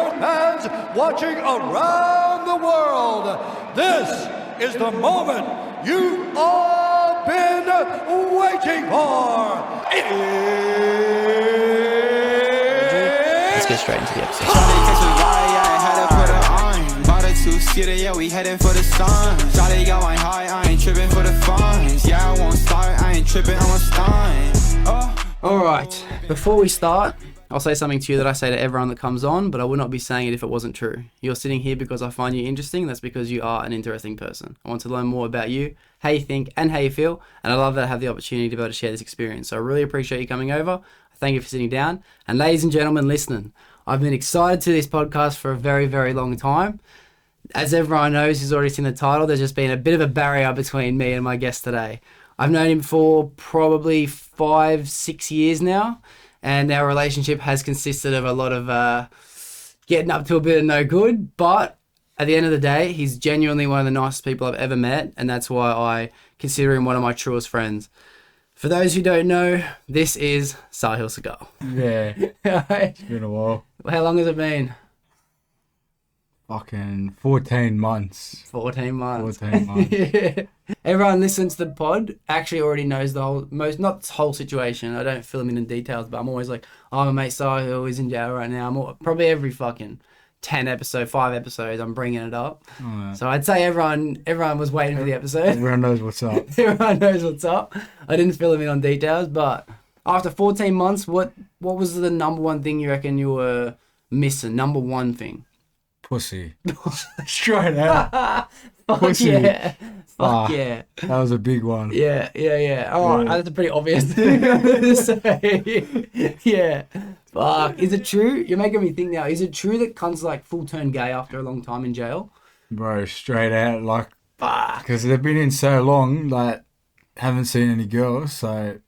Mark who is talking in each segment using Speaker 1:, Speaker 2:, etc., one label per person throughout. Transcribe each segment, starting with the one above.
Speaker 1: sport fans watching around the world. This is the moment you've all been waiting for.
Speaker 2: Let's get straight into the episode.
Speaker 3: Yeah, we heading for the sun. Shawty got my high, I ain't tripping for the funds. Yeah, I won't start, I ain't tripping, I'm a stun.
Speaker 2: Alright, before we start, I'll say something to you that I say to everyone that comes on, but I would not be saying it if it wasn't true. You're sitting here because I find you interesting, that's because you are an interesting person. I want to learn more about you, how you think, and how you feel, and I love that I have the opportunity to be able to share this experience. So I really appreciate you coming over. Thank you for sitting down. And ladies and gentlemen listening, I've been excited to this podcast for a very, very long time. As everyone knows who's already seen the title, there's just been a bit of a barrier between me and my guest today. I've known him for probably 5-6 years now, and our relationship has consisted of a lot of getting up to a bit of no good, but at the end of the day, he's genuinely one of the nicest people I've ever met, and that's why I consider him one of my truest friends. For those who don't know, this is Sahil Segal.
Speaker 4: Yeah, it's been a while.
Speaker 2: How long has it been?
Speaker 4: Fucking 14 months.
Speaker 2: 14 months.
Speaker 4: 14 months.
Speaker 2: Yeah. Everyone listens to the pod actually already knows the whole, not the whole situation. I don't fill them in details, but I'm always like, oh, my mate Sahil is in jail right now. Probably every fucking 5 episodes, I'm bringing it up.
Speaker 4: Oh, yeah.
Speaker 2: So I'd say everyone was waiting for the episode.
Speaker 4: Everyone knows what's up.
Speaker 2: Everyone knows what's up. I didn't fill them in on details, but after 14 months, what was the number one thing you reckon you were missing? Number one thing?
Speaker 4: Pussy. Straight out.
Speaker 2: Fuck
Speaker 4: Pussy.
Speaker 2: yeah. Fuck yeah.
Speaker 4: That was a big one.
Speaker 2: Yeah. Oh,
Speaker 4: Yeah.
Speaker 2: that's a pretty obvious thing to say. Yeah. Fuck. Is it true? You're making me think now. Is it true that cunts like full turn gay after a long time in jail?
Speaker 4: Bro, straight out. Like,
Speaker 2: Fuck.
Speaker 4: because they've been in so long, like, haven't seen any girls, so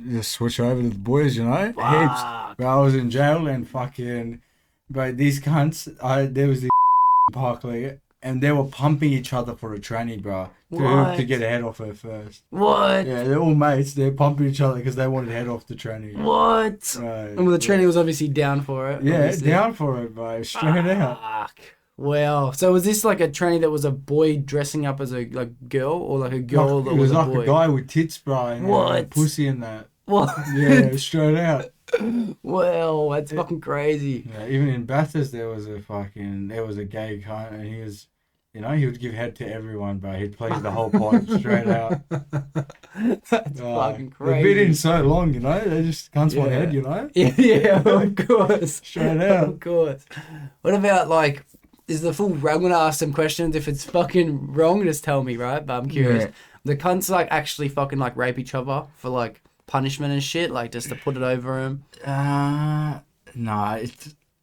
Speaker 4: just switch over to the boys, you know?
Speaker 2: Fuck.
Speaker 4: Heaps. But I was in jail and fucking, bro, these cunts, there was the park league, and they were pumping each other for a tranny, bro. To get a head off her first.
Speaker 2: What?
Speaker 4: Yeah, they're all mates. They're pumping each other because they wanted head off the tranny.
Speaker 2: What?
Speaker 4: Right.
Speaker 2: And well, the trainee was obviously down for it.
Speaker 4: Yeah,
Speaker 2: obviously.
Speaker 4: down for it, bro. Straight out.
Speaker 2: Fuck. Well, so was this like a tranny that was a boy dressing up as a girl, or like a girl that
Speaker 4: It was
Speaker 2: a
Speaker 4: like
Speaker 2: boy?
Speaker 4: a guy with tits, bro. And
Speaker 2: What?
Speaker 4: Pussy in that.
Speaker 2: What?
Speaker 4: Yeah, straight out.
Speaker 2: Well, that's fucking crazy.
Speaker 4: Yeah, even in Bathurst, there was a gay cunt, and he was, you know, he would give head to everyone, bro. He'd play the whole pot straight out.
Speaker 2: That's fucking crazy.
Speaker 4: They've been in so long, you know. They just cunts want head, you know.
Speaker 2: Yeah, of course.
Speaker 4: Straight out.
Speaker 2: Of course. What about like? Is the full? I'm gonna ask some questions. If it's fucking wrong, just tell me, right? But I'm curious.
Speaker 4: Yeah.
Speaker 2: The cunts like actually fucking like rape each other for like punishment and shit, like just to put it over him.
Speaker 4: No,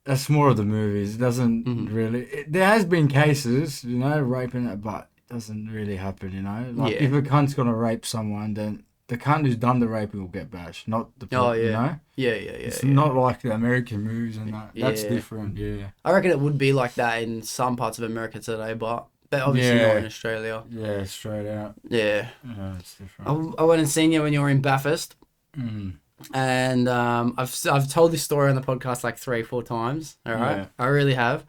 Speaker 4: that's more of the movies. It doesn't really. There has been cases, you know, raping it, but it doesn't really happen, you know. Like
Speaker 2: Yeah.
Speaker 4: if a cunt's gonna rape someone, then the cunt who's done the raping will get bashed, not the.
Speaker 2: Oh yeah.
Speaker 4: You know?
Speaker 2: Yeah.
Speaker 4: It's not like the American movies and that. That's
Speaker 2: Yeah.
Speaker 4: different. Yeah.
Speaker 2: I reckon it would be like that in some parts of America today, but obviously not in Australia.
Speaker 4: Yeah, straight out.
Speaker 2: Yeah.
Speaker 4: Yeah, it's different.
Speaker 2: I went and seen you when you were in Bathurst. And I've told this story on the podcast like 3-4 times. All right,
Speaker 4: Yeah.
Speaker 2: I really have.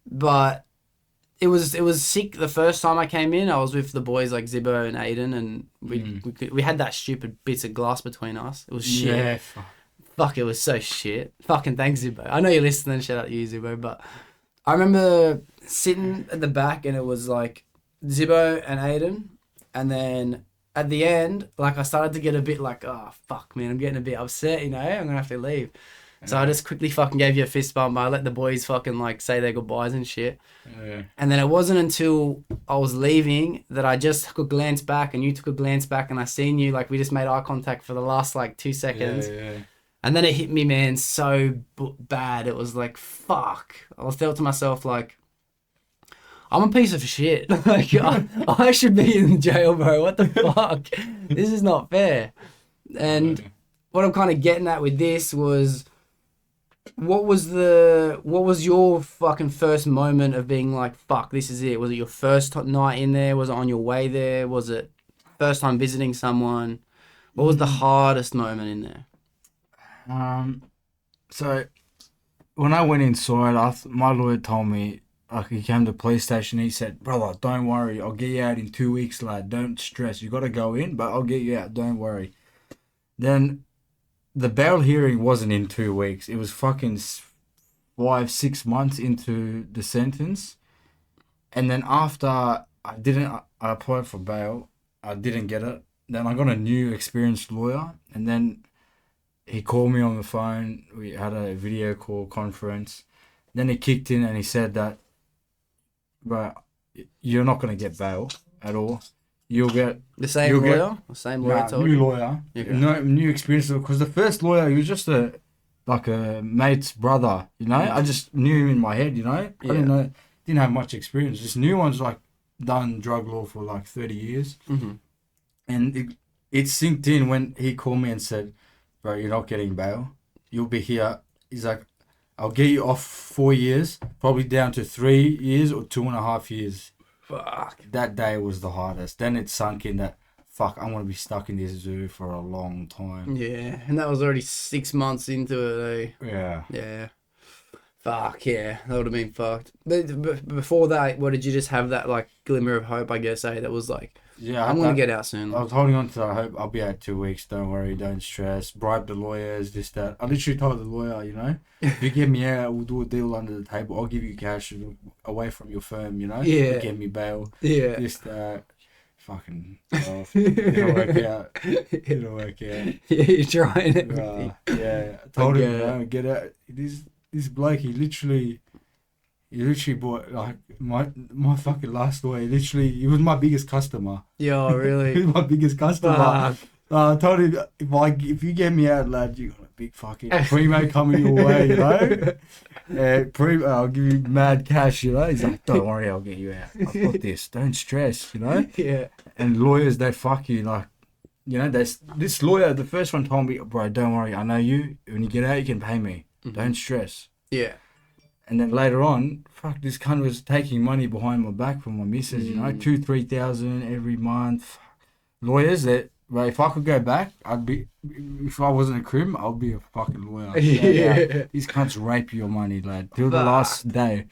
Speaker 2: But it was sick the first time I came in. I was with the boys like Zibbo and Aiden, and we had that stupid bits of glass between us. It was shit.
Speaker 4: Yeah.
Speaker 2: Fuck, it was so shit. Fucking thanks, Zibbo. I know you're listening. Shout out to you, Zibbo. But I remember sitting at the back, and it was like Zibbo and Aiden, and then at the end, like I started to get a bit like, oh fuck, man, I'm getting a bit upset. You know, I'm gonna have to leave. So I just quickly fucking gave you a fist bump. I let the boys fucking like say their goodbyes and shit.
Speaker 4: Yeah.
Speaker 2: And then it wasn't until I was leaving that I just took a glance back, and you took a glance back, and I seen you, like we just made eye contact for the last like 2 seconds.
Speaker 4: Yeah.
Speaker 2: And then it hit me, man, so bad. It was like, fuck. I thought to myself, like, I'm a piece of shit. Like, I should be in jail, bro. What the fuck? This is not fair. And what I'm kind of getting at with this was, what was your fucking first moment of being like, fuck, this is it? Was it your first night in there? Was it on your way there? Was it first time visiting someone? What was the hardest moment in there?
Speaker 4: So when I went inside, my lawyer told me, like, he came to the police station. He said, "Brother, don't worry. I'll get you out in 2 weeks, lad. Don't stress. You got to go in, but I'll get you out. Don't worry." Then the bail hearing wasn't in 2 weeks. It was fucking 5-6 months into the sentence. And then after I applied for bail. I didn't get it. Then I got a new experienced lawyer, and then he called me on the phone. We had a video call conference. Then he kicked in and he said that, "But you're not going to get bail at all. You'll get
Speaker 2: the same lawyer. The same lawyer told
Speaker 4: new
Speaker 2: you?
Speaker 4: lawyer,
Speaker 2: Okay.
Speaker 4: no new experience. Because the first lawyer, he was just a mate's brother. You know, I just knew him in my head. You know, I didn't have much experience. This new one's like done drug law for like 30 years, and it sinked in when he called me and said, "Bro, you're not getting bail. You'll be here." He's like, "I'll get you off 4 years, probably down to 3 years or 2.5 years."
Speaker 2: Fuck.
Speaker 4: That day was the hardest. Then it sunk in that, fuck, I'm going to be stuck in this zoo for a long time.
Speaker 2: Yeah, and that was already 6 months into it, eh?
Speaker 4: Yeah.
Speaker 2: Yeah. Fuck, yeah. That would have been fucked. But before that, what, did you just have that, like, glimmer of hope, I guess, eh? That was like,
Speaker 4: Yeah,
Speaker 2: I'm going to get out soon.
Speaker 4: I was holding on to that hope. I'll be out 2 weeks. Don't worry. Don't stress. Bribe the lawyers, this, that. I literally told the lawyer, you know, if you get me out, we'll do a deal under the table. I'll give you cash away from your firm, you know?
Speaker 2: Yeah.
Speaker 4: You get me bail.
Speaker 2: Yeah.
Speaker 4: This, that. Fucking off. It'll work out. It'll work out.
Speaker 2: Yeah, you're trying it.
Speaker 4: Yeah. I told him, you know, get out. This bloke, he literally bought, like, my fucking last lawyer. He was my biggest customer.
Speaker 2: Yeah, really?
Speaker 4: He was my biggest customer.
Speaker 2: Fuck.
Speaker 4: I told him, if you get me out, lad, you got a big fucking primo coming your way, you know? I'll give you mad cash, you know? He's like, "Don't worry, I'll get you out. I've got this. Don't stress, you know?"
Speaker 2: Yeah.
Speaker 4: And lawyers, they fuck you, like, you know, this lawyer, the first one told me, "Bro, don't worry, I know you. When you get out, you can pay me. Don't stress."
Speaker 2: Yeah. And
Speaker 4: then later on, fuck, this cunt was taking money behind my back from my missus, you know, 2,000-3,000 every month. Lawyers that, well, if I could go back, if I wasn't a crim, I'd be a fucking lawyer. Yeah. These cunts rape your money, lad, till the last day.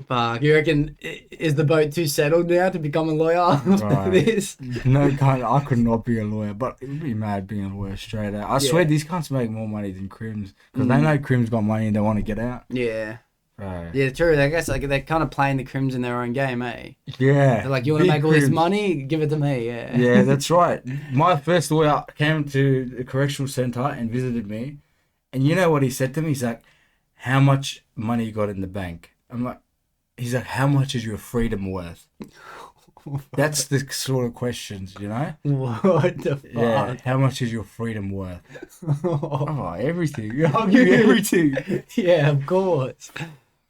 Speaker 2: Fuck, you reckon, is the boat too settled now to become a lawyer after this?
Speaker 4: No, I could not be a lawyer, but it would be mad being a lawyer straight out. I swear these cunts make more money than crims, because they know crims got money and they want to get out.
Speaker 2: Yeah.
Speaker 4: Right.
Speaker 2: Yeah, true. I guess like they're kind of playing the crims in their own game, eh?
Speaker 4: Yeah.
Speaker 2: They're like, "You want to make all this money? Give it to me." Yeah.
Speaker 4: Yeah, that's right. My first lawyer came to the correctional centre and visited me, and you know what he said to me? He's like, "How much money you got in the bank?" I'm like, he's like, "How much is your freedom worth?" That's the sort of questions, you know?
Speaker 2: What the fuck?
Speaker 4: Yeah. How much is your freedom worth? Oh, everything. I'll give you everything.
Speaker 2: Yeah, of course.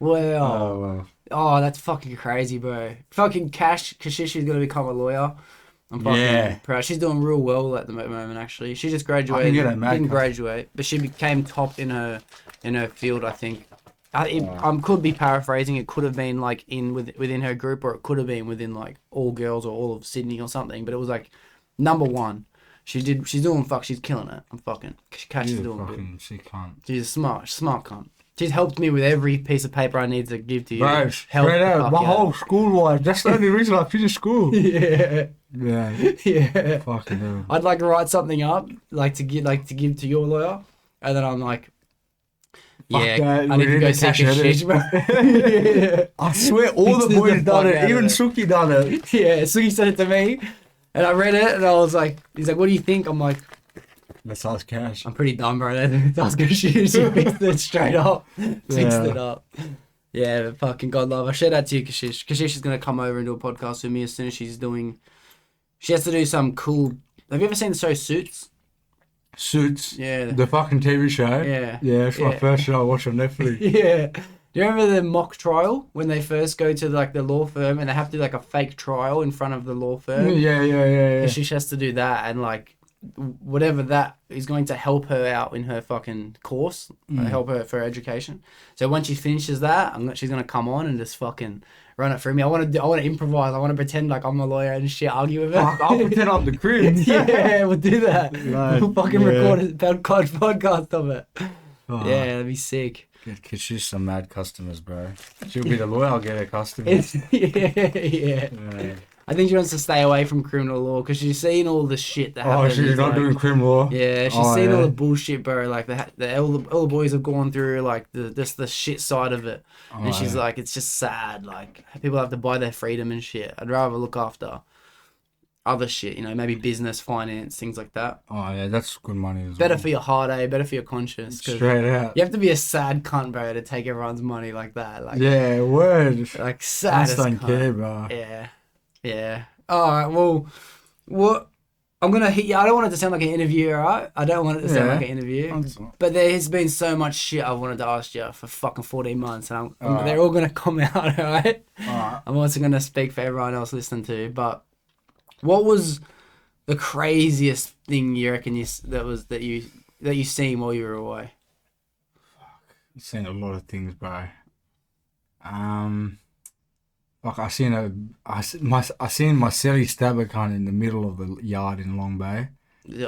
Speaker 2: Wow.
Speaker 4: Oh, well.
Speaker 2: Oh, that's fucking crazy, bro. Fucking Kashish is gonna become a lawyer. I'm fucking proud. She's doing real well at the moment, actually. She just graduated. Didn't graduate, but she became top in her field, I think. I could be paraphrasing. It could have been like within her group, or it could have been within like all girls or all of Sydney or something. But it was like number one. She's doing she's killing it. I'm fucking. Cash is doing good.
Speaker 4: She can't.
Speaker 2: She's a smart cunt. She's helped me with every piece of paper I need to give to you.
Speaker 4: Bro, straight out. My whole school life. That's the only reason I finished school.
Speaker 2: Yeah.
Speaker 4: Yeah.
Speaker 2: Yeah.
Speaker 4: Fucking hell.
Speaker 2: I'd like to write something up, to give to your lawyer, and then I'm like, yeah, I need to go see Kashish, bro. Yeah.
Speaker 4: I swear, all the boys done it. Even Suki done it.
Speaker 2: Yeah, Suki said it to me, and I read it, and I was like, he's like, "What do you think?" I'm like,
Speaker 4: let's ask Cash.
Speaker 2: I'm pretty dumb, bro. Let's ask Kashish. She fixed it straight up. Fixed it up. Yeah, but fucking God love. I shout out to you, Kashish. Kashish is gonna come over and do a podcast with me as soon as she's doing. She has to do some cool. Have you ever seen the show Suits?
Speaker 4: Suits.
Speaker 2: Yeah.
Speaker 4: The fucking TV show.
Speaker 2: Yeah.
Speaker 4: Yeah, it's my first show I watched on Netflix.
Speaker 2: Yeah. Do you remember the mock trial when they first go to like the law firm and they have to do like a fake trial in front of the law firm?
Speaker 4: Yeah.
Speaker 2: She has to do that, and like whatever that is going to help her out in her fucking course, help her for her education. So when she finishes that, she's gonna come on and just fucking run it through me. I want to improvise. I want to pretend like I'm a lawyer and shit, argue with her.
Speaker 4: I'll pretend I'm the crib.
Speaker 2: Yeah, we'll do that.
Speaker 4: Right.
Speaker 2: We'll fucking record a podcast of it.
Speaker 4: Oh.
Speaker 2: Yeah, that'd be sick.
Speaker 4: Get you some mad customers, bro. She'll be the lawyer. I'll get her customers.
Speaker 2: Yeah. I think she wants to stay away from criminal law because she's seen all the shit that happens.
Speaker 4: She's not doing criminal law.
Speaker 2: Yeah, she's seen all the bullshit, bro. Like all the boys have gone through like the shit side of it, and she's like, it's just sad. Like people have to buy their freedom and shit. I'd rather look after other shit, you know, maybe business, finance, things like that.
Speaker 4: Oh yeah, that's good money as
Speaker 2: Better
Speaker 4: well.
Speaker 2: for your heart, better for your conscience.
Speaker 4: Straight out.
Speaker 2: You have to be a sad cunt, bro, to take everyone's money like that. Like
Speaker 4: Yeah, word.
Speaker 2: like sad.
Speaker 4: I just don't care, bro.
Speaker 2: Yeah. All right. Well, what I'm gonna hit you. I don't want it to sound like an interview, all right? I don't want it to sound like an interview. But there has been so much shit I wanted to ask you for fucking 14 months, and they're all gonna come out, all right? I'm also gonna speak for everyone else listening to. But what was the craziest thing you reckon that you seen while you were away?
Speaker 4: You've seen a lot of things, bro. Like I seen my celly stab a cunt in the middle of the yard in Long Bay.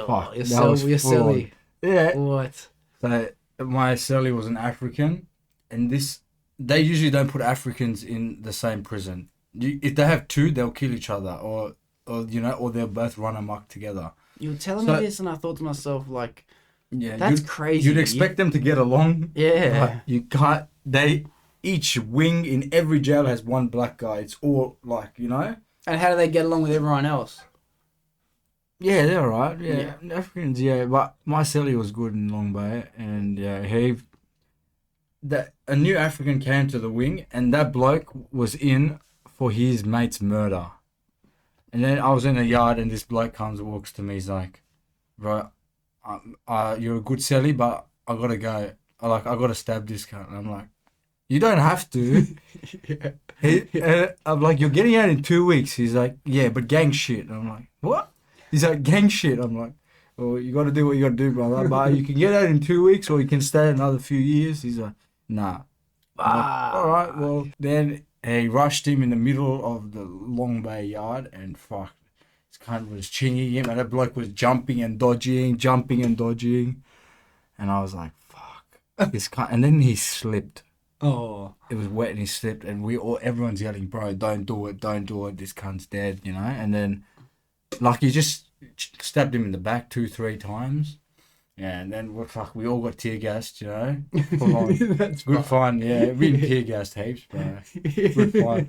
Speaker 2: Oh, you're silly.
Speaker 4: Yeah.
Speaker 2: What?
Speaker 4: So my celly was an African, and they usually don't put Africans in the same prison. If they have two, they'll kill each other, or they'll both run amok together.
Speaker 2: You were telling me this, and I thought to myself, like,
Speaker 4: yeah,
Speaker 2: that's crazy.
Speaker 4: You'd expect them to get along.
Speaker 2: Yeah.
Speaker 4: But you can't. Each wing in every jail has one black guy. It's all like, you know.
Speaker 2: And how do they get along with everyone else?
Speaker 4: Yeah, they're alright. Yeah. Africans, yeah. But my celly was good in Long Bay, and a new African came to the wing, and that bloke was in for his mate's murder. And then I was in the yard, and this bloke comes and walks to me. He's like, "Bro, you're a good celly, but I gotta go. I gotta stab this cunt." And I'm like, "You don't have to." I'm like, "You're getting out in 2 weeks." He's like, "Yeah, but gang shit." And I'm like, "What?" He's like, "Gang shit." I'm like, "Well, you got to do what you got to do, brother. But you can get out in 2 weeks, or you can stay another few years." He's like, "Nah." Like, all right, well, then he rushed him in the middle of the Long Bay yard, and fuck, this cunt was chinging him, and that bloke was jumping and dodging, and I was like, "Fuck, this cunt." And then he slipped.
Speaker 2: Oh,
Speaker 4: it was wet and he slipped, and everyone's yelling, "Bro, don't do it, this cunt's dead," you know. And then, like, he just stabbed him in the back 2-3 times. Yeah, and then we all got tear gassed, you know. That's good fun, yeah. We've been tear gassed heaps, bro. Good fun.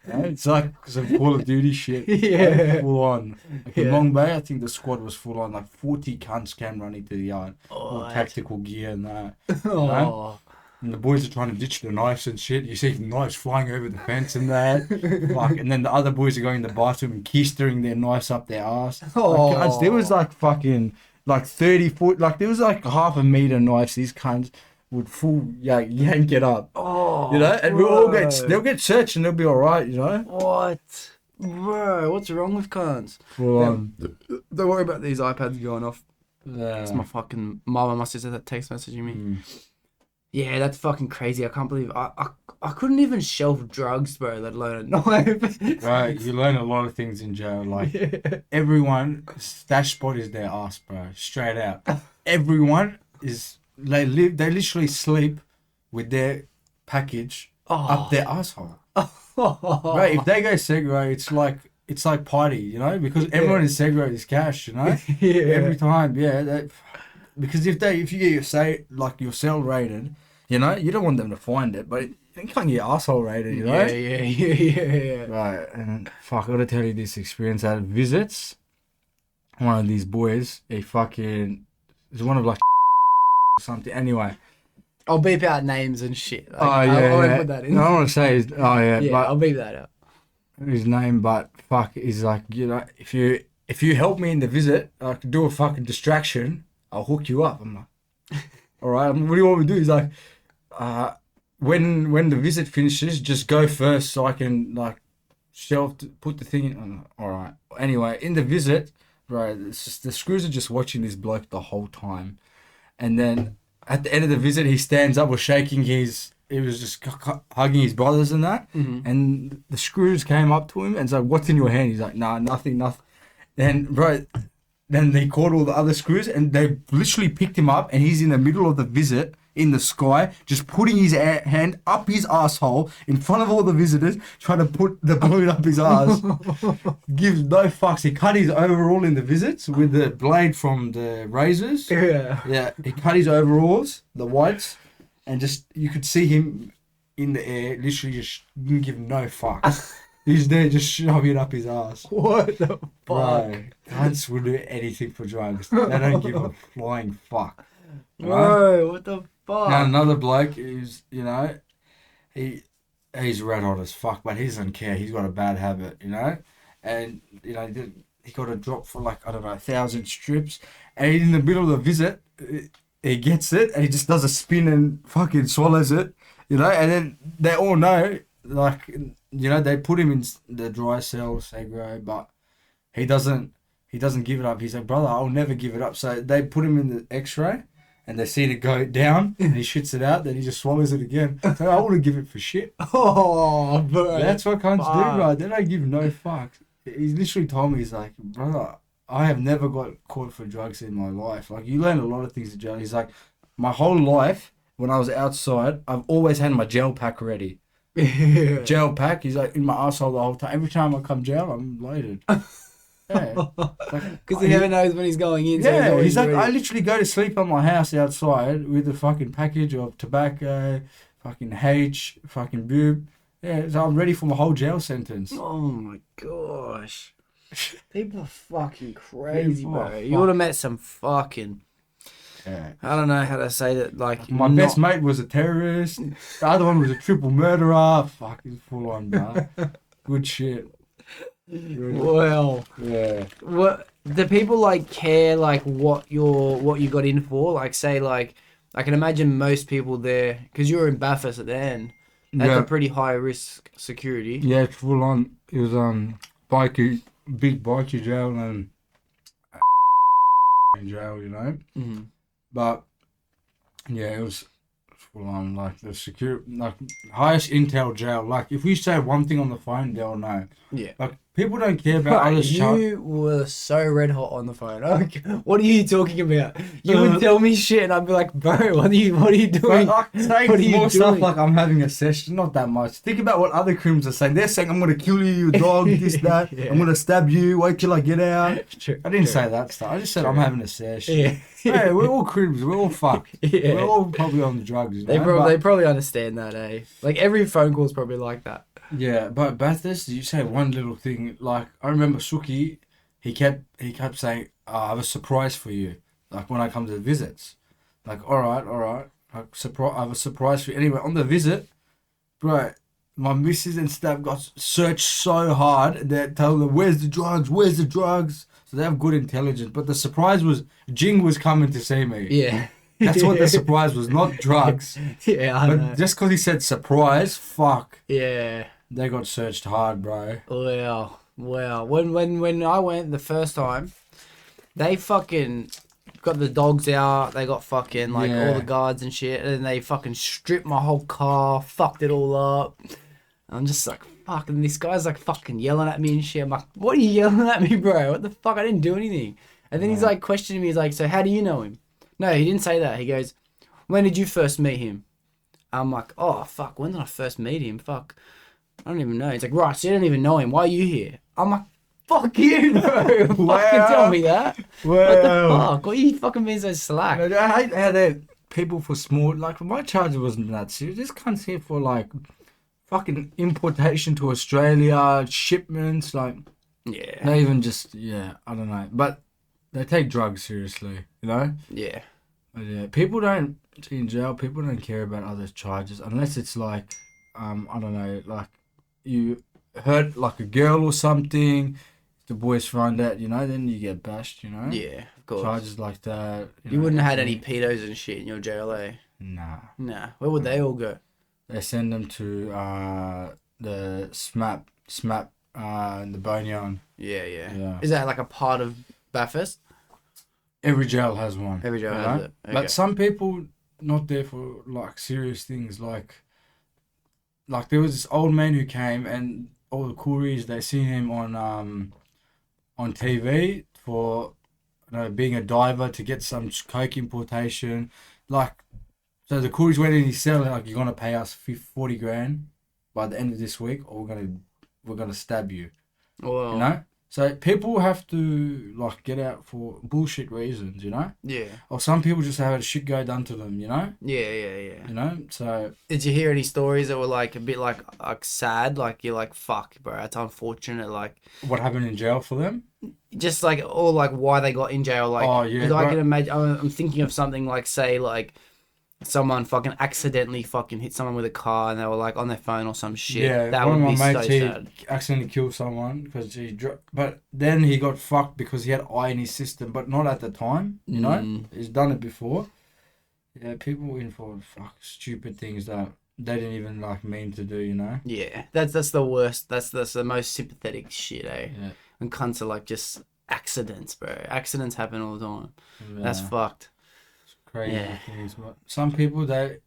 Speaker 4: Yeah, it's like some Call of Duty shit.
Speaker 2: Yeah.
Speaker 4: Like, full on. Like in Long Bay, I think the squad was full on. Like 40 cunts came running to the yard. All tactical gear and that.
Speaker 2: Oh.
Speaker 4: Know? And the boys are trying to ditch the knives and shit. You see the knives flying over the fence and that. Like, and then the other boys are going in the bathroom and keystering their knives up their ass. Like, guys, there was like fucking 30 foot, like there was like half a meter knives. These cunts would yank it up.
Speaker 2: Oh,
Speaker 4: you know, and they'll get searched and they'll be all right, you know.
Speaker 2: What, bro? What's wrong with cunts? Don't worry about these iPads going off. It's my fucking mama must have said that text messaging me. Yeah, that's fucking crazy. I can't believe I couldn't even shelf drugs, bro, let alone a knife.
Speaker 4: Right, you learn a lot of things in jail. Like, everyone, stash spot is their ass, bro. Straight out. Everyone they literally sleep with their package up their asshole. Right, if they go segregate, it's like party, you know, because everyone is segregated is cash, you know. Every time, because if you get your cell raided, you know, you don't want them to find it, but you can't get your asshole raided, you know.
Speaker 2: Yeah.
Speaker 4: Right, and fuck, I gotta tell you this experience at visits. One of these boys, it's one of like something. Anyway,
Speaker 2: I'll beep out names and shit. Like,
Speaker 4: I
Speaker 2: won't put that in.
Speaker 4: No, I want to say but
Speaker 2: I'll beep that out.
Speaker 4: His name, but fuck, is like, you know, if you help me in the visit, I can do a fucking distraction. I'll hook you up. I'm like, all right. What do you want me to do? He's like, when the visit finishes, just go first so I can like put the thing in. I'm like, all right. Anyway, in the visit, bro, it's just, the screws are just watching this bloke the whole time, and then at the end of the visit, he stands up, was shaking his. He was just hugging his brothers and that, and the screws came up to him and said, "What's in your hand?" He's like, "Nah, nothing." Then, bro. Then they caught all the other screws and they literally picked him up, and he's in the middle of the visit in the sky, just putting his hand up his asshole in front of all the visitors, trying to put the balloon up his ass. Gives no fucks. He cut his overall in the visits with the blade from the razors. Yeah, he cut his overalls, the whites, and just you could see him in the air, literally just didn't give no fucks. He's there just shoving it up his ass.
Speaker 2: What the fuck?
Speaker 4: Bro, cunts will do anything for drugs. They don't give a flying fuck.
Speaker 2: Bro, what the fuck?
Speaker 4: Now another bloke is, you know, he's red hot as fuck, but he doesn't care. He's got a bad habit, you know, and you know he got a drop for like I don't know 1,000 strips, and in the middle of the visit, he gets it and he just does a spin and fucking swallows it, you know, and then they all know, like, you know, they put him in the dry cell, Segro, but he doesn't give it up. He's like, brother, I'll never give it up. So they put him in the X-ray. And they see it go down, and he shits it out. Then he just swallows it again. So I wouldn't give it for shit.
Speaker 2: Oh, bro.
Speaker 4: That's what cunts do, bro. They don't give no fucks. He literally told me, he's like, brother, I have never got caught for drugs in my life. Like, you learn a lot of things in jail. He's like, my whole life, when I was outside, I've always had my gel pack ready.
Speaker 2: Yeah.
Speaker 4: Gel pack. He's like in my asshole the whole time. Every time I come jail, I'm loaded. Yeah.
Speaker 2: Because he never knows when he's going in.
Speaker 4: Yeah,
Speaker 2: so
Speaker 4: he's like,
Speaker 2: ready.
Speaker 4: I literally go to sleep on my house outside with a fucking package of tobacco, fucking H, fucking boob. Yeah, so I'm ready for my whole jail sentence.
Speaker 2: Oh my gosh. People are fucking crazy,
Speaker 4: People
Speaker 2: bro.
Speaker 4: are
Speaker 2: You would have met some fucking...
Speaker 4: Yeah.
Speaker 2: I don't know how to say that, like...
Speaker 4: My best mate was a terrorist. The other one was a triple murderer. Fuck, he's full on, bro. Good shit.
Speaker 2: Well...
Speaker 4: Yeah.
Speaker 2: What... Do people, like, care, like, what you got in for? Like, say, like... I can imagine most people there... Because you were in Bathurst at the end. That's a pretty high-risk security.
Speaker 4: Yeah, it's full on. It was, big bikie jail and... jail, you know?
Speaker 2: Mm-hmm.
Speaker 4: But yeah, it was full on, like the secure, like highest intel jail. Like if we say one thing on the phone, they'll know.
Speaker 2: Yeah.
Speaker 4: Like people don't care about others.
Speaker 2: You were so red hot on the phone. Like, what are you talking about? You would tell me shit, and I'd be like, "Bro, what are you doing?
Speaker 4: Like, say
Speaker 2: What are you
Speaker 4: more stuff
Speaker 2: doing?
Speaker 4: like I'm having a session. Not that much. Think about what other criminals are saying. They're saying I'm gonna kill you, you dog, this, that.
Speaker 2: Yeah.
Speaker 4: I'm gonna stab you. Wait till I get out.
Speaker 2: True,
Speaker 4: I didn't
Speaker 2: true.
Speaker 4: say that stuff. I just said I'm having a session.
Speaker 2: Yeah.
Speaker 4: Hey, we're all criminals. We're all fucked.
Speaker 2: Yeah.
Speaker 4: We're all probably on the drugs. You know?
Speaker 2: They
Speaker 4: But-
Speaker 2: probably understand that, eh? Like every phone call is probably like that.
Speaker 4: Yeah, but Bathurst, you say one little thing. Like I remember Suki, he kept saying, I have a surprise for you. Like when I come to the visits, like all right, I have a surprise for you. Anyway, on the visit, bro, my missus and staff got searched so hard. They tell them, "Where's the drugs? Where's the drugs?" So they have good intelligence. But the surprise was Jing was coming to see me.
Speaker 2: Yeah.
Speaker 4: That's what the surprise was, not drugs.
Speaker 2: Yeah, I know.
Speaker 4: But just because he said surprise, fuck.
Speaker 2: Yeah.
Speaker 4: They got searched hard, bro.
Speaker 2: Wow. When I went the first time, they fucking got the dogs out. They got fucking like all the guards and shit, and then they fucking stripped my whole car, fucked it all up. I'm just like, fuck, and this guy's like fucking yelling at me and shit. I'm like, what are you yelling at me, bro? What the fuck? I didn't do anything. And then he's like questioning me. He's like, so how do you know him? No, he didn't say that. He goes, when did you first meet him? I'm like, oh, fuck, when did I first meet him? Fuck, I don't even know. He's like, right, so you don't even know him. Why are you here? I'm like, fuck you, bro. Fucking tell me that. What the fuck? What are you fucking being so slack?
Speaker 4: I hate how they're people for small, like my charge wasn't that serious. This cunt's here for like fucking importation to Australia, shipments, like
Speaker 2: Yeah.
Speaker 4: not even just, I don't know. But they take drugs seriously, you know?
Speaker 2: Yeah.
Speaker 4: But yeah, people don't, in jail, people don't care about others' charges unless it's like, I don't know, like you hurt like a girl or something, the boys find out, you know, then you get bashed, you know?
Speaker 2: Yeah, of course.
Speaker 4: Charges like that.
Speaker 2: You
Speaker 4: know,
Speaker 2: wouldn't have had any pedos and shit in your jail, eh?
Speaker 4: Nah.
Speaker 2: Nah. Where would they all go?
Speaker 4: They send them to the SMAP in the Boneyard.
Speaker 2: Yeah.
Speaker 4: Yeah.
Speaker 2: Is that like a part of Bathurst?
Speaker 4: Every jail has one.
Speaker 2: Every jail
Speaker 4: you
Speaker 2: has
Speaker 4: know?
Speaker 2: it. Okay.
Speaker 4: But some people not there for like serious things, like there was this old man who came and all the couriers, they seen him on TV for being a diver to get some coke importation, like So the coolies went in his cell and like, you're gonna pay us 40 grand by the end of this week, or we're gonna stab you.
Speaker 2: Well,
Speaker 4: You know. So people have to like get out for bullshit reasons, you know.
Speaker 2: yeah,
Speaker 4: Or some people just have shit go done to them, you know.
Speaker 2: yeah.
Speaker 4: You know. So
Speaker 2: Did you hear any stories that were like a bit like sad? Like you're like, fuck, bro, that's unfortunate. Like
Speaker 4: what happened in jail for them?
Speaker 2: just like or like why they got in jail. Like,
Speaker 4: Oh, yeah,
Speaker 2: 'cause I
Speaker 4: bro.
Speaker 2: can imagine. I'm thinking of something like say like someone fucking accidentally fucking hit someone with a car and they were like on their phone or some shit.
Speaker 4: Yeah,
Speaker 2: that
Speaker 4: one
Speaker 2: would
Speaker 4: of
Speaker 2: be
Speaker 4: my
Speaker 2: so
Speaker 4: mates, he
Speaker 2: sad.
Speaker 4: accidentally killed someone because but then he got fucked because he had eye in his system, but not at the time, you know? He's done it before. Yeah, people in for stupid things that they didn't even like mean to do, you know?
Speaker 2: Yeah, that's the worst. That's the most sympathetic shit, eh?
Speaker 4: Yeah.
Speaker 2: And cunts are like just accidents, bro. Accidents happen all the time. That's
Speaker 4: Yeah.
Speaker 2: fucked.
Speaker 4: Crazy
Speaker 2: Yeah.
Speaker 4: things. But some people, I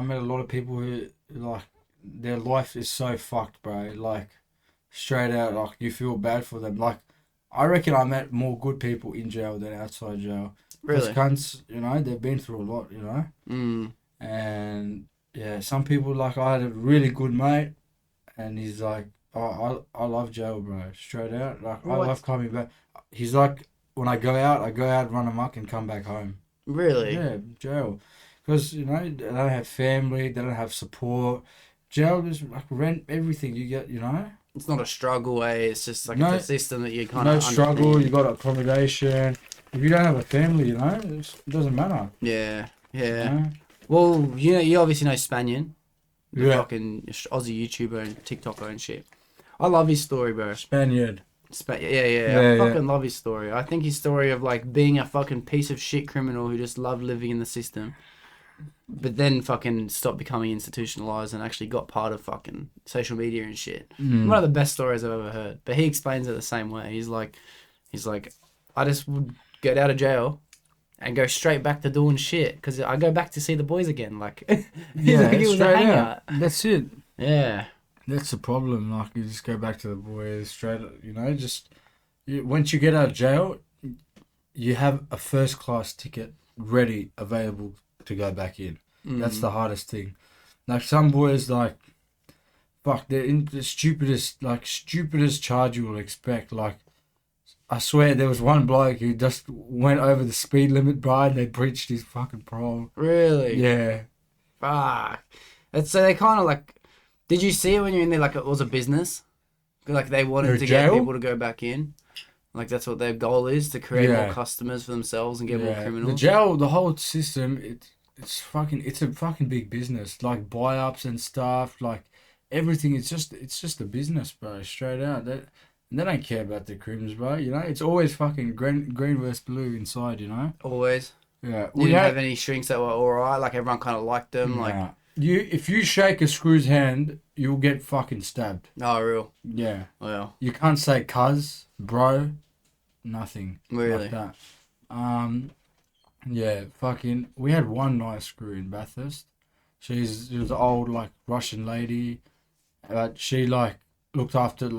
Speaker 4: met a lot of people who, like, their life is so fucked, bro. Like, straight out, like, you feel bad for them. Like, I reckon I met more good people in jail than outside jail.
Speaker 2: Really?
Speaker 4: Because cunts, you know, they've been through a lot, you know?
Speaker 2: Mm.
Speaker 4: And, yeah, some people, like, I had a really good mate, and he's like, oh, I love jail, bro. Straight out. Like,
Speaker 2: What?
Speaker 4: I love coming back. He's like, when I go out, run amok, and come back home.
Speaker 2: Really?
Speaker 4: Yeah, jail. Because, you know, they don't have family, they don't have support. Jail is like rent everything you get, you know?
Speaker 2: It's not a struggle, eh? It's just like
Speaker 4: No-
Speaker 2: it's a system that you kind
Speaker 4: No
Speaker 2: of
Speaker 4: struggle, you got accommodation. If you don't have a family, you know, it doesn't matter.
Speaker 2: Yeah,
Speaker 4: You
Speaker 2: yeah.
Speaker 4: know?
Speaker 2: Well, you obviously know Spanian, the
Speaker 4: Yeah.
Speaker 2: fucking Aussie YouTuber and TikToker and shit. I love his story, bro.
Speaker 4: Spaniard.
Speaker 2: Yeah,
Speaker 4: Yeah,
Speaker 2: I fucking love his story. I think his story of like being a fucking piece of shit criminal who just loved living in the system, but then fucking stopped becoming institutionalized and actually got part of fucking social media and shit. One of the best stories I've ever heard. But he explains it the same way. He's like, I just would get out of jail and go straight back to doing shit because I go back to see the boys again. Like,
Speaker 4: Yeah,
Speaker 2: it was a
Speaker 4: straight
Speaker 2: hangout.
Speaker 4: out. That's it.
Speaker 2: Yeah.
Speaker 4: That's the problem. Like, you just go back to the boys straight, you know, once you get out of jail, you have a first class ticket ready, available to go back in. That's the hardest thing. Like, some boys, like, fuck, they're in the stupidest charge you will expect. Like, I swear there was one bloke who just went over the speed limit, bro, and they breached his fucking parole.
Speaker 2: Really?
Speaker 4: Yeah.
Speaker 2: Fuck. So they kind of like. Did you see it when you're in there? Like it was a business, like they wanted
Speaker 4: Their
Speaker 2: to
Speaker 4: jail?
Speaker 2: get people to go back in. Like that's what their goal is, to create
Speaker 4: Yeah.
Speaker 2: more customers for themselves and get more
Speaker 4: The
Speaker 2: criminals.
Speaker 4: jail, the whole system, it's a fucking big business. Like buy-ups and stuff, like everything. It's just a business, bro. Straight out. They don't care about the crims, bro. You know, it's always fucking green versus blue inside. You know.
Speaker 2: Always.
Speaker 4: Yeah.
Speaker 2: You didn't have any shrinks that were alright. Like everyone kind of liked them. Like
Speaker 4: Nah. If you shake a screw's hand, you'll get fucking stabbed.
Speaker 2: oh, real.
Speaker 4: Yeah.
Speaker 2: Well,
Speaker 4: You can't say cuz, bro, nothing
Speaker 2: Really?
Speaker 4: like that. Yeah, fucking. We had one nice screw in Bathurst. She was an old like Russian lady, but she like looked after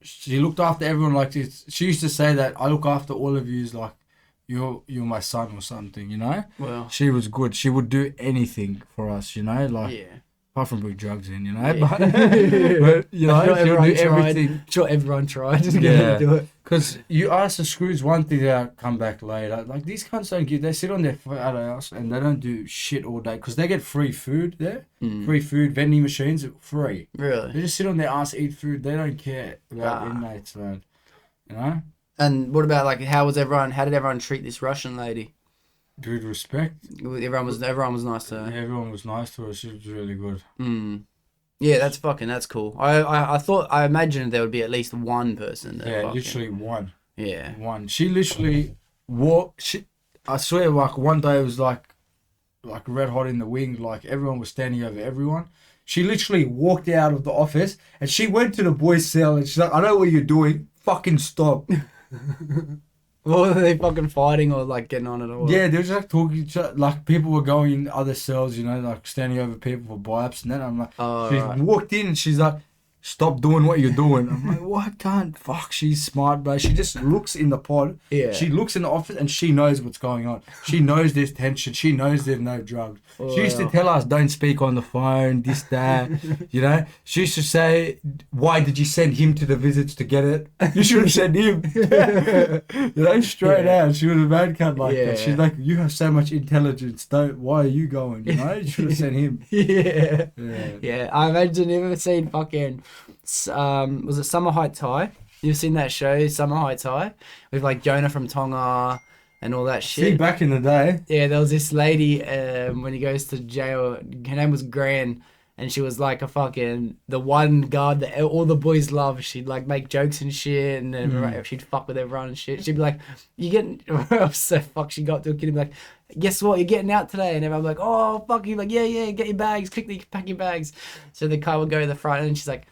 Speaker 4: she looked after everyone like this. She used to say that I look after all of you like you're my son or something, you know.
Speaker 2: well.
Speaker 4: She was good. She would do anything for us, you know, like
Speaker 2: Yeah.
Speaker 4: apart from put drugs in, you know.
Speaker 2: Yeah.
Speaker 4: But you know,
Speaker 2: Sure,
Speaker 4: she would do
Speaker 2: everyone tried.
Speaker 4: everything.
Speaker 2: Sure, everyone tried. Just
Speaker 4: Yeah.
Speaker 2: to do it.
Speaker 4: Because you ask the screws one thing, they'll come back later. Like, these cunts don't give, they sit on their fat ass and they don't do shit all day. Because they get free food there. Free food, vending machines, free.
Speaker 2: Really.
Speaker 4: They just sit on their ass, eat food. They don't care about inmates, man. You know?
Speaker 2: And what about like how did everyone treat this Russian lady?
Speaker 4: Good respect.
Speaker 2: Everyone was nice to her.
Speaker 4: Everyone was nice to her. She was really good.
Speaker 2: Yeah, that's cool. I imagined there would be at least one person that
Speaker 4: Yeah,
Speaker 2: fucking-
Speaker 4: literally one.
Speaker 2: Yeah.
Speaker 4: One. She literally walked. I swear, like one day it was like red hot in the wing. Like everyone was standing over everyone. She literally walked out of the office and she went to the boys' cell and she's like, "I know what you're doing. Fucking stop."
Speaker 2: What were they fucking fighting or like getting on it or what?
Speaker 4: Yeah, they were just like talking. Like people were going in other cells, you know, like standing over people for buy-ups. And then I'm like,
Speaker 2: Oh,
Speaker 4: she
Speaker 2: right.
Speaker 4: walked in and she's like, stop doing what you're doing. I'm like, what? Can't. Fuck, she's smart, bro. She just looks in the pod.
Speaker 2: Yeah.
Speaker 4: She looks in the office and she knows what's going on. She knows there's tension. She knows there's no drugs. She used to tell us, don't speak on the phone, this, that. You know? She used to say, why did you send him to the visits to get it? You should have sent him. You know, straight out. She was a mad cunt like that. She's like, you have so much intelligence. Why are you going? You know? You should have sent him.
Speaker 2: Yeah. I imagine you ever seen fucking, was it Summer Heights High? You've seen that show, Summer Heights High? With like Jonah from Tonga and all that shit.
Speaker 4: See, back in the day.
Speaker 2: Yeah, there was this lady, when he goes to jail, her name was Gran, and she was like the one guard that all the boys love. She'd like make jokes and shit, and then she'd fuck with everyone and shit. She'd be like, you getting, so fuck, she got to a kid and be like, guess what, you're getting out today? And everyone like, oh, fuck you, like, yeah, get your bags, quickly pack your bags. So the car would go to the front, and she's like,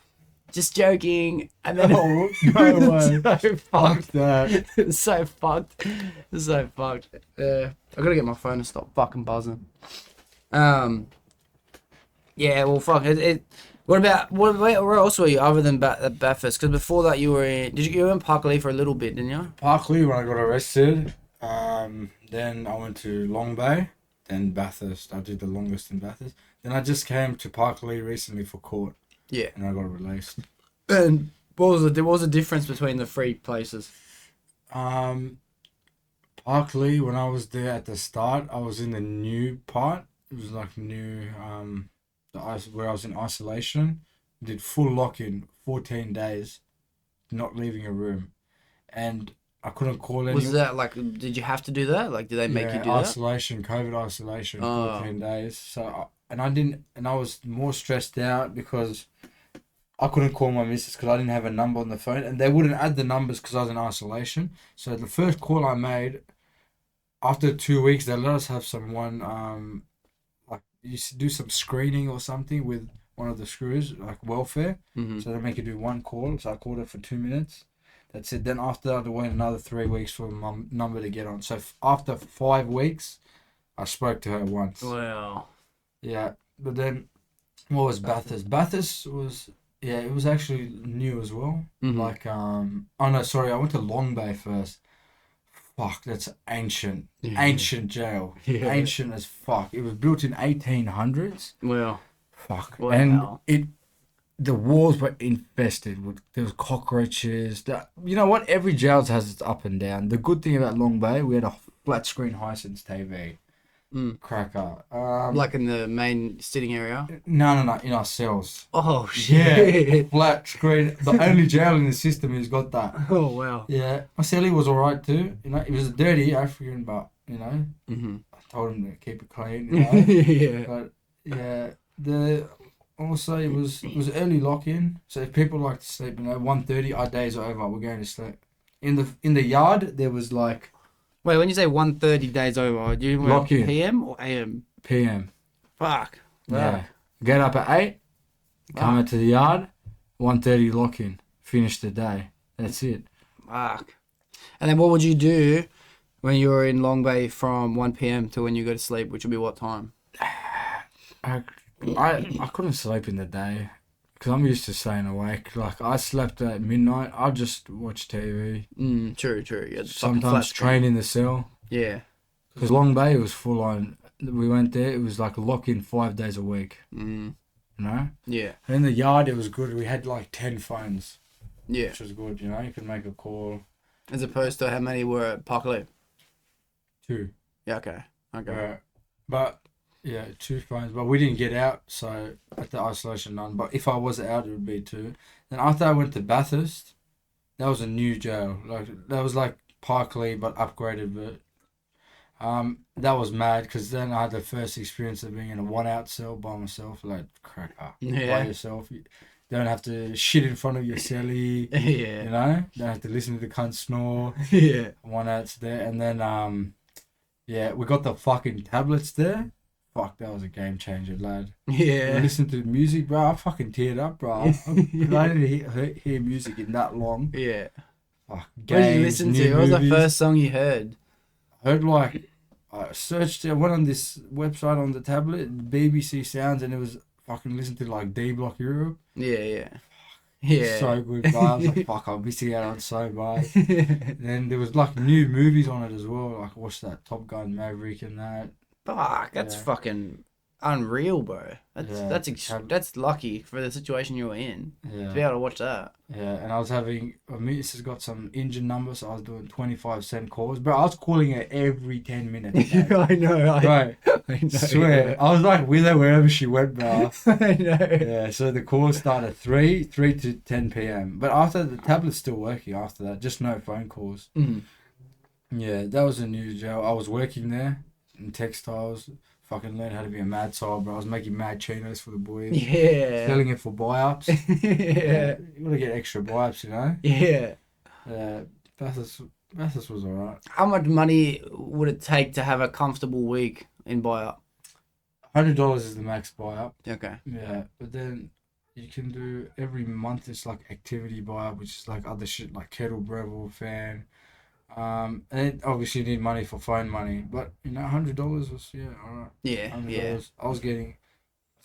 Speaker 2: just joking. And then,
Speaker 4: Oh, no way.
Speaker 2: so fucked.
Speaker 4: that.
Speaker 2: It's so fucked. It's so fucked. I gotta get my phone to stop fucking buzzing. Yeah, well, fuck it. Where else were you other than Bathurst? Because before that, you were in Parkley for a little bit, didn't you?
Speaker 4: Parkley when I got arrested. Then I went to Long Bay, then Bathurst. I did the longest in Bathurst. Then I just came to Parkley recently for court.
Speaker 2: Yeah.
Speaker 4: And I got released.
Speaker 2: And what was the difference between the three places?
Speaker 4: Parkley, when I was there at the start, I was in the new part. It was like new, where I was in isolation. Did full lock-in, 14 days, not leaving a room. And I couldn't call anyone.
Speaker 2: Was that like, did you have to do that? Like, did they make you do
Speaker 4: isolation, COVID isolation, 14 days. So, I was more stressed out because I couldn't call my missus because I didn't have a number on the phone, and they wouldn't add the numbers because I was in isolation. So the first call I made, after 2 weeks, they let us have someone, like you do some screening or something with one of the screws, like welfare.
Speaker 2: Mm-hmm.
Speaker 4: So they make you do one call. So I called it for 2 minutes. That's it. Then after that, I had to wait another 3 weeks for my number to get on. So after 5 weeks, I spoke to her once.
Speaker 2: Wow.
Speaker 4: Yeah, but then what was Bathurst? Bathurst was, yeah, it was actually new as well.
Speaker 2: Mm-hmm.
Speaker 4: Like, oh no, sorry, I went to Long Bay first. Fuck, that's ancient.
Speaker 2: Yeah.
Speaker 4: Ancient jail.
Speaker 2: Yeah.
Speaker 4: Ancient as fuck. It was built in 1800s.
Speaker 2: Well.
Speaker 4: Fuck.
Speaker 2: Wow.
Speaker 4: And the walls were infested with, there was cockroaches. You know what? Every jail has its up and down. The good thing about Long Bay, we had a flat screen Hisense TV. Cracker.
Speaker 2: Like in the main sitting area?
Speaker 4: No, in our cells.
Speaker 2: Oh, shit.
Speaker 4: Yeah, flat screen. The only jail in the system who's got that.
Speaker 2: Oh, wow.
Speaker 4: Yeah, my cellie was alright too. You know, he was a dirty African, but you know, I told him to keep it clean. You know?
Speaker 2: Yeah.
Speaker 4: But yeah, also it was early lock-in. So if people like to sleep, you know, 1:30, our days are over. We're going to sleep. In the yard there was like.
Speaker 2: Wait, when you say 1:30 days over, do you
Speaker 4: Lock in.
Speaker 2: PM or AM?
Speaker 4: PM.
Speaker 2: Fuck.
Speaker 4: Yeah. Get up at 8, come out to the yard, 1:30 lock-in, finish the day. That's it.
Speaker 2: Fuck. And then what would you do when you were in Long Bay from 1 PM to when you go to sleep, which would be what time?
Speaker 4: I couldn't sleep in the day because I'm used to staying awake. Like I slept at midnight. I just watch TV.
Speaker 2: True. Yeah,
Speaker 4: sometimes train in the cell.
Speaker 2: Yeah.
Speaker 4: Because Long Bay was full on. We went there. It was like a lock-in 5 days a week. You know.
Speaker 2: Yeah.
Speaker 4: And in the yard, it was good. We had like 10 phones.
Speaker 2: Yeah.
Speaker 4: Which was good. You know, you could make a call.
Speaker 2: As opposed to how many were at Parkley?
Speaker 4: 2.
Speaker 2: Yeah. Okay.
Speaker 4: But. Yeah, 2 phones, but we didn't get out, so at the isolation none. But if I was out, it would be 2. Then after I went to Bathurst, that was a new jail. Like that was like Parkley but upgraded. But that was mad because then I had the first experience of being in a 1-out cell by myself, like cracker by yourself. You don't have to shit in front of your cellie.
Speaker 2: Yeah.
Speaker 4: You know, don't have to listen to the cunt snore.
Speaker 2: Yeah.
Speaker 4: 1-out's there, and then yeah, we got the fucking tablets there. Fuck, that was a game changer, lad.
Speaker 2: Yeah.
Speaker 4: Listen to music, bro. I fucking teared up, bro. I didn't hear music in that long.
Speaker 2: Yeah.
Speaker 4: Fuck,
Speaker 2: What did you listen to? What was the first song you heard?
Speaker 4: I heard like, I went on this website on the tablet, BBC Sounds, and it was fucking listening to like D Block Europe.
Speaker 2: Yeah. Yeah.
Speaker 4: So good, bro. I was like, fuck, I'm missing out on so much. Then there was like new movies on it as well. Like I watched that Top Gun Maverick and that.
Speaker 2: Fuck, that's
Speaker 4: Yeah.
Speaker 2: fucking unreal, bro.
Speaker 4: Yeah.
Speaker 2: That's lucky for the situation you were in to be
Speaker 4: Yeah.
Speaker 2: able to watch that.
Speaker 4: Yeah, and I was having a miss has got some engine numbers, so I was doing 25-cent calls, but I was calling her every 10 minutes.
Speaker 2: I know.
Speaker 4: Bro,
Speaker 2: I know.
Speaker 4: swear, I was like with her wherever she went, bro.
Speaker 2: I know.
Speaker 4: Yeah, so the calls started 3 to 10 p.m. But after the tablet's still working after that, just no phone calls.
Speaker 2: Mhm.
Speaker 4: Yeah, that was a new job. I was working there in textiles. Fucking learned how to be a mad side, bro. I was making mad chinos for the boys.
Speaker 2: Yeah.
Speaker 4: Selling it for buy-ups.
Speaker 2: Yeah.
Speaker 4: You gotta get extra buy-ups, you know?
Speaker 2: Yeah.
Speaker 4: Bathurst was alright.
Speaker 2: How much money would it take to have a comfortable week in buy-up?
Speaker 4: $100 is the max buy-up.
Speaker 2: Okay.
Speaker 4: Yeah, but then you can do every month. It's like activity buy-up, which is like other shit like kettle, Breville, fan. And then obviously you need money for phone money, but you know, $100 was alright.
Speaker 2: Yeah.
Speaker 4: $100.
Speaker 2: Yeah.
Speaker 4: I was getting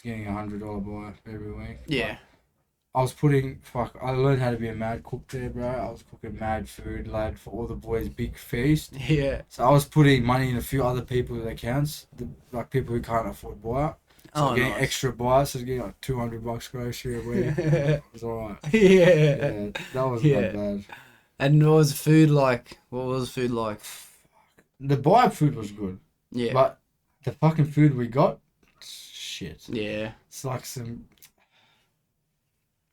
Speaker 4: $100 buy-up every week.
Speaker 2: Yeah.
Speaker 4: I learned how to be a mad cook there, bro. I was cooking mad food, lad, for all the boys' big feast.
Speaker 2: Yeah.
Speaker 4: So I was putting money in a few other people's accounts, like people who can't afford buy-up. So I'm getting
Speaker 2: nice.
Speaker 4: extra buy-up, so I was getting like $200 grocery a week. It was alright.
Speaker 2: Yeah.
Speaker 4: Yeah, that was
Speaker 2: Yeah.
Speaker 4: not bad.
Speaker 2: And what was food like? What was food like?
Speaker 4: The buy-up food was good,
Speaker 2: Yeah.
Speaker 4: but the fucking food we got, shit.
Speaker 2: Yeah.
Speaker 4: It's like some,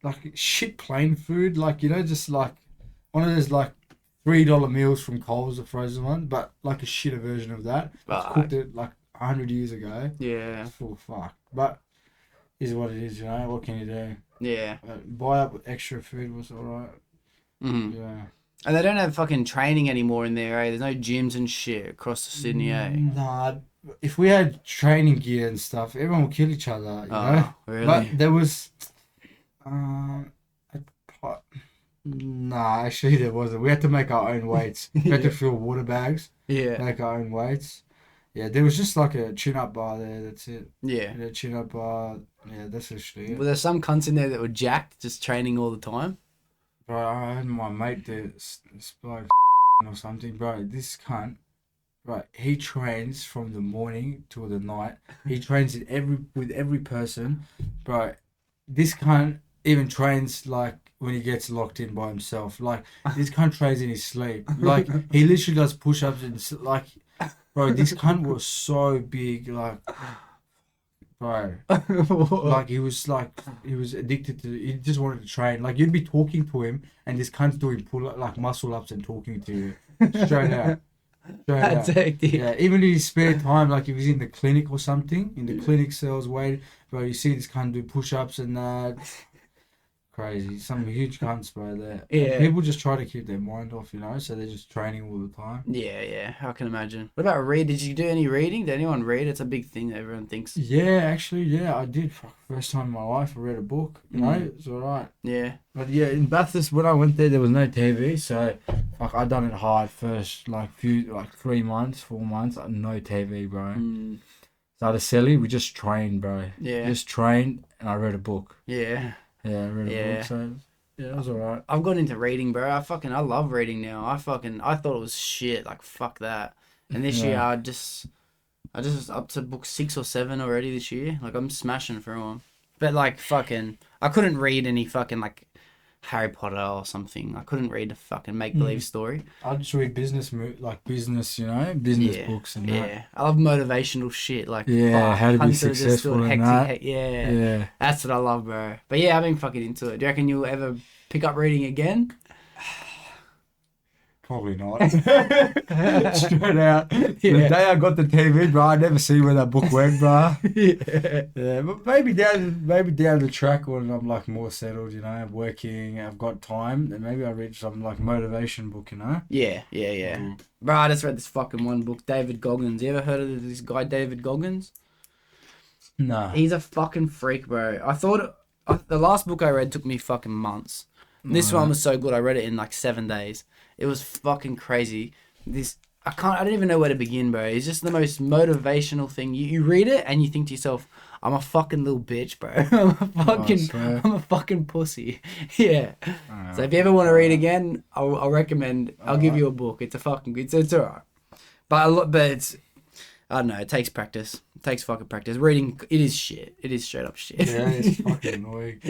Speaker 4: like shit plain food, like, you know, just like one of those like $3 meals from Coles, the frozen one, but like a shitter version of that. It's cooked it like 100 years ago.
Speaker 2: Yeah.
Speaker 4: It's full fuck. But is what it is, you know. What can you do?
Speaker 2: Yeah.
Speaker 4: Buy up extra food was alright.
Speaker 2: Mm.
Speaker 4: Yeah.
Speaker 2: And they don't have fucking training anymore in there, eh? There's no gyms and shit across the Sydney, eh?
Speaker 4: Nah, if we had training gear and stuff, everyone would kill each other, you know.
Speaker 2: Really?
Speaker 4: But there was, a pot. Nah, actually there wasn't. We had to make our own weights. We had to fill water bags,
Speaker 2: Yeah.
Speaker 4: make our own weights. Yeah, there was just like a chin-up bar there. That's it.
Speaker 2: Yeah.
Speaker 4: Yeah, chin-up bar. Yeah, that's actually it.
Speaker 2: Were there some cunts in there that were jacked, just training all the time?
Speaker 4: Bro, I had my mate there, like or something. Bro, this cunt, bro, he trains from the morning till the night. He trains with every person. Bro, this cunt even trains like when he gets locked in by himself. Like, this cunt trains in his sleep. Like, he literally does push-ups and like, bro, this cunt was so big, like, bro, like he was addicted to. He just wanted to train. Like, you'd be talking to him, and this cunt's doing muscle ups and talking to you straight out.
Speaker 2: That's hectic.
Speaker 4: Yeah, even in his spare time, like if he's in the clinic or something, in the clinic cells waiting, bro, you see this cunt do push ups and that. Crazy, some huge cunts, bro. There,
Speaker 2: Yeah.
Speaker 4: people just try to keep their mind off, you know, so they're just training all the time.
Speaker 2: Yeah, yeah, I can imagine. What about read? Did you do any reading? Did anyone read? It's a big thing that everyone thinks.
Speaker 4: Yeah, actually, yeah, I did. First time in my life, I read a book. You know, it's alright.
Speaker 2: Yeah.
Speaker 4: But yeah, in Bathurst, when I went there was no TV, so I done it hard first, 3 months, 4 months, no TV, bro. So at Selly, we just trained, bro.
Speaker 2: Yeah.
Speaker 4: Just trained, and I read a book.
Speaker 2: Yeah.
Speaker 4: Yeah, I read a book, so yeah, it was alright.
Speaker 2: I've got into reading, bro. I love reading now. I thought it was shit. Like, fuck that. And this year, I just up to book 6 or 7 already this year. Like, I'm smashing through them. But like, I couldn't read any fucking like Harry Potter or something. I couldn't read a fucking make-believe story.
Speaker 4: I just read business, you know, business books and that.
Speaker 2: Yeah, I love motivational shit. Like,
Speaker 4: how to be
Speaker 2: Hunter just
Speaker 4: successful
Speaker 2: doing
Speaker 4: and that.
Speaker 2: yeah, that's what I love, bro. But yeah, I've been fucking into it. Do you reckon you'll ever pick up reading again?
Speaker 4: Probably not. Straight out. The day I got the TV, bro, I never see where that book went, bro. Yeah, but maybe down the track when I'm like more settled, you know, I'm working, I've got time, then maybe I read some like motivation book, you know.
Speaker 2: Yeah. Bro, I just read this fucking one book, David Goggins. You ever heard of this guy, David Goggins?
Speaker 4: No.
Speaker 2: He's a fucking freak, bro. I thought the last book I read took me fucking months. This one was so good, I read it in like 7 days. It was fucking crazy. I don't even know where to begin, bro. It's just the most motivational thing. You read it and you think to yourself, I'm a fucking little bitch, bro. I'm a fucking pussy. Yeah. So if you ever want to read again, I'll recommend. I'll give you a book. It's it's alright. But it's, I don't know. It takes practice. It takes fucking practice. Reading, it is shit. It is straight up shit.
Speaker 4: Yeah, it's fucking annoying.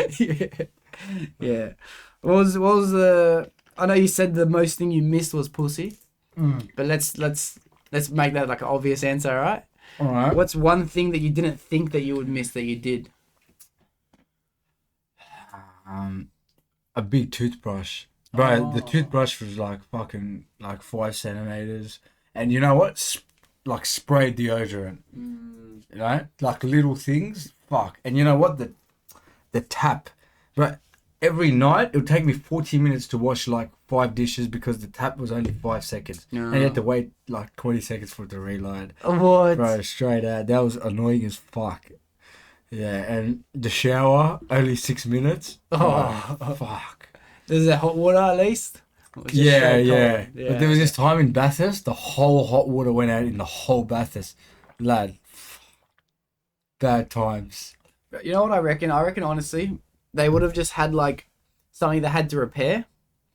Speaker 2: Yeah. What was the? I know you said the most thing you missed was pussy. But let's make that like an obvious answer, alright?
Speaker 4: Alright.
Speaker 2: What's one thing that you didn't think that you would miss that you did?
Speaker 4: A big toothbrush. Bro, the toothbrush was like fucking like 5 centimeters. And you know what? Like spray deodorant. You know? Like little things. Fuck. And you know what? The tap. But every night it would take me 40 minutes to wash like 5 dishes because the tap was only 5 seconds. And you had to wait like 20 seconds for it to reload.
Speaker 2: What?
Speaker 4: Bro, straight out. That was annoying as fuck. Yeah, and the shower, only 6 minutes. Oh, fuck.
Speaker 2: Is there hot water at least?
Speaker 4: Yeah. But there was this time in Bathurst, the whole hot water went out in the whole Bathurst. Lad, bad times.
Speaker 2: You know what I reckon? I reckon, honestly, they would have just had like something they had to repair.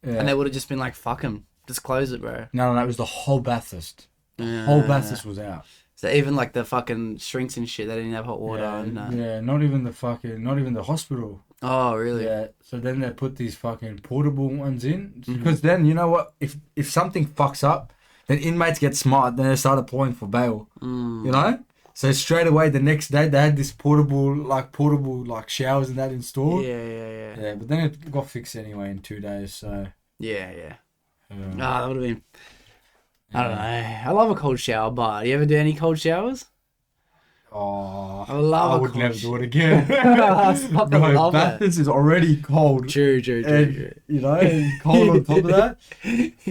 Speaker 2: Yeah. And they would have just been like, fuck them. Just close it, bro.
Speaker 4: No, it was the whole Bathurst. The whole Bathurst was out.
Speaker 2: So even like the fucking shrinks and shit, they didn't have hot water.
Speaker 4: Yeah, not even the hospital.
Speaker 2: Oh, really?
Speaker 4: Yeah. So then they put these fucking portable ones in. Because then, you know what? If something fucks up, then inmates get smart. Then they start applying for bail. You know? So straight away the next day they had this portable showers and that installed.
Speaker 2: Yeah.
Speaker 4: Yeah, but then it got fixed anyway in 2 days. So
Speaker 2: yeah. That would have been. I don't know. I love a cold shower, but you ever do any cold showers?
Speaker 4: Oh,
Speaker 2: I
Speaker 4: would never do it again.
Speaker 2: Bro,
Speaker 4: Bathurst is already cold.
Speaker 2: True.
Speaker 4: You know, and cold on top of that.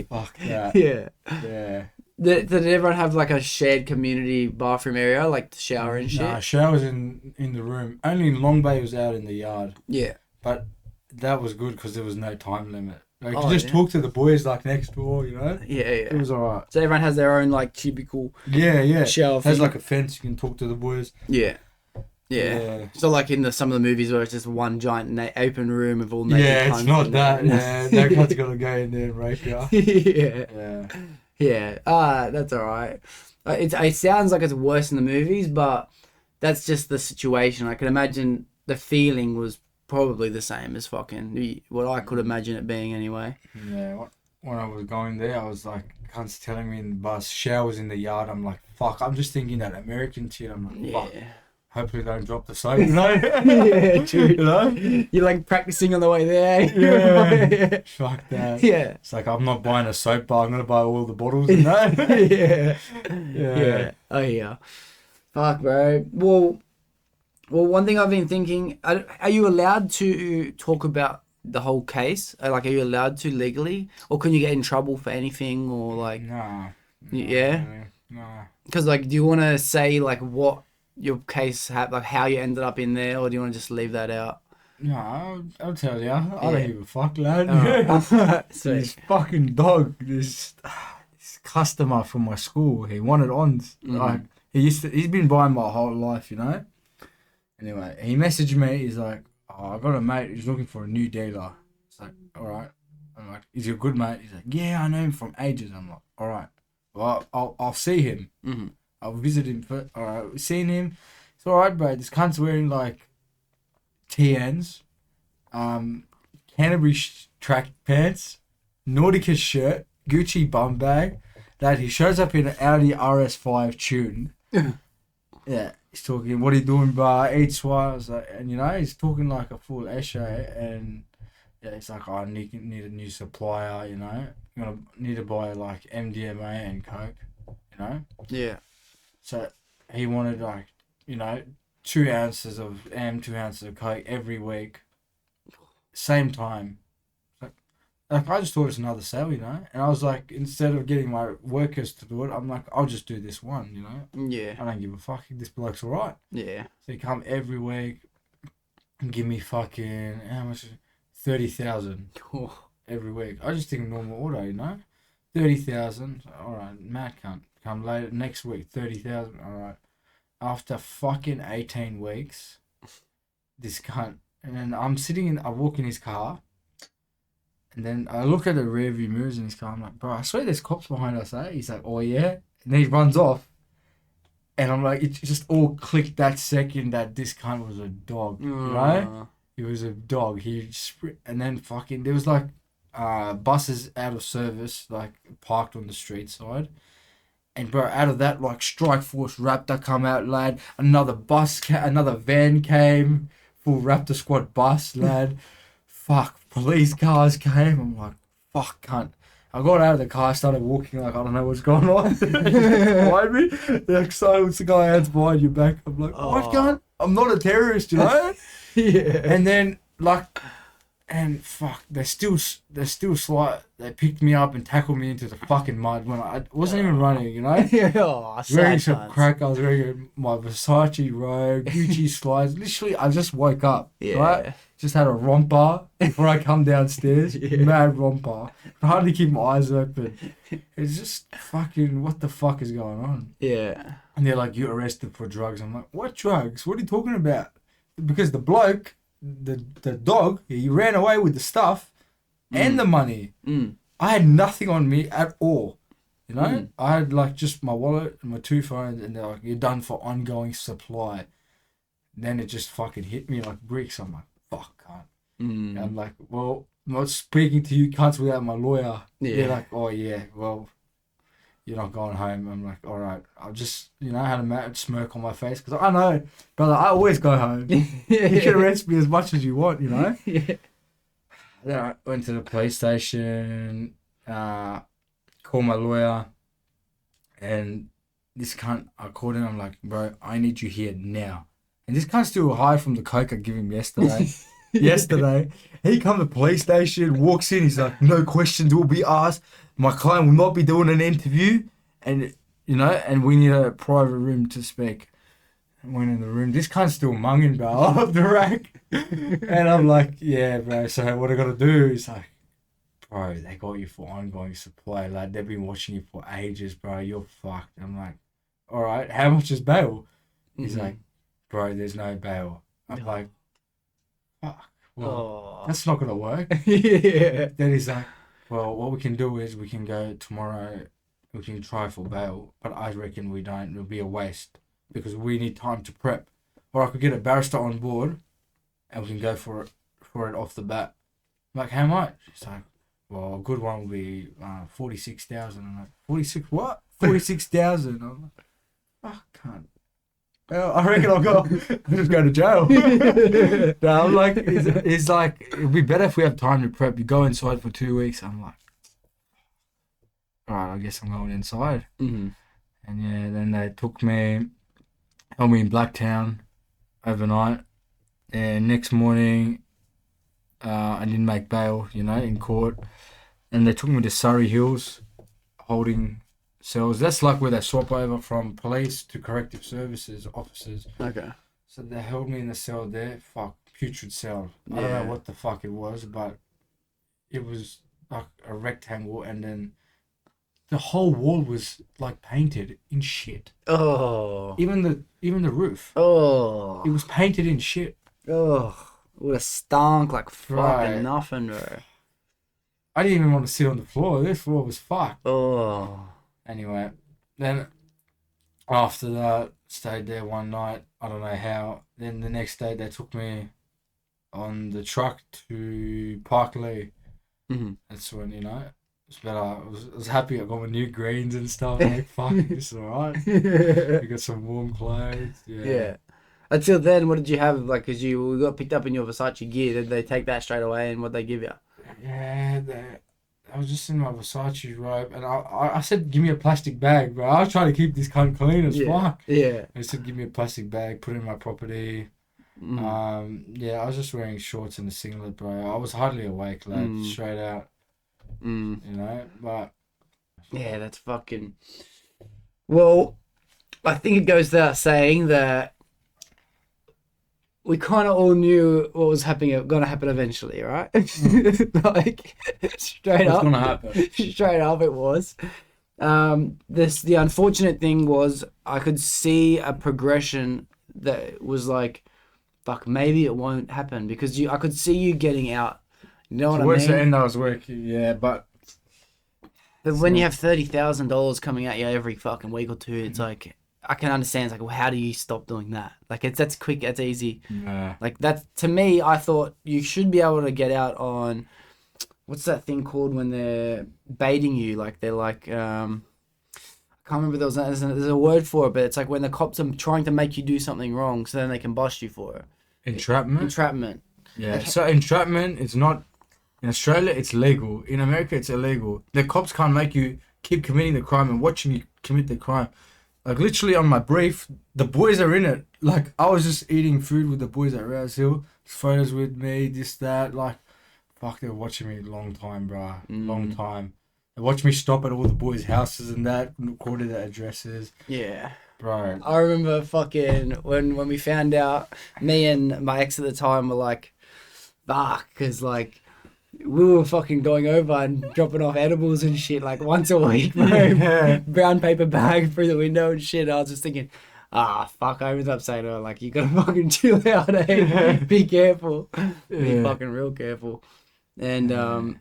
Speaker 4: Fuck that.
Speaker 2: Yeah. Did everyone have like a shared community bathroom area, like the shower and shit?
Speaker 4: Nah, showers in the room. Only in Long Bay was out in the yard.
Speaker 2: Yeah.
Speaker 4: But that was good because there was no time limit. Like, you just talk to the boys like next door, you know?
Speaker 2: Yeah.
Speaker 4: It was alright.
Speaker 2: So everyone has their own like cubicle.
Speaker 4: Yeah.
Speaker 2: Shower.
Speaker 4: There's like a fence, you can talk to the boys.
Speaker 2: Yeah. So like in some of the movies where it's just one giant open room with all naked
Speaker 4: cunts. Yeah, it's not that. Yeah, that cunt's gotta go in there and rape you.
Speaker 2: Yeah. That's alright. It sounds like it's worse in the movies, but that's just the situation. I can imagine the feeling was probably the same as fucking what I could imagine it being anyway.
Speaker 4: Yeah, when I was going there, I was like, cunts telling me in the bus, showers in the yard. I'm like, fuck. I'm just thinking that American shit. I'm like, fuck. Hopefully they don't drop the soap, you know?
Speaker 2: Yeah, true.
Speaker 4: You know?
Speaker 2: You're like practicing on the way there.
Speaker 4: Yeah. Fuck that.
Speaker 2: Yeah.
Speaker 4: It's like, I'm not buying a soap bar. I'm going to buy all the bottles, you know?
Speaker 2: Yeah. Oh, yeah. Fuck, bro. Well, one thing I've been thinking, are you allowed to talk about the whole case? Like, are you allowed to legally? Or can you get in trouble for anything? Or like...
Speaker 4: No.
Speaker 2: Yeah?
Speaker 4: No.
Speaker 2: Because, like, do you want to say, like, what your case like how you ended up in there, or do you want to just leave that out?
Speaker 4: No, I'll tell you. I don't give a fuck, lad. This fucking dog, this customer from my school, he wanted ons. Like, he's been buying my whole life, you know. Anyway, he messaged me. He's like, "Oh, I got a mate. He's looking for a new dealer." It's like, all right. I'm like, "Is he a good mate?" He's like, "Yeah, I know him from ages." I'm like, "All right. Well, I'll see him. I'll visit him first. All right, we've seen him. It's all right, bro. This cunt's wearing like TNs, Canterbury track pants, Nautica shirt, Gucci bum bag. That he shows up in an Audi RS5 tuned. Yeah, he's talking. What are you doing, bro? Eat one. I was like, and you know, he's talking like a full Eshe, and yeah, it's like, I need a new supplier. You know, I'm gonna need to buy like MDMA and coke. You know.
Speaker 2: Yeah.
Speaker 4: So he wanted like, you know, 2 ounces of 2 ounces of coke every week, same time. Like I just thought it was another sale, you know. And I was like, instead of getting my workers to do it, I'm like, I'll just do this one, you know.
Speaker 2: Yeah.
Speaker 4: I don't give a fuck. This bloke's alright.
Speaker 2: Yeah.
Speaker 4: So he come every week and give me fucking how much? 30,000 every week. I just think normal order, you know. 30,000. All right, Matt can't come later next week. 30,000. All right. After fucking 18 weeks, this cunt, and I'm sitting in. I walk in his car, and then I look at the rear view mirrors in his car. I'm like, bro, I swear there's cops behind us. Eh? He's like, oh yeah, and then he runs off, and I'm like, it just all clicked that second that this cunt was a dog, right? He was a dog. And then fucking there was like buses out of service, like parked on the street side. And bro, out of that, like Strike Force Raptor come out, lad. Another another van came, full Raptor Squad bus, lad. Fuck, police cars came. I'm like, fuck, cunt. I got out of the car, started walking like, I don't know what's going on. Behind me, they're like, silence the guy hands behind your back. I'm like, what, cunt? I'm not a terrorist, you know?
Speaker 2: Yeah.
Speaker 4: And then like, and fuck, they're still slight. They picked me up and tackled me into the fucking mud when I wasn't even running, you know. Wearing some crack. I was wearing my Versace robe, Gucci slides. Literally, I just woke up.
Speaker 2: Yeah.
Speaker 4: Right. Just had a romper before I come downstairs. Mad romper. I hardly keep my eyes open. It's just fucking. What the fuck is going on?
Speaker 2: Yeah.
Speaker 4: And they're like, you're arrested for drugs. I'm like, what drugs? What are you talking about? Because the bloke, the dog, he ran away with the stuff and the money. I had nothing on me at all. You know? I had like just my wallet and my 2 phones, and they're like, you're done for ongoing supply. Then it just fucking hit me like bricks. I'm like, fuck, can't. And I'm like, well, I'm not speaking to you cunts without my lawyer.
Speaker 2: Yeah.
Speaker 4: They're like, oh yeah, well, you're not going home. I'm like, all right. I'll just, you know, I had a mad smirk on my face because I know, brother, I always go home. You can arrest me as much as you want, you know?
Speaker 2: Yeah.
Speaker 4: Then I went to the police station, called my lawyer, and this cunt, I called him. I'm like, bro, I need you here now. And this cunt's still high from the coke I gave him yesterday. He come to the police station, walks in, he's like, no questions will be asked. My client will not be doing an interview, and you know, and we need a private room to speak. I went in the room. This cunt's still munging, bro, off the rack. And I'm like, yeah, bro, so what I gotta do? He's like, bro, they got you for ongoing supply, lad. They've been watching you for ages, bro. You're fucked. I'm like, all right, how much is bail? He's like, bro, there's no bail. I'm like, fuck. Well, that's not gonna work.
Speaker 2: Yeah.
Speaker 4: Then he's like, well, what we can do is we can go tomorrow, we can try for bail, but I reckon we don't. It'll be a waste because we need time to prep. Or I could get a barrister on board and we can go for it off the bat. I'm like, how much? He's like, well, a good one will be 46,000. I'm like, 46 what? 46,000. I'm like, fuck, can't. Well, I reckon I'll just go to jail. No, I'm like, it's like, it'd be better if we have time to prep. You go inside for 2 weeks. I'm like, all right, I guess I'm going inside. And yeah, then they held me in Blacktown overnight. And next morning, I didn't make bail, you know, in court. And they took me to Surrey Hills, holding cells. That's like where they swap over from police to corrective services officers.
Speaker 2: Okay.
Speaker 4: So they held me in the cell there. Fuck, putrid cell. I don't know what the fuck it was, but it was like a rectangle, and then the whole wall was like painted in shit.
Speaker 2: Oh.
Speaker 4: Even the roof.
Speaker 2: Oh.
Speaker 4: It was painted in shit.
Speaker 2: Oh. It would have stunk like fucking
Speaker 4: Right.
Speaker 2: nothing, bro.
Speaker 4: I didn't even want to sit on the floor. This floor was fucked.
Speaker 2: Oh.
Speaker 4: Anyway, then after that, stayed there one night. I don't know how. Then the next day, they took me on the truck to Parkley. That's when, you know, it's better. I was happy. I got my new greens and stuff. Like, fuck, this is alright. You got some warm clothes.
Speaker 2: Yeah. Until then, what did you have? Like, because you got picked up in your Versace gear. Did they take that straight away, and what they give you?
Speaker 4: Yeah, I was just in my Versace robe, and I said, give me a plastic bag, bro. I was trying to keep this cunt clean as fuck.
Speaker 2: Yeah.
Speaker 4: I said, give me a plastic bag, put it in my property. Yeah, I was just wearing shorts and a singlet, bro. I was hardly awake, lad, straight out. You know, but...
Speaker 2: Yeah, that's fucking... Well, I think it goes without saying that we kind of all knew what was going to happen eventually, right? Like straight
Speaker 4: What's
Speaker 2: up,
Speaker 4: gonna happen?
Speaker 2: straight up, it was. The unfortunate thing was I could see a progression that was like, fuck, maybe it won't happen because I could see you getting out. You know what I
Speaker 4: Towards the
Speaker 2: mean?
Speaker 4: end, I was working. Yeah, but
Speaker 2: But when you have $30,000 coming at you every fucking week or two, it's like I can understand. It's like, well, how do you stop doing that? Like that's quick, that's easy.
Speaker 4: yeah.
Speaker 2: Like that to me, I thought you should be able to get out on what's that thing called when they're baiting you? Like they're like I can't remember there's a word for it, but it's like when the cops are trying to make you do something wrong, so then they can bust you for it.
Speaker 4: Entrapment.
Speaker 2: Entrapment.
Speaker 4: Yeah. So entrapment is not in Australia. It's legal. In America, it's illegal. The cops can't make you keep committing the crime and watching you commit the crime. Like literally on my brief, the boys are in it. Like I was just eating food with the boys at Rouse Hill. Photos with me, this, that. Like, fuck, they were watching me a long time, bro. Long time. They watched me stop at all the boys' houses and that, recorded their addresses.
Speaker 2: Yeah.
Speaker 4: Bro.
Speaker 2: I remember fucking when we found out, me and my ex at the time were like, fuck, because like we were fucking going over and dropping off edibles and shit like once a week, bro.
Speaker 4: Yeah.
Speaker 2: Brown paper bag through the window and shit. I was just thinking, fuck, I ended up saying to her, like, you gotta fucking chill out, eh? Be careful. Be fucking real careful. And,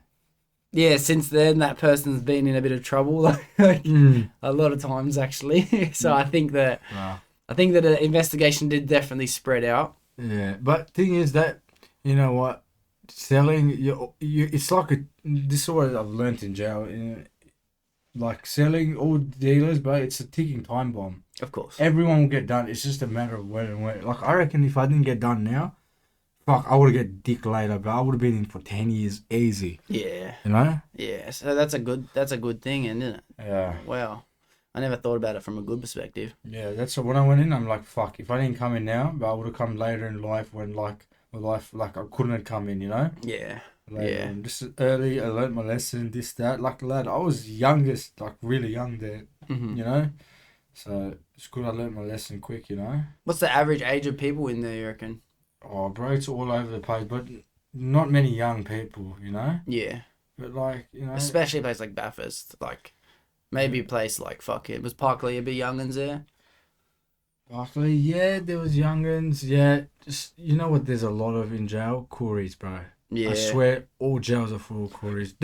Speaker 2: yeah, since then, that person's been in a bit of trouble, like a lot of times, actually. So I think that the investigation did definitely spread out.
Speaker 4: Yeah, but thing is that, you know what, selling, it's like this is what I've learnt in jail, like selling all dealers, but it's a ticking time bomb.
Speaker 2: Of course.
Speaker 4: Everyone will get done. It's just a matter of when and where. Like, I reckon if I didn't get done now, fuck, I would have get dick later, but I would have been in for 10 years easy.
Speaker 2: Yeah.
Speaker 4: You know?
Speaker 2: Yeah, so that's a good thing, isn't it?
Speaker 4: Yeah.
Speaker 2: Wow. I never thought about it from a good perspective.
Speaker 4: Yeah, that's when I went in, I'm like, fuck, if I didn't come in now, but I would have come later in life when, like, my life, like, I couldn't have come in, you know?
Speaker 2: Yeah.
Speaker 4: Later on. Just early, I learnt my lesson, this, that. Like, lad, I was youngest, like, really young there, you know? So, it's good I learnt my lesson quick, you know?
Speaker 2: What's the average age of people in there, you reckon?
Speaker 4: Oh, bro, it's all over the place, but not many young people, you know?
Speaker 2: Yeah.
Speaker 4: But, like, you know...
Speaker 2: Especially a place like Bathurst, like... Maybe a place like, fuck it, was Parkley a bit youngins there?
Speaker 4: Barkley, yeah, there was youngins, yeah. Just, you know what there's a lot of in jail? Coolies, bro.
Speaker 2: Yeah.
Speaker 4: I swear, all jails are full of coolies.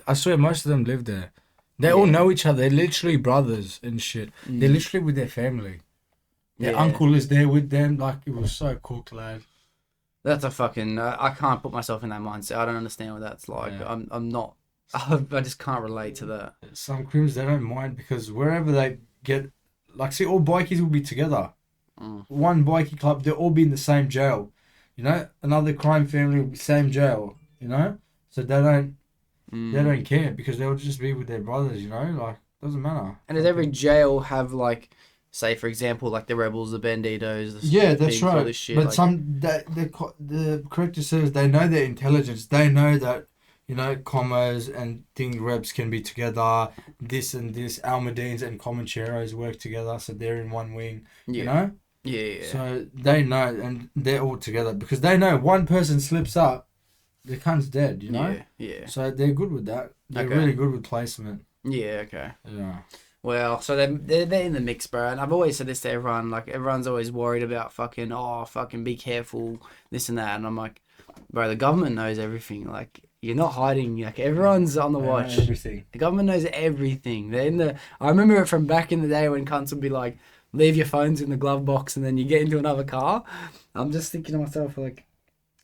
Speaker 4: I swear most of them live there. They all know each other. They're literally brothers and shit. They're literally with their family. Their uncle is there with them. Like, it was so cooked, lad.
Speaker 2: That's a fucking... I can't put myself in that mindset. I don't understand what that's like.
Speaker 4: Yeah.
Speaker 2: I'm not... I just can't relate to that.
Speaker 4: Some crims, they don't mind because wherever they get... Like, see, all bikies will be together. One bikie club, they'll all be in the same jail. You know? Another crime family will be same jail. You know? So they don't care because they'll just be with their brothers, you know? Like, doesn't matter.
Speaker 2: And does every jail have, like... Say, for example, like the rebels, the banditos,
Speaker 4: Yeah, that's right.
Speaker 2: This shit,
Speaker 4: but
Speaker 2: like...
Speaker 4: the corrector says they know their intelligence. They know that, you know, commas and thing reps can be together. This and this, Almadines and Comancheros work together, so they're in one wing. You know.
Speaker 2: Yeah.
Speaker 4: So they know, and they're all together because they know one person slips up, the cunt's dead. You know.
Speaker 2: Yeah.
Speaker 4: So they're good with that. They're really good with placement.
Speaker 2: Yeah. Okay.
Speaker 4: Yeah.
Speaker 2: Well, so they're in the mix, bro. And I've always said this to everyone. Like, everyone's always worried about fucking be careful, this and that. And I'm like, bro, the government knows everything. Like, you're not hiding. Like, everyone's on the watch.
Speaker 4: Everything.
Speaker 2: The government knows everything. They're in the... I remember it from back in the day when cunts would be like, leave your phones in the glove box and then you get into another car. I'm just thinking to myself, like,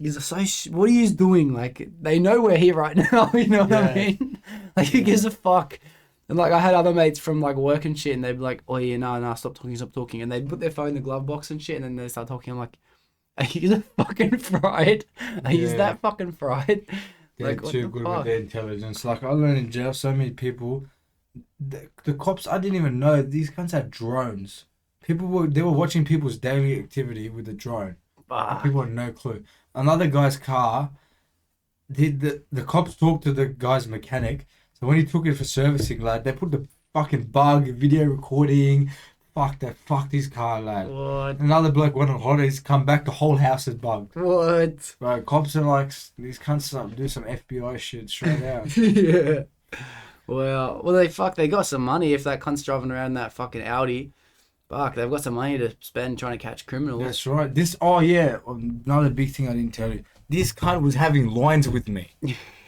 Speaker 2: what are you doing? Like, they know we're here right now. You know what I mean? Like, who gives a fuck? And, like, I had other mates from, like, work and shit, and they'd be like, oh, yeah, no, stop talking. And they'd put their phone in the glove box and shit, and then they start talking. I'm like, are you that fucking fried? Are you that fucking fried?
Speaker 4: They're
Speaker 2: like,
Speaker 4: too good with their intelligence. Like, I learned in jail, so many people, the cops, I didn't even know, these cunts had drones. They were watching people's daily activity with a drone. People had no clue. Another guy's car, the cops talked to the guy's mechanic. So when he took it for servicing, lad, they put the fucking bug, video recording, fuck, they fucked his car, lad.
Speaker 2: What?
Speaker 4: Another bloke went on holidays, come back, the whole house is bugged.
Speaker 2: What?
Speaker 4: Bro, cops are like, these cunts do some FBI shit straight out.
Speaker 2: Yeah. Well, they got some money if that cunt's driving around that fucking Audi. Fuck, they've got some money to spend trying to catch criminals.
Speaker 4: That's right. Another big thing I didn't tell you. This cunt was having lines with me.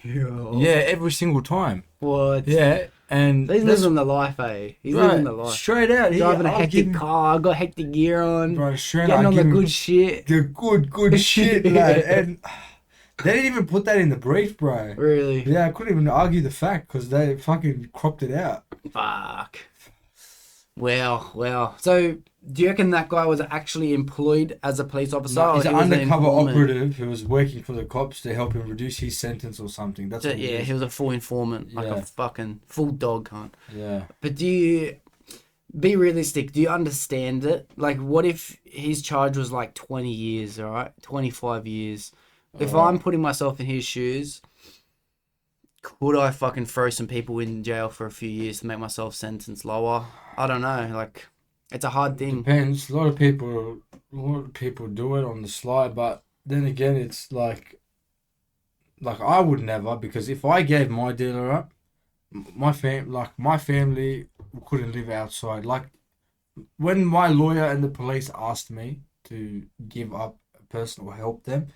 Speaker 4: Yeah, every single time.
Speaker 2: What?
Speaker 4: Yeah, and
Speaker 2: he's living the life, eh? He's living the life.
Speaker 4: Straight out.
Speaker 2: Driving a hectic car, got hectic gear on.
Speaker 4: Bro, straight
Speaker 2: getting on the good shit.
Speaker 4: The good shit, lad. And they didn't even put that in the brief, bro.
Speaker 2: Really?
Speaker 4: Yeah, I couldn't even argue the fact because they fucking cropped it out.
Speaker 2: Fuck. Well. So, do you reckon that guy was actually employed as a police officer?
Speaker 4: No, he's
Speaker 2: or
Speaker 4: an
Speaker 2: he was
Speaker 4: undercover
Speaker 2: informant?
Speaker 4: operative who was working for the cops to help him reduce his sentence or something. That's what
Speaker 2: He was a full informant, like
Speaker 4: Yeah.
Speaker 2: a fucking full dog cunt.
Speaker 4: Yeah.
Speaker 2: But do you be realistic? Do you understand it? Like, what if his charge was like 20 years, all right? 25 years. If I'm putting myself in his shoes, could I fucking throw some people in jail for a few years to make myself sentence lower? I don't know. Like, it's a hard thing.
Speaker 4: Depends. A lot of people do it on the slide, but then again, it's like I would never, because if I gave my dealer up, my family couldn't live outside. Like, when my lawyer and the police asked me to give up a person or help them,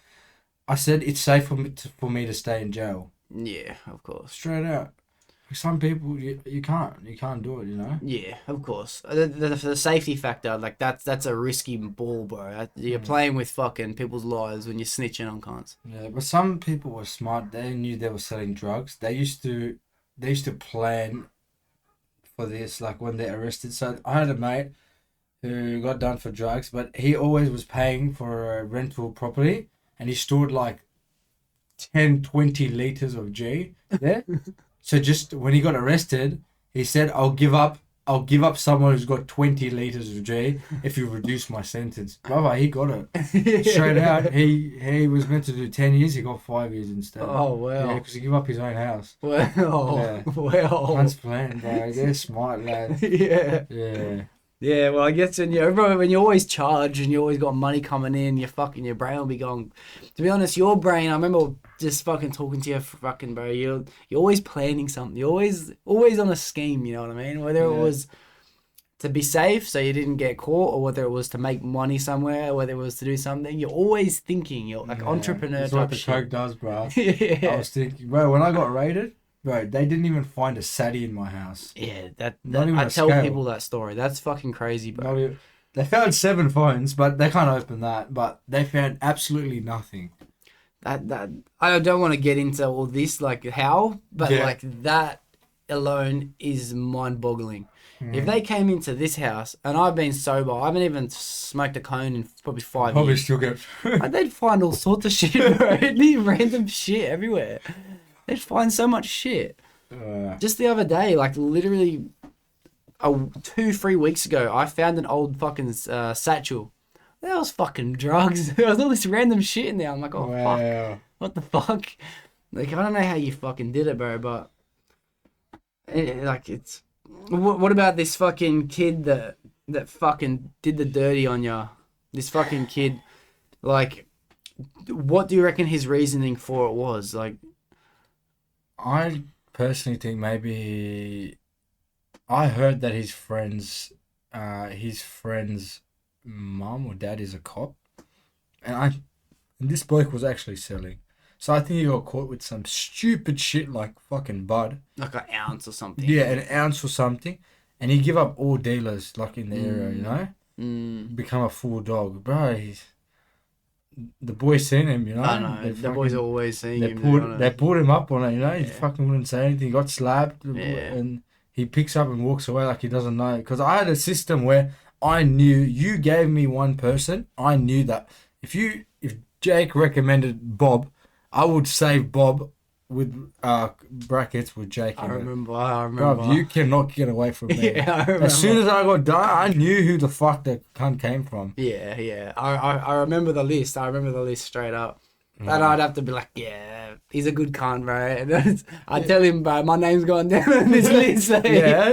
Speaker 4: I said it's safe for me to stay in jail.
Speaker 2: Yeah, of course.
Speaker 4: Straight out. Some people you can't do it, you know.
Speaker 2: Yeah, of course. The safety factor, like that's a risky ball, bro. You're playing with fucking people's lives when you're snitching on cunts.
Speaker 4: Yeah, but some people were smart. They knew they were selling drugs. They used to plan for this, like when they're arrested. So I had a mate who got done for drugs, but he always was paying for a rental property, and he stored like 10, 20 liters of G there. So just when he got arrested, he said, I'll give up someone who's got 20 liters of G if you reduce my sentence. Brother, he got it. Straight out. He was meant to do 10 years, he got 5 years instead.
Speaker 2: Oh, wow.
Speaker 4: Yeah, because he gave up his own house.
Speaker 2: Well,
Speaker 4: Yeah.
Speaker 2: well.
Speaker 4: Man's plan, bro. They're smart, lad.
Speaker 2: Yeah.
Speaker 4: Yeah.
Speaker 2: Yeah, well, I guess when you always charge and you always got money coming in, your brain will be going. To be honest, your brain, I remember just fucking talking to you, fucking bro. You're always planning something. You're always on a scheme. You know what I mean? Whether it was to be safe so you didn't get caught, or whether it was to make money somewhere, whether it was to do something, you're always thinking. You're like entrepreneur
Speaker 4: That's
Speaker 2: type
Speaker 4: what the
Speaker 2: shit.
Speaker 4: coke does, bro.
Speaker 2: Yeah.
Speaker 4: I was thinking, bro, when I got raided, bro, they didn't even find a satty in my house.
Speaker 2: Yeah,
Speaker 4: Not even
Speaker 2: I
Speaker 4: a
Speaker 2: tell
Speaker 4: scale.
Speaker 2: people that story. That's fucking crazy, bro.
Speaker 4: They found 7 phones, but they can't open that. But they found absolutely nothing.
Speaker 2: That I don't want to get into all this, like how, but
Speaker 4: Yeah.
Speaker 2: like that alone is mind-boggling. If they came into this house and I've been sober, I haven't even smoked a cone in probably 5
Speaker 4: Probably
Speaker 2: years.
Speaker 4: still get.
Speaker 2: They'd find all sorts of shit, bro. It'd be random shit everywhere. They'd find so much shit. Just the other day, like literally 2-3 weeks ago, I found an old fucking satchel. That was fucking drugs. There was all this random shit in there. I'm like, oh fuck, what the fuck? Like, I don't know how you fucking did it, bro, but like it's. What about this fucking kid that fucking did the dirty on ya? This fucking kid, like, what do you reckon his reasoning for it was? Like,
Speaker 4: I personally think maybe I heard that his friend's mum or dad is a cop, and this bloke was actually selling. So I think he got caught with some stupid shit like fucking bud.
Speaker 2: an ounce or something.
Speaker 4: Yeah, an ounce or something, and he give up all dealers like in the area, you know. Become a full dog, bro. The boys seen him, you know.
Speaker 2: I know. The boys are always seeing him.
Speaker 4: They pulled him up on it, you know. He fucking wouldn't say anything. He got slapped,
Speaker 2: Yeah.
Speaker 4: and he picks up and walks away like he doesn't know. Because I had a system where I knew you gave me one person. I knew that if Jake recommended Bob, I would save Bob with brackets with Jake.
Speaker 2: I remember.
Speaker 4: Bro, you cannot get away from me.
Speaker 2: Yeah, I remember.
Speaker 4: As soon as I got done, I knew who the fuck the cunt came from.
Speaker 2: Yeah. I remember the list. I remember the list straight up. And I'd have to be like, yeah, he's a good cunt, bro. And I tell him, bro, my name's going down on this list.
Speaker 4: Yeah,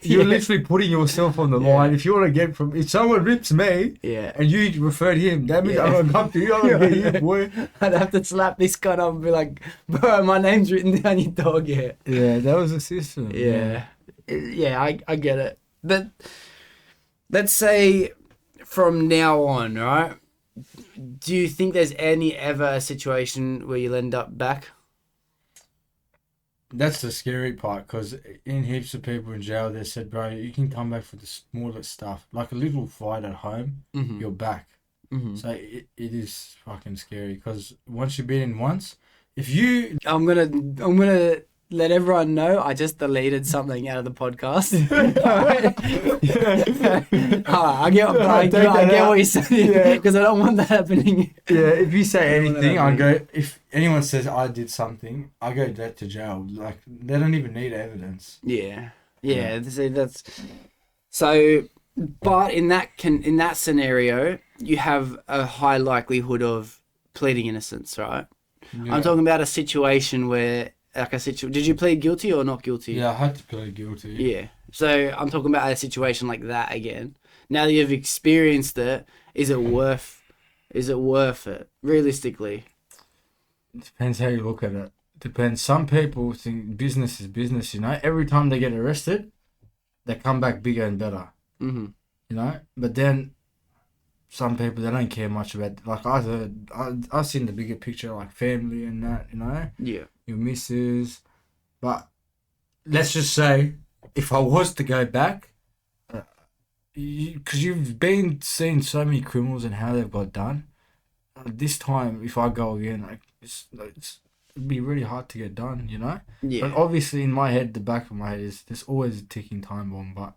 Speaker 4: you're literally putting yourself on the line. If you want to get from, if someone rips me, and you referred him, that means I'm gonna come to you. I'm gonna get you, boy.
Speaker 2: I'd have to slap this cunt up and be like, bro, my name's written down your dog. Yeah,
Speaker 4: that was the system.
Speaker 2: Yeah, I get it. But let's say from now on, right? Do you think there's any ever a situation where you'll end up back?
Speaker 4: That's the scary part, because in heaps of people in jail, they said, bro, you can come back for the smallest stuff. Like a little fight at home, you're back. So it is fucking scary, because once you've been in once, if you...
Speaker 2: I'm gonna let everyone know I just deleted something out of the podcast. I get what you're saying, because I don't want that happening.
Speaker 4: Yeah, if you say anything, I go. If anyone says I did something, I go direct to jail. Like, they don't even need evidence.
Speaker 2: Yeah. See, that's so. But in that scenario, you have a high likelihood of pleading innocence, right? Yeah. I'm talking about a situation where. Did you plead guilty or not guilty?
Speaker 4: Yeah, I had to plead guilty.
Speaker 2: Yeah. So I'm talking about a situation like that again. Now that you've experienced it, is it worth it? Realistically.
Speaker 4: It depends how you look at it. Depends. Some people think business is business, you know. Every time they get arrested, they come back bigger and better. You know? But then some people, they don't care much about, like I've seen the bigger picture, like family and that, you know?
Speaker 2: Yeah.
Speaker 4: Your missus. But let's just say, if I was to go back, because you've been seeing so many criminals and how they've got done, this time, if I go again, like it'd be really hard to get done, you know?
Speaker 2: Yeah.
Speaker 4: But obviously in my head, the back of my head is there's always a ticking time bomb, but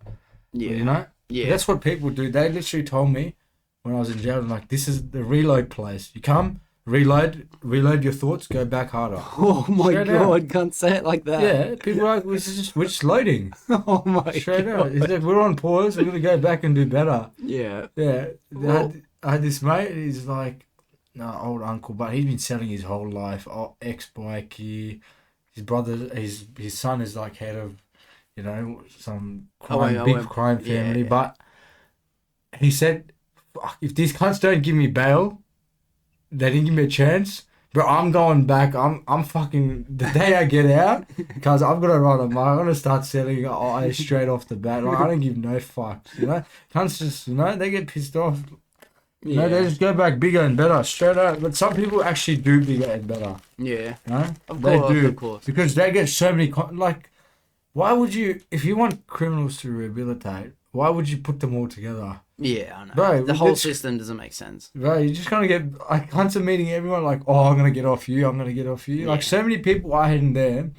Speaker 4: you know?
Speaker 2: Yeah.
Speaker 4: That's what people do. They literally told me when I was in jail, like, this is the reload place. You come, reload your thoughts, go back harder.
Speaker 2: Oh my God, can't say it like that.
Speaker 4: Yeah, people are like, we're just loading.
Speaker 2: Oh my
Speaker 4: Straight
Speaker 2: God.
Speaker 4: out. It's like, we're on pause, we're going to go back and do better.
Speaker 2: Yeah.
Speaker 4: Yeah. I had this mate, he's like, no, old uncle, but he's been selling his whole life. Ex-bike, his brother, his son is like head of, you know, some big crime family. Yeah. But he said, fuck, if these cunts don't give me bail, they didn't give me a chance, bro, I'm going back. I'm fucking, the day I get out, because I'm going to run a mile, I'm going to start selling eyes straight off the bat. Like, I don't give no fucks, you know? Cunts just, you know, they get pissed off. You know, they just go back bigger and better, straight out. But some people actually do bigger and better.
Speaker 2: Yeah.
Speaker 4: You know?
Speaker 2: Of course.
Speaker 4: Because they get so many, like, why would you, if you want criminals to rehabilitate, why would you put them all together?
Speaker 2: Yeah, I know.
Speaker 4: Bro,
Speaker 2: the whole system doesn't make sense.
Speaker 4: Bro, you're just going to get, like, cunts are meeting everyone, like, oh, I'm going to get off you, I'm going to get off you. Yeah. Like, so many people I had in there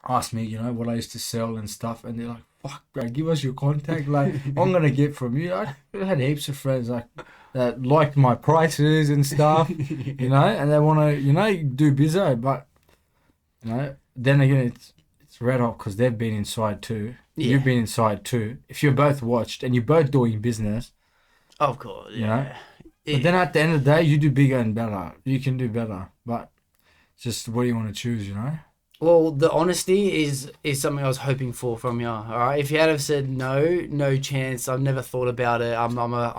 Speaker 4: asked me, you know, what I used to sell and stuff, and they're like, fuck, bro, give us your contact, like, I'm going to get from you. I had heaps of friends, like, that liked my prices and stuff, you know, and they want to, you know, do bizzo, but, you know, then again, it's red hot because they've been inside too. Yeah. You've been inside too. If you're both watched and you're both doing business,
Speaker 2: of course, yeah.
Speaker 4: You know? Yeah. But then at the end of the day, you do bigger and better. You can do better, but it's just what do you want to choose, you know?
Speaker 2: Well, the honesty is something I was hoping for from you. All right, if you had have said no chance, I've never thought about it. I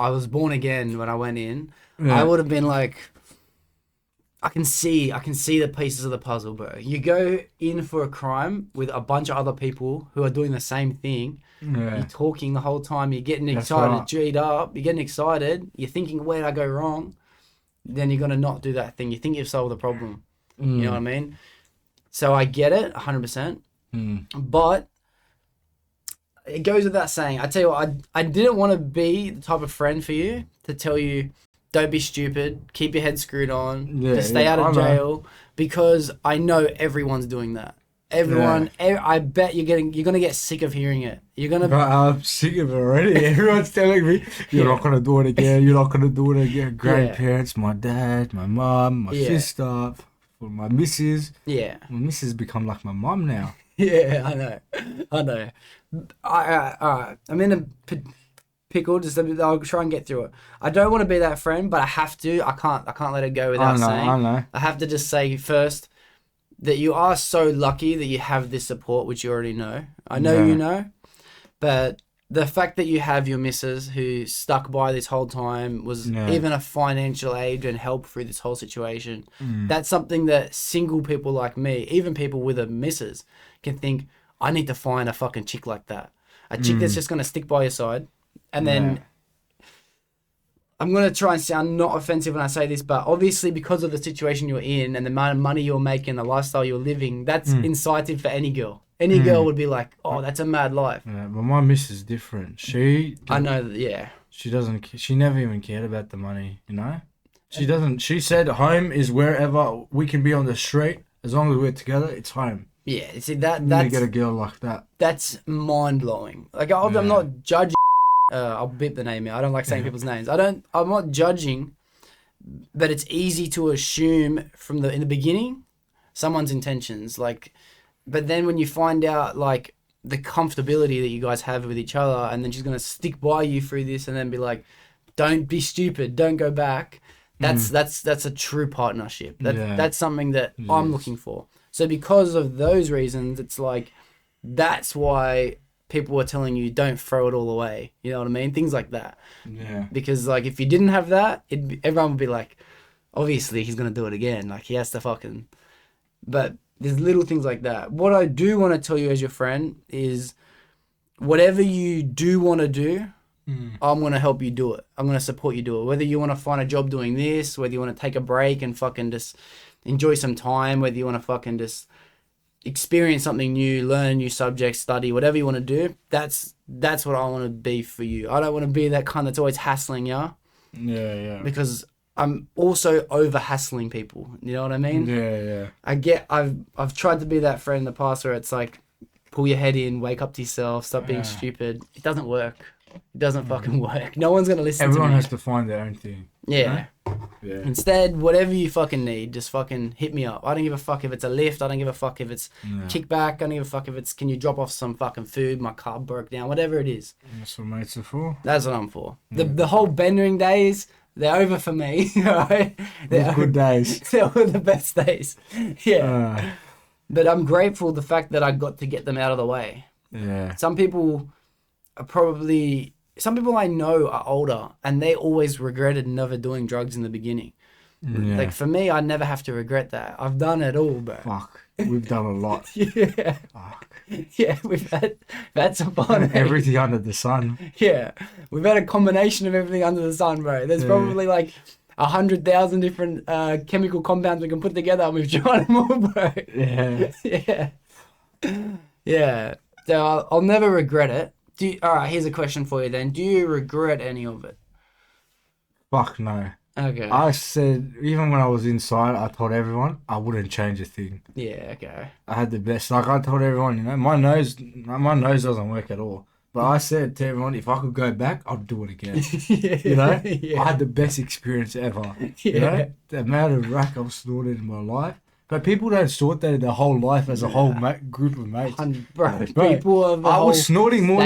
Speaker 2: was born again when I went in. Yeah. I would have been like, I can see the pieces of the puzzle, bro. You go in for a crime with a bunch of other people who are doing the same thing. Yeah. You're talking the whole time. You're getting excited, G'd up. You're getting excited. You're thinking, where did I go wrong? Then you're gonna not do that thing. You think you've solved the problem. You know what I mean? So I get it, 100%. But it goes without saying. I tell you what, I didn't want to be the type of friend for you to tell you, don't be stupid, keep your head screwed on, just stay out of jail, because I know everyone's doing that. Everyone, I bet you're gonna get sick of hearing it.
Speaker 4: I'm sick of it already. Everyone's telling me you're not gonna do it again. You're not gonna do it again. Grandparents, my dad, my mum, my sister. My missus. Yeah. My missus become like my mum now.
Speaker 2: Yeah, I know. Alright. I'm in a pickled. Just I'll try and get through it. I don't want to be that friend, but I have to. I can't let it go without saying.
Speaker 4: I know.
Speaker 2: I have to just say first that you are so lucky that you have this support, which you already know. I know you know, but the fact that you have your missus who stuck by this whole time, was even a financial aid and help through this whole situation, that's something that single people like me, even people with a missus, can think, I need to find a fucking chick like that. A chick that's just going to stick by your side. And then I'm going to try and sound not offensive when I say this, but obviously because of the situation you're in and the amount of money you're making, the lifestyle you're living, that's inciting for any girl. Any girl would be like, oh, that's a mad life.
Speaker 4: Yeah, but my miss is different.
Speaker 2: I know that, yeah.
Speaker 4: She never even cared about the money, you know? She doesn't. She said home is wherever we can be on the street. As long as we're together, it's home.
Speaker 2: Yeah, see, that's...
Speaker 4: You get a girl like that.
Speaker 2: That's mind-blowing. Like, I'm not judging... I'll beep the name out. I don't like saying people's names. I'm not judging, but it's easy to assume in the beginning someone's intentions. Like... But then when you find out, like, the comfortability that you guys have with each other, and then she's going to stick by you through this and then be like, don't be stupid, don't go back. That's a true partnership. That's something that I'm looking for. So because of those reasons, it's like, that's why people are telling you don't throw it all away. You know what I mean? Things like that. Yeah. Because, like, if you didn't have that, everyone would be like, obviously he's going to do it again. Like, he has to fucking... But... There's little things like that. What I do want to tell you as your friend is whatever you do want to do, I'm going to help you do it. I'm going to support you do it. Whether you want to find a job doing this, whether you want to take a break and fucking just enjoy some time, whether you want to fucking just experience something new, learn a new subject, study, whatever you want to do, that's what I want to be for you. I don't want to be that kind that's always hassling you. Yeah. Because... I'm also over hassling people. You know what I mean? Yeah. I've tried to be that friend in the past where it's like, pull your head in, wake up to yourself, stop being stupid. It doesn't work. It doesn't fucking work. No one's gonna listen to me.
Speaker 4: Everyone has to find their own thing.
Speaker 2: Yeah. Yeah. Instead, whatever you fucking need, just fucking hit me up. I don't give a fuck if it's a lift. I don't give a fuck if it's kickback. I don't give a fuck if it's, can you drop off some fucking food? My car broke down. Whatever it is.
Speaker 4: That's what mates are for.
Speaker 2: That's what I'm for. The whole bendering days, they're over for me, right? They're
Speaker 4: good days.
Speaker 2: They were the best days. Yeah. But I'm grateful the fact that I got to get them out of the way. Yeah. Some people I know are older and they always regretted never doing drugs in the beginning. Yeah. Like for me, I never have to regret that. I've done it all, bro.
Speaker 4: Fuck. We've done a lot.
Speaker 2: Yeah. Fuck. Yeah, we've had some fun.
Speaker 4: Everything under the sun.
Speaker 2: Yeah. We've had a combination of everything under the sun, bro. There's probably like 100,000 different chemical compounds we can put together and we've tried them all, bro. Yeah. Yeah. Yeah. So I'll never regret it. All right, here's a question for you then. Do you regret any of it?
Speaker 4: Fuck no.
Speaker 2: Okay.
Speaker 4: I said, even when I was inside, I told everyone I wouldn't change a thing.
Speaker 2: Yeah, okay.
Speaker 4: I had the best. Like, I told everyone, you know, my nose doesn't work at all. But I said to everyone, if I could go back, I'd do it again. You know? Yeah. I had the best experience ever. Yeah. You know? The amount of rack I've snorted in my life. But people don't snort that in their whole life as a whole group of mates.
Speaker 2: Bro, people of
Speaker 4: I was snorting more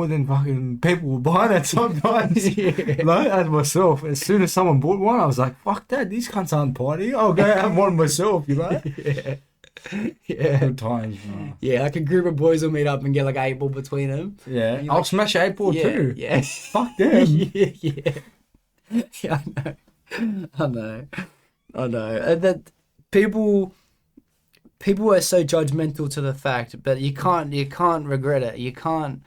Speaker 4: than fucking people were buying it sometimes. Like, as myself. As soon as someone bought one, I was like, fuck that, these cunts aren't partying. I'll go have one myself, you know? Yeah. Good times, man.
Speaker 2: Yeah, like a group of boys will meet up and get like 8 ball between them.
Speaker 4: Yeah. I'll smash 8 ball too.
Speaker 2: Yeah.
Speaker 4: Fuck them.
Speaker 2: Yeah, I know. And that people are so judgmental to the fact, but you can't regret it. You can't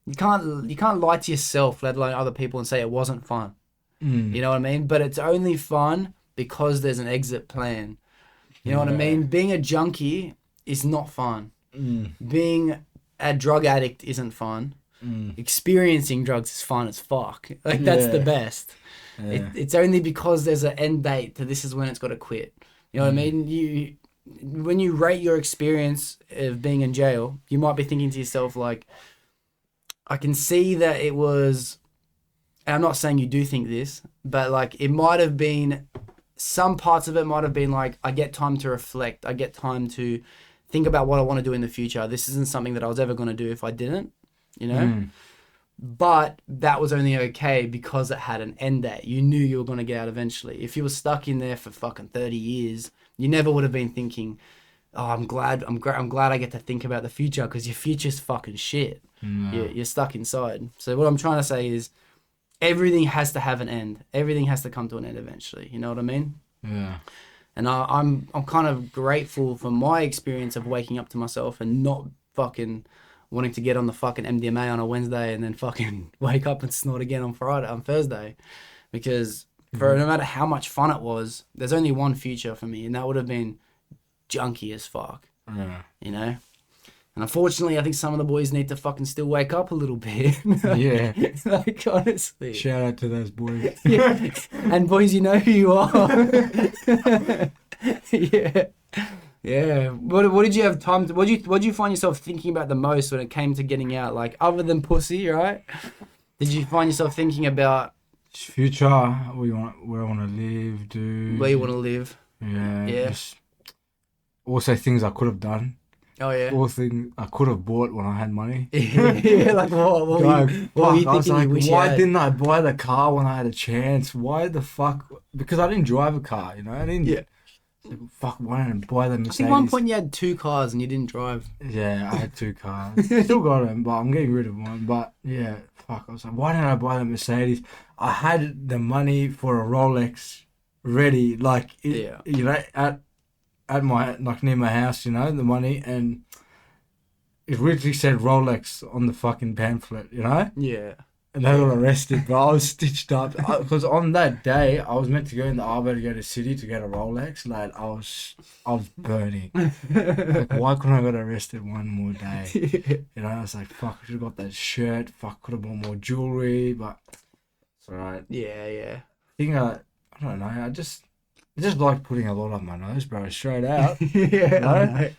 Speaker 2: lie to yourself, let alone other people, and say it wasn't fun. You know what I mean? But it's only fun because there's an exit plan. You know what I mean? Being a junkie is not fun. Being a drug addict isn't fun. Experiencing drugs is fun as fuck. Like, that's the best. Yeah. It's only because there's an end date to this is when it's got to quit. You know what I mean? When you rate your experience of being in jail, you might be thinking to yourself, like, I can see that it was, and I'm not saying you do think this, but like it might have been, some parts of it might have been like, I get time to reflect. I get time to think about what I want to do in the future. This isn't something that I was ever going to do if I didn't, you know? But that was only okay because it had an end date. You knew you were going to get out eventually. If you were stuck in there for fucking 30 years, you never would have been thinking, oh, I'm glad I get to think about the future, because your future's fucking shit. You're stuck inside. So what I'm trying to say is everything has to have an end. Everything has to come to an end eventually. You know what I mean?
Speaker 4: Yeah.
Speaker 2: And I'm kind of grateful for my experience of waking up to myself and not fucking wanting to get on the fucking MDMA on a Wednesday and then fucking wake up and snort again on Thursday. Because for no matter how much fun it was, there's only one future for me, and that would have been junky as fuck.
Speaker 4: Yeah.
Speaker 2: You know? And unfortunately, I think some of the boys need to fucking still wake up a little bit.
Speaker 4: Yeah.
Speaker 2: Like, honestly.
Speaker 4: Shout out to those boys.
Speaker 2: Yeah. And boys, you know who you are. Yeah. Yeah. What did you have time to, what did you find yourself thinking about the most when it came to getting out? Like, other than pussy, right? Did you find yourself thinking about
Speaker 4: Future, where I want to live, dude.
Speaker 2: where you want to live?
Speaker 4: Yeah.
Speaker 2: Yeah.
Speaker 4: Just also things I could have done.
Speaker 2: Oh, yeah.
Speaker 4: All things I could have bought when I had money.
Speaker 2: Yeah, like what were you
Speaker 4: I was
Speaker 2: thinking
Speaker 4: like,
Speaker 2: you wish you
Speaker 4: why
Speaker 2: had?
Speaker 4: didn't I buy the car when I had a chance? Why the fuck? Because I didn't drive a car, you know. I didn't.
Speaker 2: Yeah.
Speaker 4: Fuck, why didn't I buy the
Speaker 2: I
Speaker 4: Mercedes?
Speaker 2: think at one point you had 2 cars and you didn't drive.
Speaker 4: Yeah, I had 2 cars. Still got them, but I'm getting rid of one. But yeah, fuck. I was like, why didn't I buy the Mercedes? I had the money for a Rolex ready, like
Speaker 2: Yeah.
Speaker 4: you know, at my, like, near my house, you know, the money, and it literally said Rolex on the fucking pamphlet, you know.
Speaker 2: Yeah.
Speaker 4: And they got arrested, but I was stitched up because on that day I was meant to go in the Arbo to go to City to get a Rolex. Like I was burning. Like, why couldn't I got arrested one more day? You know, I was like, fuck, I should have got that shirt. Fuck, could have bought more jewelry, but it's alright.
Speaker 2: Yeah.
Speaker 4: I think I don't know. I just like putting a lot on my nose, bro. Straight out.
Speaker 2: Yeah.
Speaker 4: know?
Speaker 2: I know.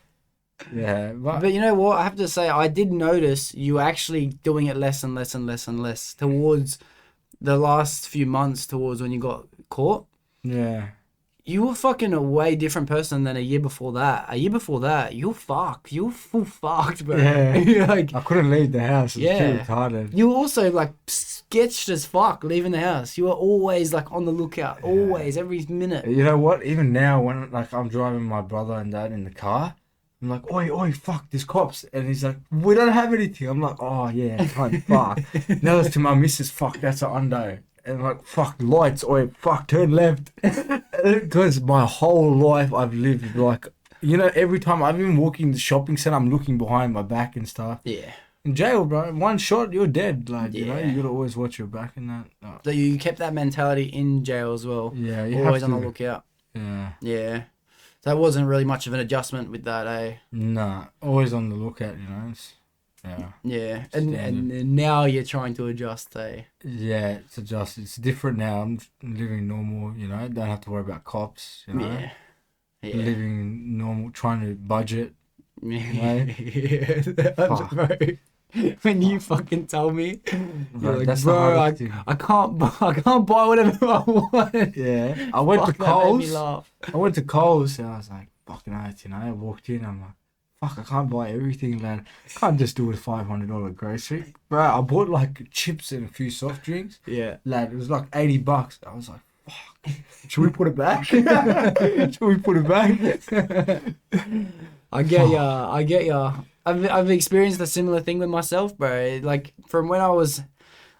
Speaker 4: Yeah,
Speaker 2: But you know what? I have to say, I did notice you actually doing it less and less and less and less towards the last few months, towards when you got caught.
Speaker 4: yeah.
Speaker 2: You were fucking a way different person than a year before that. A year before that, you're fucked. You're full fucked, bro.
Speaker 4: Yeah.
Speaker 2: You're like,
Speaker 4: I couldn't leave the house. It was
Speaker 2: Yeah.
Speaker 4: too retarded.
Speaker 2: you were also like sketched as fuck leaving the house. You were always like on the lookout, always, every minute.
Speaker 4: You know what? Even now, when like I'm driving my brother and dad in the car, I'm like, oi, fuck, there's cops. And he's like, we don't have anything. I'm like, oh, yeah, fine, fuck. Now it's to my missus, fuck, that's an undo. And I'm like, fuck, lights, oi, fuck, turn left. Because my whole life I've lived like, you know, every time I've been walking the shopping center, I'm looking behind my back and stuff.
Speaker 2: Yeah.
Speaker 4: In jail, bro, one shot, you're dead. Like, you know,
Speaker 2: Yeah.
Speaker 4: you gotta always watch your back and that. Oh.
Speaker 2: So you kept that mentality in jail as well.
Speaker 4: Yeah, you
Speaker 2: Always
Speaker 4: have
Speaker 2: on
Speaker 4: to.
Speaker 2: the lookout.
Speaker 4: Yeah.
Speaker 2: Yeah. So it wasn't really much of an adjustment with that, eh?
Speaker 4: Nah, always on the lookout, you know. Yeah.
Speaker 2: Yeah.
Speaker 4: Standard.
Speaker 2: And now you're trying to adjust, eh?
Speaker 4: Yeah, it's different now. I'm living normal, you know. Don't have to worry about cops, you know.
Speaker 2: Yeah. Yeah.
Speaker 4: Living normal, trying to budget.
Speaker 2: Yeah. Yeah.
Speaker 4: Fuck.
Speaker 2: Bro, when you fucking told me, you're like,
Speaker 4: that's the
Speaker 2: bro,
Speaker 4: hardest thing.
Speaker 2: I can't buy whatever I want.
Speaker 4: Yeah, I went
Speaker 2: Fuck,
Speaker 4: to
Speaker 2: that made me
Speaker 4: Coles.
Speaker 2: laugh.
Speaker 4: I went to Coles and I was like, fucking hell, you know. I walked in, I'm like, fuck, I can't buy everything, man. Can't just do a $500 grocery. Bro, I bought like chips and a few soft drinks.
Speaker 2: Yeah.
Speaker 4: Lad, it was like $80. I was like, fuck, should we put it back? Should we put it back?
Speaker 2: I get ya. I've experienced a similar thing with myself, bro. Like, from when I was,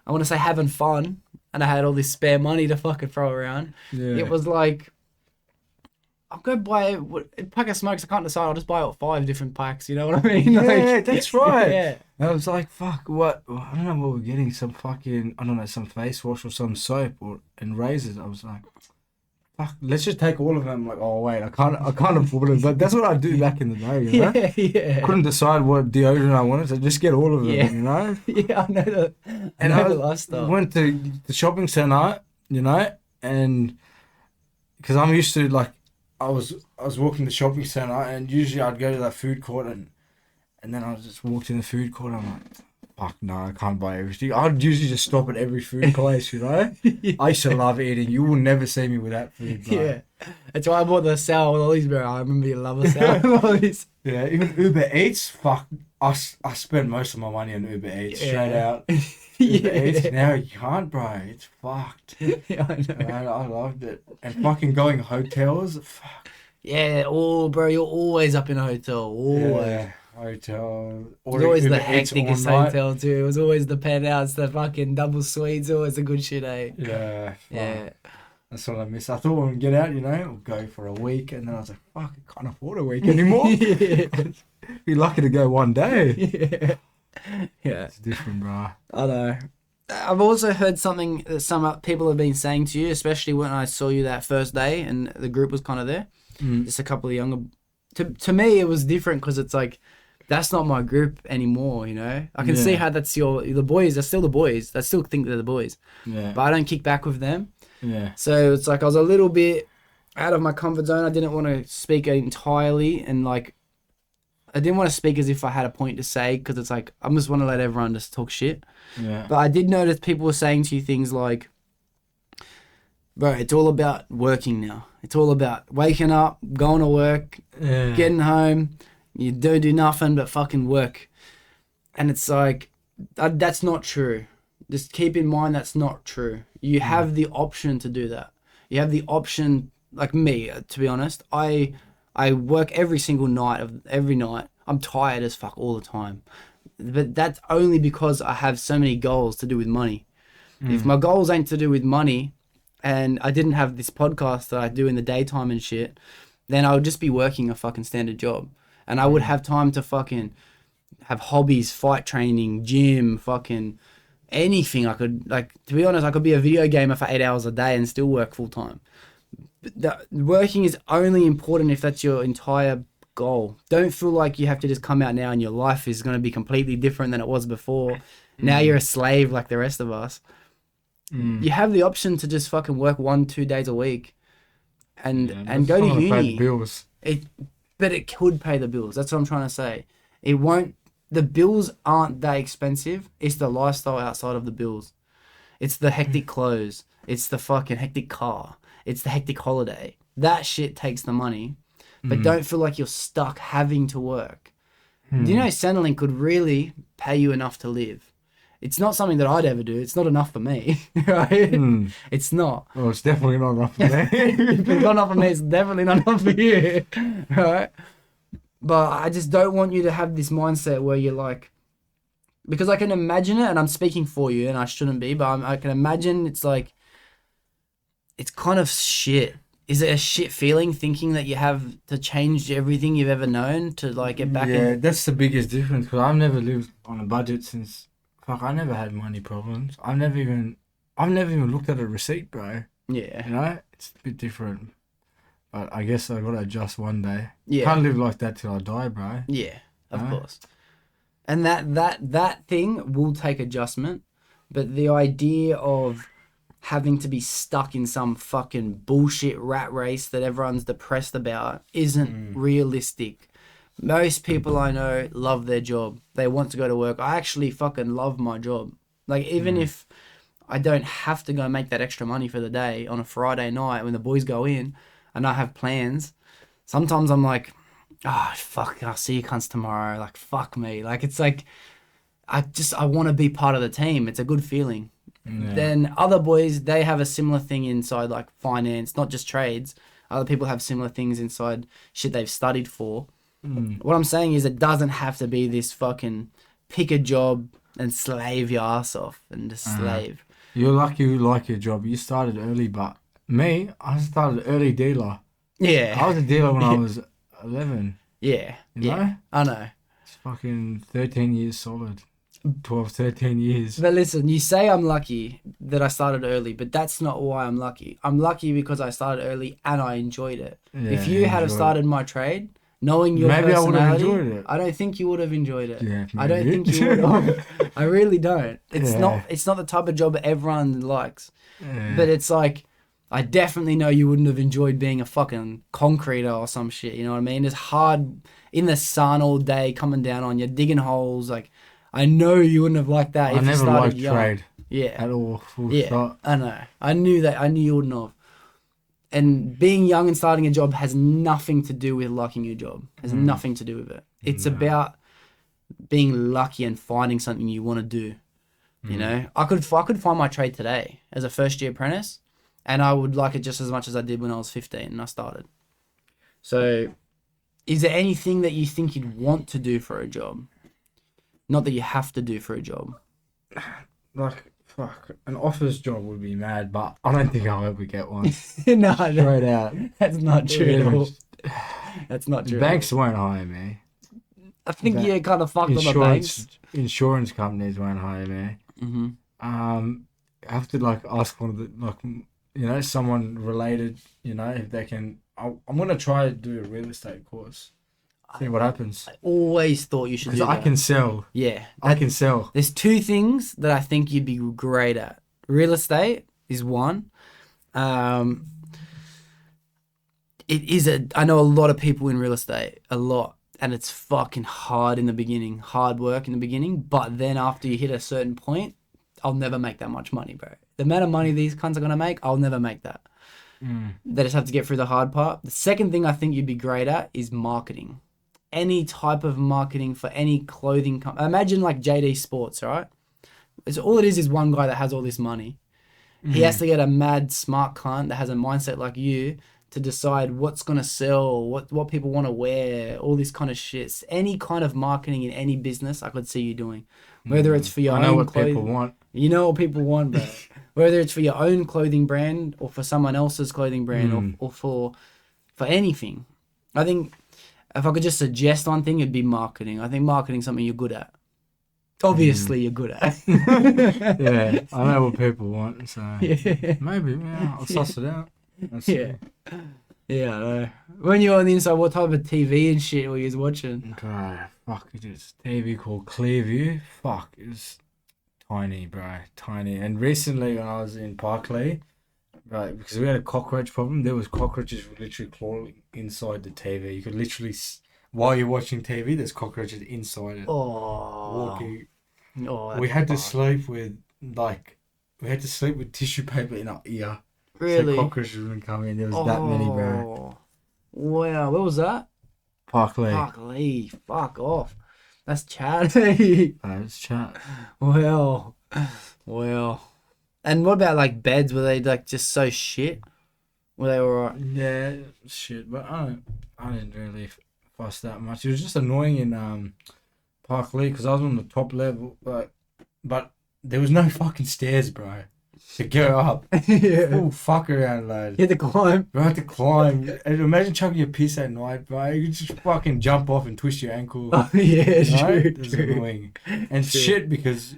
Speaker 2: I want to say, having fun, and I had all this spare money to fucking throw around.
Speaker 4: Yeah.
Speaker 2: It was like, I'll go buy a pack of smokes. I can't decide. I'll just buy 5 different packs. You know what I mean?
Speaker 4: Yeah, that's right.
Speaker 2: Yeah.
Speaker 4: I was like, fuck, what? I don't know what we're getting. Some fucking, I don't know, some face wash or some soap and razors. I was like, fuck, let's just take all of them. Like, oh, wait, I can't afford it. But that's what I do back in the day, you know?
Speaker 2: Yeah.
Speaker 4: Couldn't decide what deodorant I wanted, so just get all of them,
Speaker 2: Yeah.
Speaker 4: you know?
Speaker 2: Yeah, I know the,
Speaker 4: And
Speaker 2: I know
Speaker 4: I
Speaker 2: the lifestyle.
Speaker 4: went to the shopping centre, you know, and because I'm used to, like, I was walking the shopping centre, and usually I'd go to that food court, and then I just walked in the food court, and I'm like, fuck, no, I can't buy everything. I'd usually just stop at every food place, you know? I used to love eating. You will never see me without food, bro.
Speaker 2: Yeah. That's why I bought the sour lollies, bro. I remember you love the sour lollies.
Speaker 4: Yeah, even Uber Eats, fuck, I spent most of my money on Uber Eats, straight out. Now you can't, bro. It's fucked.
Speaker 2: Yeah, I know.
Speaker 4: Man, I loved it. And fucking going hotels. Fuck.
Speaker 2: Yeah, bro, you're always up in a hotel. Always.
Speaker 4: Yeah, hotel.
Speaker 2: It was always the
Speaker 4: Uber Eats all
Speaker 2: hecticest
Speaker 4: night.
Speaker 2: hotel too. It was always the penthouse, the fucking double suites. Always a good shit, eh?
Speaker 4: Yeah. Fuck.
Speaker 2: Yeah.
Speaker 4: That's what I miss. I thought we'd get out, we'll go for a week. And then I was like, fuck, I can't afford a week anymore. Be lucky to go one day.
Speaker 2: Yeah.
Speaker 4: It's different, bro.
Speaker 2: I know. I've also heard something that some people have been saying to you, especially when I saw you that first day and the group was kind of there. Just a couple of younger. To me, it was different because it's like, that's not my group anymore, I can see how that's the boys, they're still the boys. I still think they're the boys.
Speaker 4: Yeah.
Speaker 2: But I don't kick back with them.
Speaker 4: Yeah.
Speaker 2: So it's like I was a little bit out of my comfort zone. I didn't want to speak entirely and like, I didn't want to speak as if I had a point to say because it's like, I just want to let everyone just talk shit.
Speaker 4: Yeah.
Speaker 2: But I did notice people were saying to you things like, bro, it's all about working now. It's all about waking up, going to work, getting home. You don't do nothing but fucking work. And it's like, that's not true. Just keep in mind that's not true. You have the option to do that. You have the option, like me, to be honest. I work every single night every night. I'm tired as fuck all the time. But that's only because I have so many goals to do with money. If my goals ain't to do with money and I didn't have this podcast that I do in the daytime and shit, then I would just be working a fucking standard job. And I would have time to fucking have hobbies, fight training, gym, fucking anything. I could, like, to be honest, I could be a video gamer for 8 hours a day and still work full time. Working is only important if that's your entire goal. Don't feel like you have to just come out now and your life is going to be completely different than it was before. Now you're a slave like the rest of us. You have the option to just fucking work 1-2 days a week and go to uni.
Speaker 4: Pay the bills.
Speaker 2: But it could pay the bills. That's what I'm trying to say. It won't. The bills aren't that expensive. It's the lifestyle outside of the bills. It's the hectic clothes. It's the fucking hectic car. It's the hectic holiday. That shit takes the money. But don't feel like you're stuck having to work. Do you know Centrelink could really pay you enough to live? It's not something that I'd ever do. It's not enough for me, right? It's not.
Speaker 4: Well, it's definitely not enough for me.
Speaker 2: If it's not enough for me, it's definitely not enough for you, right? But I just don't want you to have this mindset where you're like, because I can imagine it, and I'm speaking for you, and I shouldn't be, but I can imagine it's like, it's kind of shit. Is it a shit feeling thinking that you have to change everything you've ever known to like get back
Speaker 4: Yeah,
Speaker 2: in?
Speaker 4: that's the biggest difference because I've never lived on a budget since. Fuck, I never had money problems. I've never even looked at a receipt, bro.
Speaker 2: Yeah.
Speaker 4: It's a bit different. But I guess I gotta adjust one day.
Speaker 2: Yeah.
Speaker 4: Can't live like that till I die, bro.
Speaker 2: Yeah, of course. And that thing will take adjustment, but the idea of having to be stuck in some fucking bullshit rat race that everyone's depressed about isn't realistic. Most people I know love their job. They want to go to work. I actually fucking love my job. Like, even if I don't have to go make that extra money for the day on a Friday night when the boys go in and I have plans, sometimes I'm like, fuck, I'll see you cunts tomorrow. Like, fuck me. Like, it's like, I want to be part of the team. It's a good feeling. Yeah. Then other boys, they have a similar thing inside, like finance, not just trades. Other people have similar things inside shit they've studied for. What I'm saying is it doesn't have to be this fucking pick a job and slave your ass off and just slave.
Speaker 4: You're lucky you like your job. You started early, but me, I started early dealer.
Speaker 2: Yeah.
Speaker 4: I was a dealer when I was 11.
Speaker 2: Yeah.
Speaker 4: You know?
Speaker 2: I know.
Speaker 4: It's fucking 13 years solid. 12, 13 years.
Speaker 2: But listen, you say I'm lucky that I started early, but that's not why I'm lucky. I'm lucky because I started early and I enjoyed it.
Speaker 4: Yeah,
Speaker 2: if you had started my trade, knowing your
Speaker 4: maybe
Speaker 2: personality,
Speaker 4: I would have enjoyed it.
Speaker 2: I don't think you would have enjoyed it.
Speaker 4: Yeah,
Speaker 2: I don't think you would have. I really don't. It's not the type of job that everyone likes.
Speaker 4: Yeah.
Speaker 2: But it's like, I definitely know you wouldn't have enjoyed being a fucking concreter or some shit, you know what I mean? It's hard in the sun all day coming down on you, digging holes. Like, I know you wouldn't have liked that if you started
Speaker 4: liked
Speaker 2: young.
Speaker 4: trade.
Speaker 2: Yeah.
Speaker 4: At all. Full
Speaker 2: Yeah,
Speaker 4: stop.
Speaker 2: I know. I knew that. I knew you wouldn't have. And being young and starting a job has nothing to do with liking your job. Has nothing to do with it. It's about being lucky and finding something you want to do. You know, I could find my trade today as a first year apprentice, and I would like it just as much as I did when I was 15 and I started. So, is there anything that you think you'd want to do for a job? Not that you have to do for a job.
Speaker 4: Like, fuck, an office job would be mad, but I don't think I'll ever get one.
Speaker 2: No,
Speaker 4: Straight out.
Speaker 2: that's not true at all. That's not true.
Speaker 4: Banks won't hire me.
Speaker 2: I think you're kind of fucked on the banks.
Speaker 4: Insurance companies won't hire me.
Speaker 2: Mm-hmm.
Speaker 4: I have to like ask one of the someone related. If they can. I'm gonna try to do a real estate course. See what happens.
Speaker 2: I always thought you should do that.
Speaker 4: I can sell.
Speaker 2: Yeah,
Speaker 4: I can sell.
Speaker 2: There's two things that I think you'd be great at. Real estate is one. I know a lot of people in real estate, a lot. And it's fucking hard in the beginning, hard work in the beginning. But then after you hit a certain point, I'll never make that much money, bro. The amount of money these cunts are going to make, I'll never make that. They just have to get through the hard part. The second thing I think you'd be great at is marketing. Any type of marketing for any clothing company. Imagine like JD Sports, right? All it is one guy that has all this money. He has to get a mad smart cunt that has a mindset like you to decide what's going to sell, what people want to wear, all this kind of shit. Any kind of marketing in any business, I could see you doing. Whether it's for your own
Speaker 4: what
Speaker 2: clothing.
Speaker 4: people want.
Speaker 2: You know what people want, bro. Whether it's for your own clothing brand or for someone else's clothing brand or for anything. I think if I could just suggest one thing, it'd be marketing. I think marketing's something you're good at. Obviously, you're good at.
Speaker 4: Yeah, I know what people want, so maybe I'll suss it out.
Speaker 2: Yeah, I know. When you're on the inside, what type of TV and shit were you watching?
Speaker 4: Fuck, it is TV called Clearview. Fuck, it's tiny, bro, tiny. And recently, when I was in Parkley, right, because we had a cockroach problem, there was cockroaches literally crawling inside the TV. You could literally, while you're watching TV, there's cockroaches inside it. Walking. We had to sleep with tissue paper in our ear.
Speaker 2: Really?
Speaker 4: So cockroaches wouldn't come in. There was that many, bro.
Speaker 2: Wow, where was that?
Speaker 4: Parkley.
Speaker 2: Parkley. Fuck off. That's chatty.
Speaker 4: It's chat.
Speaker 2: Well. And what about like beds? Were they like just so shit? Were they alright?
Speaker 4: Yeah, shit. But I didn't really fuss that much. It was just annoying in Parkley because I was on the top level, but there was no fucking stairs, bro. To go up. Full fuck around, lad.
Speaker 2: You had to climb.
Speaker 4: You had to climb. And imagine chucking your piss at night, bro. You could just fucking jump off and twist your ankle.
Speaker 2: Oh, yeah,
Speaker 4: right?
Speaker 2: true.
Speaker 4: It's annoying. And shit because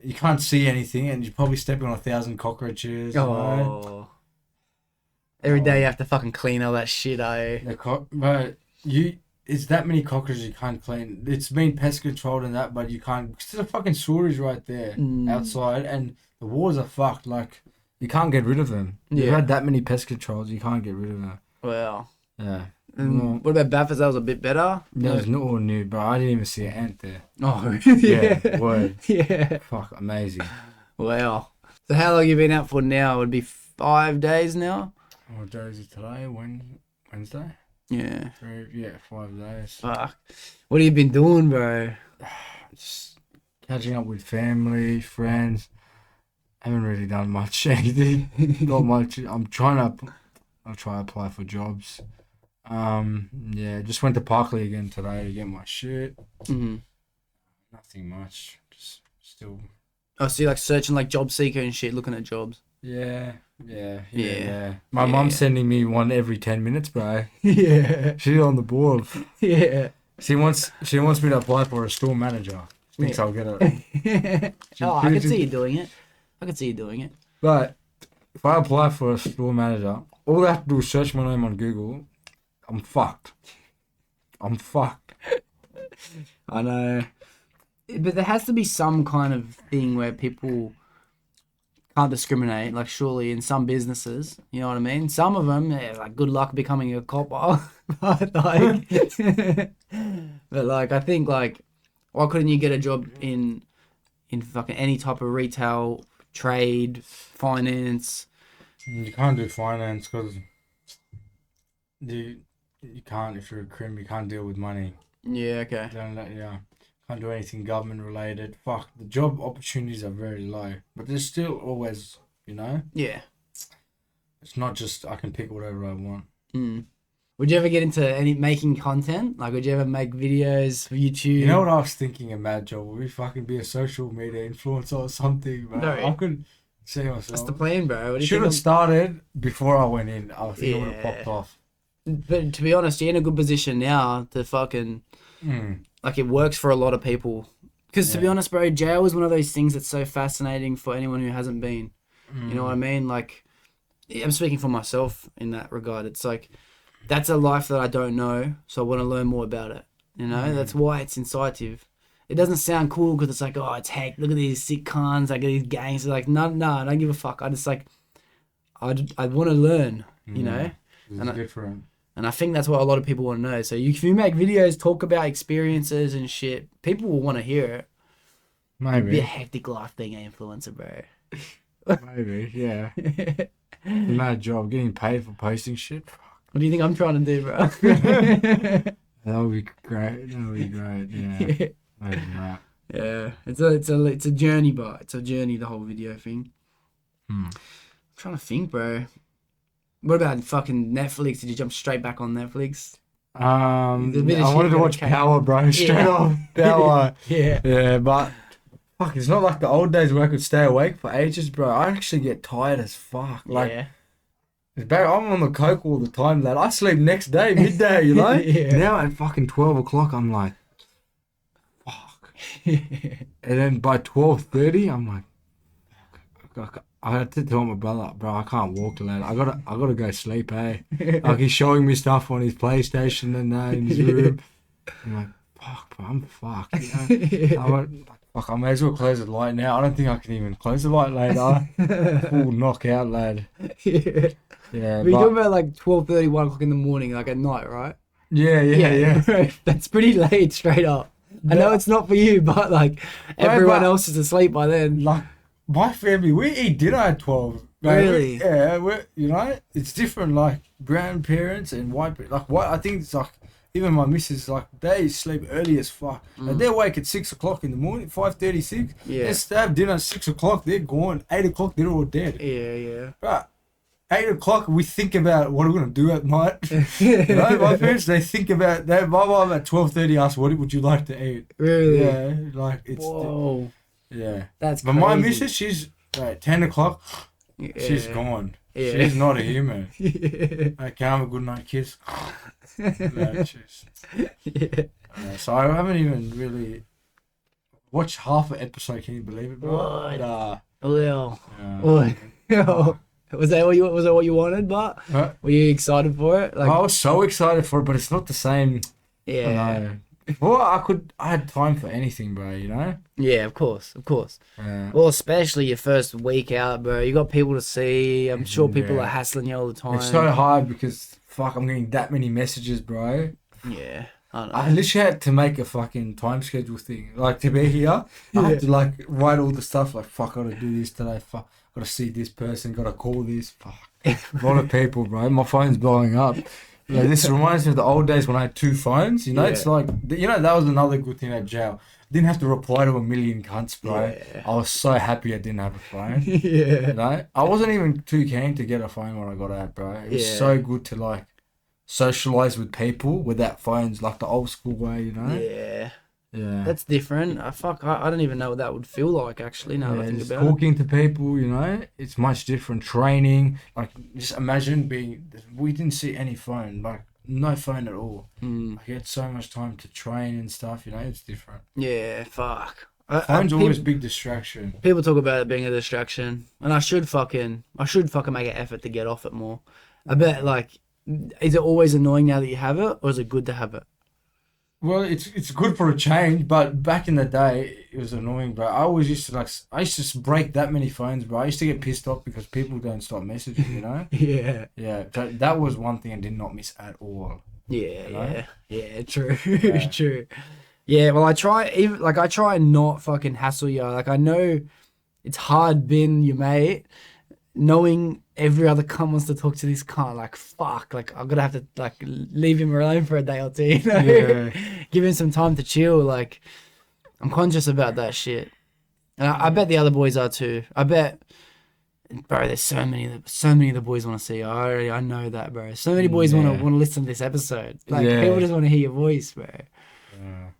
Speaker 4: you can't see anything and you're probably stepping on 1,000 cockroaches. Right?
Speaker 2: Every day you have to fucking clean all that shit,
Speaker 4: Bro, it's that many cockroaches you can't clean. It's been pest controlled and that, but you can't. Because there's a fucking sewerage right there outside and the walls are fucked. Like, you can't get rid of them. Yeah. You've had that many pest controls, you can't get rid of them.
Speaker 2: Well.
Speaker 4: Yeah.
Speaker 2: What about Bathurst? That was a bit better?
Speaker 4: There was no new, bro. I didn't even see an ant there.
Speaker 2: Oh,
Speaker 4: yeah. Word.
Speaker 2: Yeah.
Speaker 4: Fuck, amazing.
Speaker 2: Wow. So how long have you been out for now? It would be 5 days now?
Speaker 4: What day is it today? Wednesday?
Speaker 2: Yeah.
Speaker 4: 5 days.
Speaker 2: Fuck. What have you been doing, bro?
Speaker 4: Just catching up with family, friends. Haven't really done much anything. Not much. I'll try to apply for jobs. Just went to Parkley again today to get my shit. Nothing much. Just still.
Speaker 2: Oh, so you're like searching like job seeker and shit, looking at jobs.
Speaker 4: Yeah. My mum's sending me one every 10 minutes, bro.
Speaker 2: Yeah.
Speaker 4: She's on the board.
Speaker 2: Yeah.
Speaker 4: She wants me to apply for a store manager. She thinks I'll get it.
Speaker 2: I can see you doing it.
Speaker 4: But if I apply for a store manager, all I have to do is search my name on Google. I'm fucked.
Speaker 2: I know. But there has to be some kind of thing where people can't discriminate, like surely in some businesses, you know what I mean? Some of them, like good luck becoming a copper. but I think like, why couldn't you get a job in fucking any type of retail, trade, finance?
Speaker 4: You can't do finance because you can't, if you're a crim, you can't deal with money.
Speaker 2: Yeah, okay.
Speaker 4: Yeah. Can't do anything government related. Fuck, the job opportunities are very low, but there's still always, you know,
Speaker 2: Yeah.
Speaker 4: it's not just I can pick whatever I want.
Speaker 2: Mm. Would you ever get into any making content? Like, would you ever make videos for YouTube?
Speaker 4: You know what I was thinking, a mad job? Would we fucking be a social media influencer or something, bro?
Speaker 2: No.
Speaker 4: I could see myself.
Speaker 2: That's the plan, bro. What do you
Speaker 4: Should
Speaker 2: think
Speaker 4: have
Speaker 2: of-
Speaker 4: started before I went in. I think I would have
Speaker 2: Yeah.
Speaker 4: popped off.
Speaker 2: But to be honest, you're in a good position now to fucking like it works for a lot of people. Because to be honest, bro, jail is one of those things that's so fascinating for anyone who hasn't been. You know what I mean? Like, I'm speaking for myself in that regard. It's like that's a life that I don't know, so I want to learn more about it. You know, that's why it's incisive. It doesn't sound cool because it's like, oh, it's heck. Look at these sick cons. Like these gangs. Like, no, I don't give a fuck. I just like, I want to learn. You know,
Speaker 4: It's different.
Speaker 2: and I think that's what a lot of people want to know. So if you make videos, talk about experiences and shit, people will want to hear it. Be a
Speaker 4: Maybe.
Speaker 2: hectic life being an influencer, bro.
Speaker 4: Maybe, yeah. Mad job. Getting paid for posting shit.
Speaker 2: What do you think I'm trying to do, bro?
Speaker 4: That would be great. That would be great, yeah. Maybe not.
Speaker 2: Yeah, it's a journey, but it's a journey. The whole video thing. I'm trying to think, bro. What about fucking Netflix? Did you jump straight back on Netflix?
Speaker 4: I
Speaker 2: There's a bit of shit
Speaker 4: wanted to
Speaker 2: gotta
Speaker 4: watch
Speaker 2: catch.
Speaker 4: Power, bro. Straight
Speaker 2: Yeah.
Speaker 4: off. Power.
Speaker 2: Yeah.
Speaker 4: Yeah, but fuck, it's not like the old days where I could stay awake for ages, bro. I actually get tired as fuck. Like,
Speaker 2: Yeah.
Speaker 4: I'm on the coke all the time, lad. I sleep next day, midday, you know?
Speaker 2: Yeah.
Speaker 4: Now at fucking 12 o'clock, I'm like, fuck. And then by 12:30, I'm like, fuck. I had to tell my brother, bro, I can't walk, lad. I gotta go sleep, eh? Like, he's showing me stuff on his PlayStation and that in his room. I'm like, fuck, bro, I'm fucked, you know? I went, fuck, I may as well close the light now. I don't think I can even close the light later. Full knockout, lad.
Speaker 2: Yeah.
Speaker 4: Yeah,
Speaker 2: But you're
Speaker 4: but,
Speaker 2: talking about like 12:30, 1 o'clock in the morning, like at night, right?
Speaker 4: yeah.
Speaker 2: bro, that's pretty late, straight up. I know it's not for you, but like everyone
Speaker 4: but-
Speaker 2: else is asleep by then.
Speaker 4: Like, my family, we eat dinner at 12. Like,
Speaker 2: Really?
Speaker 4: You know, it's different. Like, grandparents and white people. Like, what I think it's like, even my missus, like, they sleep early as fuck. Like, they wake at 6 o'clock in the morning, 5:36.
Speaker 2: Yeah.
Speaker 4: They have dinner at 6 o'clock, they're gone. 8 o'clock, they're all dead.
Speaker 2: Yeah.
Speaker 4: But 8 o'clock, we think about what we're going to do at night. You know, my parents, they think about that. My mom at 12:30 asks, what would you like to eat?
Speaker 2: Really?
Speaker 4: Yeah, like, it's,
Speaker 2: Whoa.
Speaker 4: yeah.
Speaker 2: That's
Speaker 4: But
Speaker 2: crazy.
Speaker 4: my missus, she's like 10 o'clock, she's
Speaker 2: Yeah.
Speaker 4: gone.
Speaker 2: Yeah.
Speaker 4: She's not a human.
Speaker 2: Yeah.
Speaker 4: I can have a good night kiss. No, she's,
Speaker 2: Yeah.
Speaker 4: so I haven't even really watched half an episode. Can you believe it, bro?
Speaker 2: What?
Speaker 4: Nah.
Speaker 2: Well.
Speaker 4: Yeah.
Speaker 2: Was that what you wanted, but
Speaker 4: Huh?
Speaker 2: were you excited for it? Like,
Speaker 4: I was so excited for it, but it's not the same.
Speaker 2: yeah.
Speaker 4: No. Well, I had time for anything, bro. You know.
Speaker 2: Yeah, of course.
Speaker 4: Yeah.
Speaker 2: Well, especially your first week out, bro. You got people to see. I'm sure people
Speaker 4: Yeah.
Speaker 2: are hassling you all the time.
Speaker 4: It's so hard because fuck, I'm getting that many messages, bro.
Speaker 2: Yeah, I don't know.
Speaker 4: I literally had to make a fucking time schedule thing. Like, to be here, I had to like write all the stuff. Like, fuck, gotta do this today. Fuck, gotta see this person. Gotta call this. Fuck, a lot of people, bro. My phone's blowing up. Like, this reminds me of the old days when I had 2 phones. You know, it's
Speaker 2: Yeah.
Speaker 4: like, you know, that was another good thing at jail. Didn't have to reply to a million cunts, bro.
Speaker 2: Yeah.
Speaker 4: I was so happy I didn't have a phone.
Speaker 2: Yeah.
Speaker 4: You know, I wasn't even too keen to get a phone when I got out, bro. It was
Speaker 2: Yeah.
Speaker 4: so good to like socialize with people without phones, like the old school way, you know.
Speaker 2: Yeah.
Speaker 4: Yeah.
Speaker 2: That's different. I don't even know what that would feel like, actually, now that I think
Speaker 4: just
Speaker 2: about it.
Speaker 4: talking to people, you know, it's much different. Training, like, just imagine we didn't see any phone, like, no phone at all.
Speaker 2: Mm.
Speaker 4: Like, you had so much time to train and stuff, you know, it's different.
Speaker 2: Yeah, fuck.
Speaker 4: Phone's always a big distraction.
Speaker 2: People talk about it being a distraction, and I should fucking make an effort to get off it more. I bet, like, is it always annoying now that you have it, or is it good to have it?
Speaker 4: Well, it's good for a change, but back in the day, it was annoying, bro. I used to break that many phones, bro. I used to get pissed off because people don't stop messaging, you know?
Speaker 2: Yeah.
Speaker 4: Yeah, that was one thing I did not miss at all.
Speaker 2: Yeah, yeah, true,
Speaker 4: Yeah.
Speaker 2: true. Yeah, well, I try and not fucking hassle you. Like, I know it's hard being your mate, knowing every other cunt wants to talk to this cunt. Like, fuck, like, I'm gonna have to, like, leave him alone for a day or two, you know?
Speaker 4: Yeah.
Speaker 2: Give him some time to chill, like, I'm conscious about that shit. And I bet the other boys are too. I bet, bro, there's so many of the boys want to see you. I know that, bro. So many boys want to listen to this episode. Like, people just want to hear your voice, bro.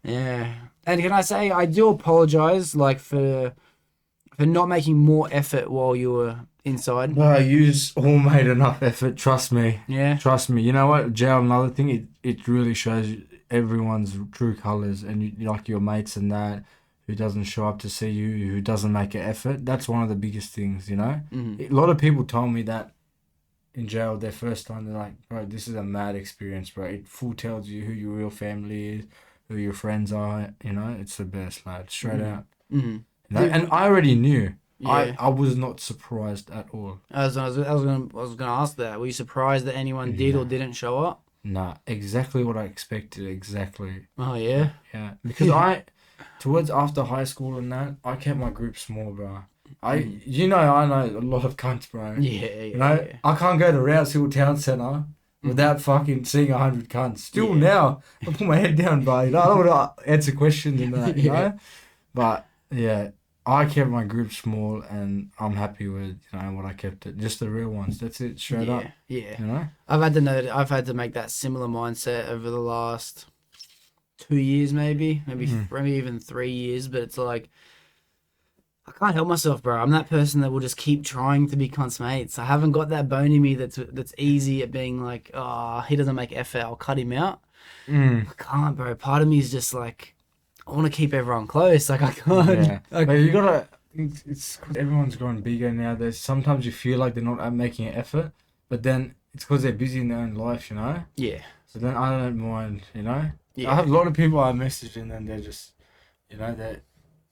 Speaker 2: Yeah. And can I say, I do apologize, like, for not making more effort while you were inside.
Speaker 4: No, you all made enough effort. Trust me.
Speaker 2: Yeah.
Speaker 4: Trust me. You know what, jail, another thing, it really shows everyone's true colours, and you, like your mates and that, who doesn't show up to see you, who doesn't make an effort. That's one of the biggest things, you know? A lot of people told me that in jail their first time. They're like, bro, this is a mad experience, bro. It full tells you who your real family is, who your friends are, you know? It's the best, lad. Straight out. You know? And I already knew. Yeah. I was not surprised at all.
Speaker 2: I was gonna ask that. Were you surprised that anyone did or didn't show up?
Speaker 4: Nah, exactly what I expected. Exactly.
Speaker 2: Oh yeah.
Speaker 4: Yeah, because towards after high school and that, I kept my group small, bro. I know a lot of cunts, bro.
Speaker 2: Yeah.
Speaker 4: You know, I can't go to Rouse Hill Town Centre without fucking seeing 100 cunts. Still now, I put my head down, bro. You know, I don't want to answer questions and that, you know? But yeah, I kept my group small, and I'm happy with, you know, what I kept it. Just the real ones. That's it, straight up.
Speaker 2: Yeah.
Speaker 4: You know?
Speaker 2: I've had to make that similar mindset over the last 2 years, maybe even 3 years. But it's like, I can't help myself, bro. I'm that person that will just keep trying to be cunts mates. I haven't got that bone in me that's easy at being like, oh, he doesn't make effort, I'll cut him out. I can't, bro. Part of me is just like, I want to keep everyone close. Like, I can't.
Speaker 4: Yeah. But you gotta. It's everyone's growing bigger now. There's sometimes you feel like they're not making an effort, but then it's because they're busy in their own life, you know.
Speaker 2: Yeah.
Speaker 4: So then I don't mind, you know.
Speaker 2: Yeah.
Speaker 4: I have a lot of people I message, and then they're just, you know, that.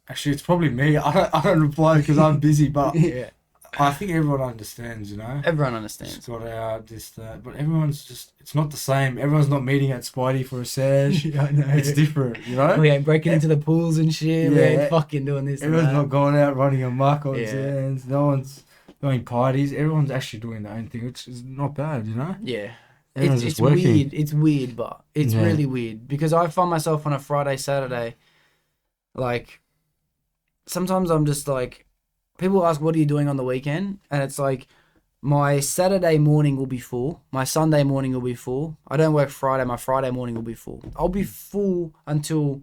Speaker 4: Actually, it's probably me. I don't reply because I'm busy, but
Speaker 2: Yeah.
Speaker 4: I think everyone understands, you know.
Speaker 2: Everyone understands.
Speaker 4: Just got out, this, that. But everyone's just, it's not the same. Everyone's not meeting at Spidey for a sesh.
Speaker 2: Yeah, I know.
Speaker 4: It's different, you know.
Speaker 2: We ain't breaking into the pools and shit. We ain't fucking doing this.
Speaker 4: Everyone's not going out running amok on sands. No one's doing parties. Everyone's actually doing their own thing, which is not bad, you know.
Speaker 2: Yeah.
Speaker 4: It's
Speaker 2: weird. It's weird, but it's really weird because I find myself on a Friday, Saturday, like, sometimes I'm just like, people ask, what are you doing on the weekend? And it's like, my Saturday morning will be full. My Sunday morning will be full. I don't work Friday. My Friday morning will be full. I'll be full until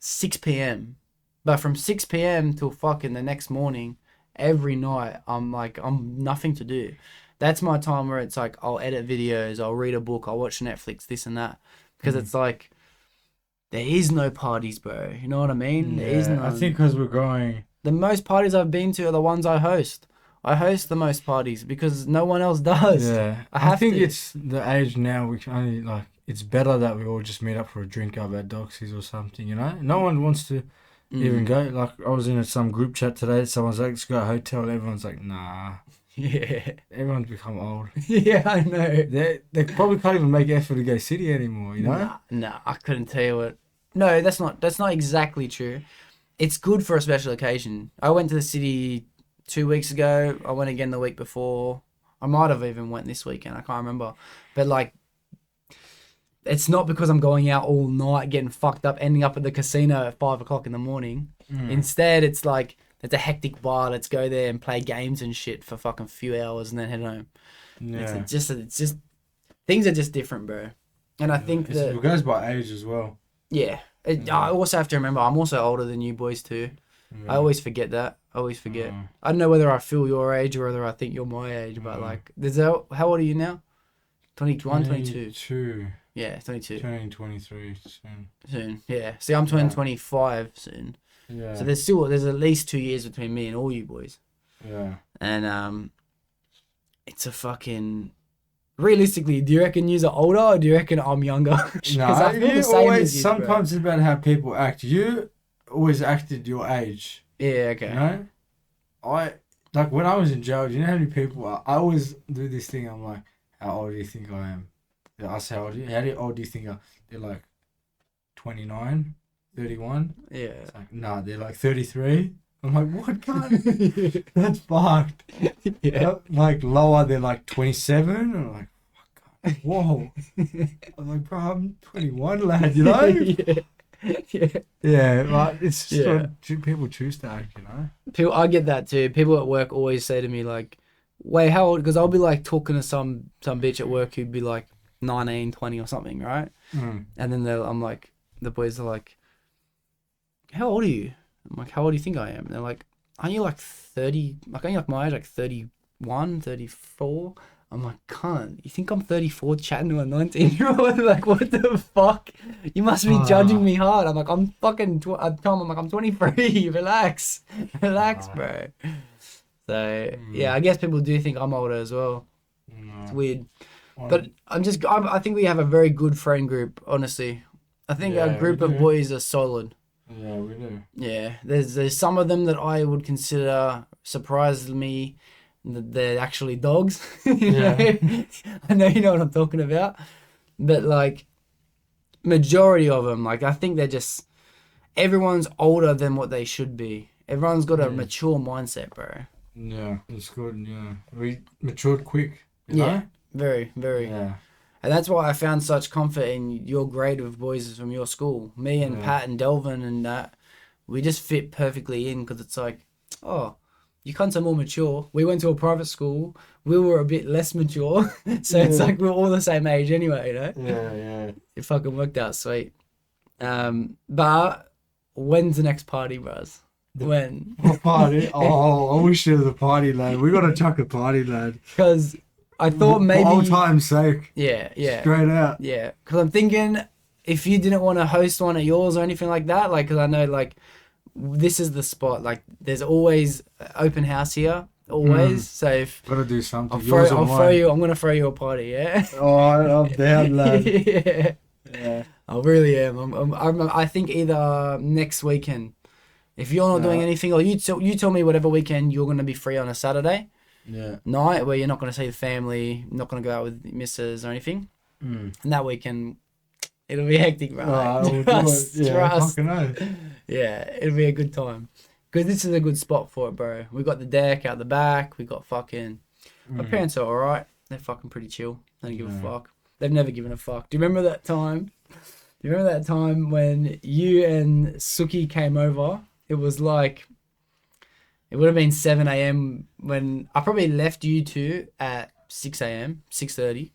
Speaker 2: 6 p.m. But from 6 p.m. till fucking the next morning, every night, I'm nothing to do. That's my time where it's like, I'll edit videos, I'll read a book, I'll watch Netflix, this and that. Because it's like, there is no parties, bro. You know what I mean? There is none.
Speaker 4: I think because we're growing.
Speaker 2: The most parties I've been to are the ones I host. I host the most parties because no one else does.
Speaker 4: Yeah. I think it's the age now we can only, like, it's better that we all just meet up for a drink up at Doxcast or something, you know? No one wants to even go. Like, I was in some group chat today, someone's like, let's go to a hotel, and everyone's like, nah.
Speaker 2: Yeah.
Speaker 4: Everyone's become old.
Speaker 2: Yeah, I know.
Speaker 4: They probably can't even make effort to go city anymore, you know?
Speaker 2: Nah, I couldn't tell you what. No, that's not exactly true. It's good for a special occasion. I went to the city 2 weeks ago. I went again the week before. I might have even went this weekend. I can't remember. But, like, it's not because I'm going out all night, getting fucked up, ending up at the casino at 5 o'clock in the morning. Instead, it's like, it's a hectic bar. Let's go there and play games and shit for fucking few hours and then head home. Yeah. It's just things are just different, bro. And I think that
Speaker 4: it goes by age as well.
Speaker 2: Yeah. I also have to remember I'm also older than you boys too. Yeah. I always forget that. I don't know whether I feel your age or whether I think you're my age, but like, how old are you now? 21, 22. Yeah, 22.
Speaker 4: Turning 23
Speaker 2: soon. Yeah. See, I'm turning 25 soon. Yeah. So there's at least 2 years between me and all you boys.
Speaker 4: Yeah.
Speaker 2: And it's a fucking. Realistically, do you reckon you're older or do you reckon I'm younger?
Speaker 4: No, I feel the same as you, sometimes it's about how people act. You always acted your age.
Speaker 2: Yeah, okay.
Speaker 4: You know? Like when I was in jail, do you know how many people I always do this thing, I'm like, how old do you think I am? They ask how old are you? How old do you think they're like 29, 31?
Speaker 2: Yeah.
Speaker 4: It's like, nah, they're like 33. I'm like, what, cunt? That's fucked. Yeah. Like, lower, they're like 27. I'm like, fuck, whoa. I'm like, bro, I'm 21, lad, you know? Yeah.
Speaker 2: Yeah.
Speaker 4: Like it's just
Speaker 2: Yeah.
Speaker 4: what people choose to act, you know.
Speaker 2: People, I get that too. People at work always say to me like, "Wait, how old?" Because I'll be like talking to some bitch at work who'd be like 19, 20 or something, right?
Speaker 4: Mm.
Speaker 2: And then I'm like, the boys are like, "How old are you?" I'm like, "How old do you think I am?" And they're like, "Aren't you like 30? Like, aren't you like my age, like 31, 34?" I'm like, "Cunt, you think I'm 34 chatting to a 19-year-old? Like, what the fuck? You must be judging me hard." I'm like, "I'm fucking, I'm like, I'm 23. Relax. Relax, bro." So, yeah, I guess people do think I'm older as well. It's weird. But I think we have a very good friend group, honestly. I think
Speaker 4: Yeah,
Speaker 2: our group
Speaker 4: we
Speaker 2: of
Speaker 4: do.
Speaker 2: boys are solid.
Speaker 4: Yeah, we do.
Speaker 2: Yeah, there's some of them that I would consider surprised me that they're actually dogs. You know? I know you know what I'm talking about, but like majority of them, like I think they're just everyone's older than what they should be. Everyone's got a mature mindset, bro.
Speaker 4: Yeah, it's good. Yeah, we matured quick. You
Speaker 2: Yeah,
Speaker 4: know?
Speaker 2: very, very.
Speaker 4: Yeah.
Speaker 2: And that's why I found such comfort in your grade of boys from your school. Me and Pat and Delvin and that, we just fit perfectly in because it's like, oh, you cunts are more mature. We went to a private school. We were a bit less mature. So it's like we're all the same age anyway, you know?
Speaker 4: Yeah.
Speaker 2: It fucking worked out sweet. But when's the next party, bros? When?
Speaker 4: A party? Oh, I wish there was a party, lad. We gotta chuck a party, lad.
Speaker 2: Because I thought maybe...
Speaker 4: For old time's sake.
Speaker 2: Yeah.
Speaker 4: Straight out.
Speaker 2: Yeah, because I'm thinking if you didn't want to host one of yours or anything like that, like, because I know, like, this is the spot. Like, there's always open house here, always. So if
Speaker 4: Gotta do something.
Speaker 2: I'm gonna throw you a party, yeah.
Speaker 4: Oh, I'm down, lad.
Speaker 2: Yeah. I really am. I think either next weekend, if you're not doing anything, or you tell me whatever weekend you're gonna be free on a Saturday night where you're not gonna see the family, not gonna go out with missus or anything. And that weekend, it'll be hectic, bro. Trust. Yeah, it'll be a good time. Because this is a good spot for it, bro. We got the deck out the back. We got fucking... My parents are alright. They're fucking pretty chill. They don't give a fuck. They've never given a fuck. Do you remember that time? When you and Suki came over? It was like... It would have been 7 a.m. when... I probably left you two at 6 a.m. 6:30.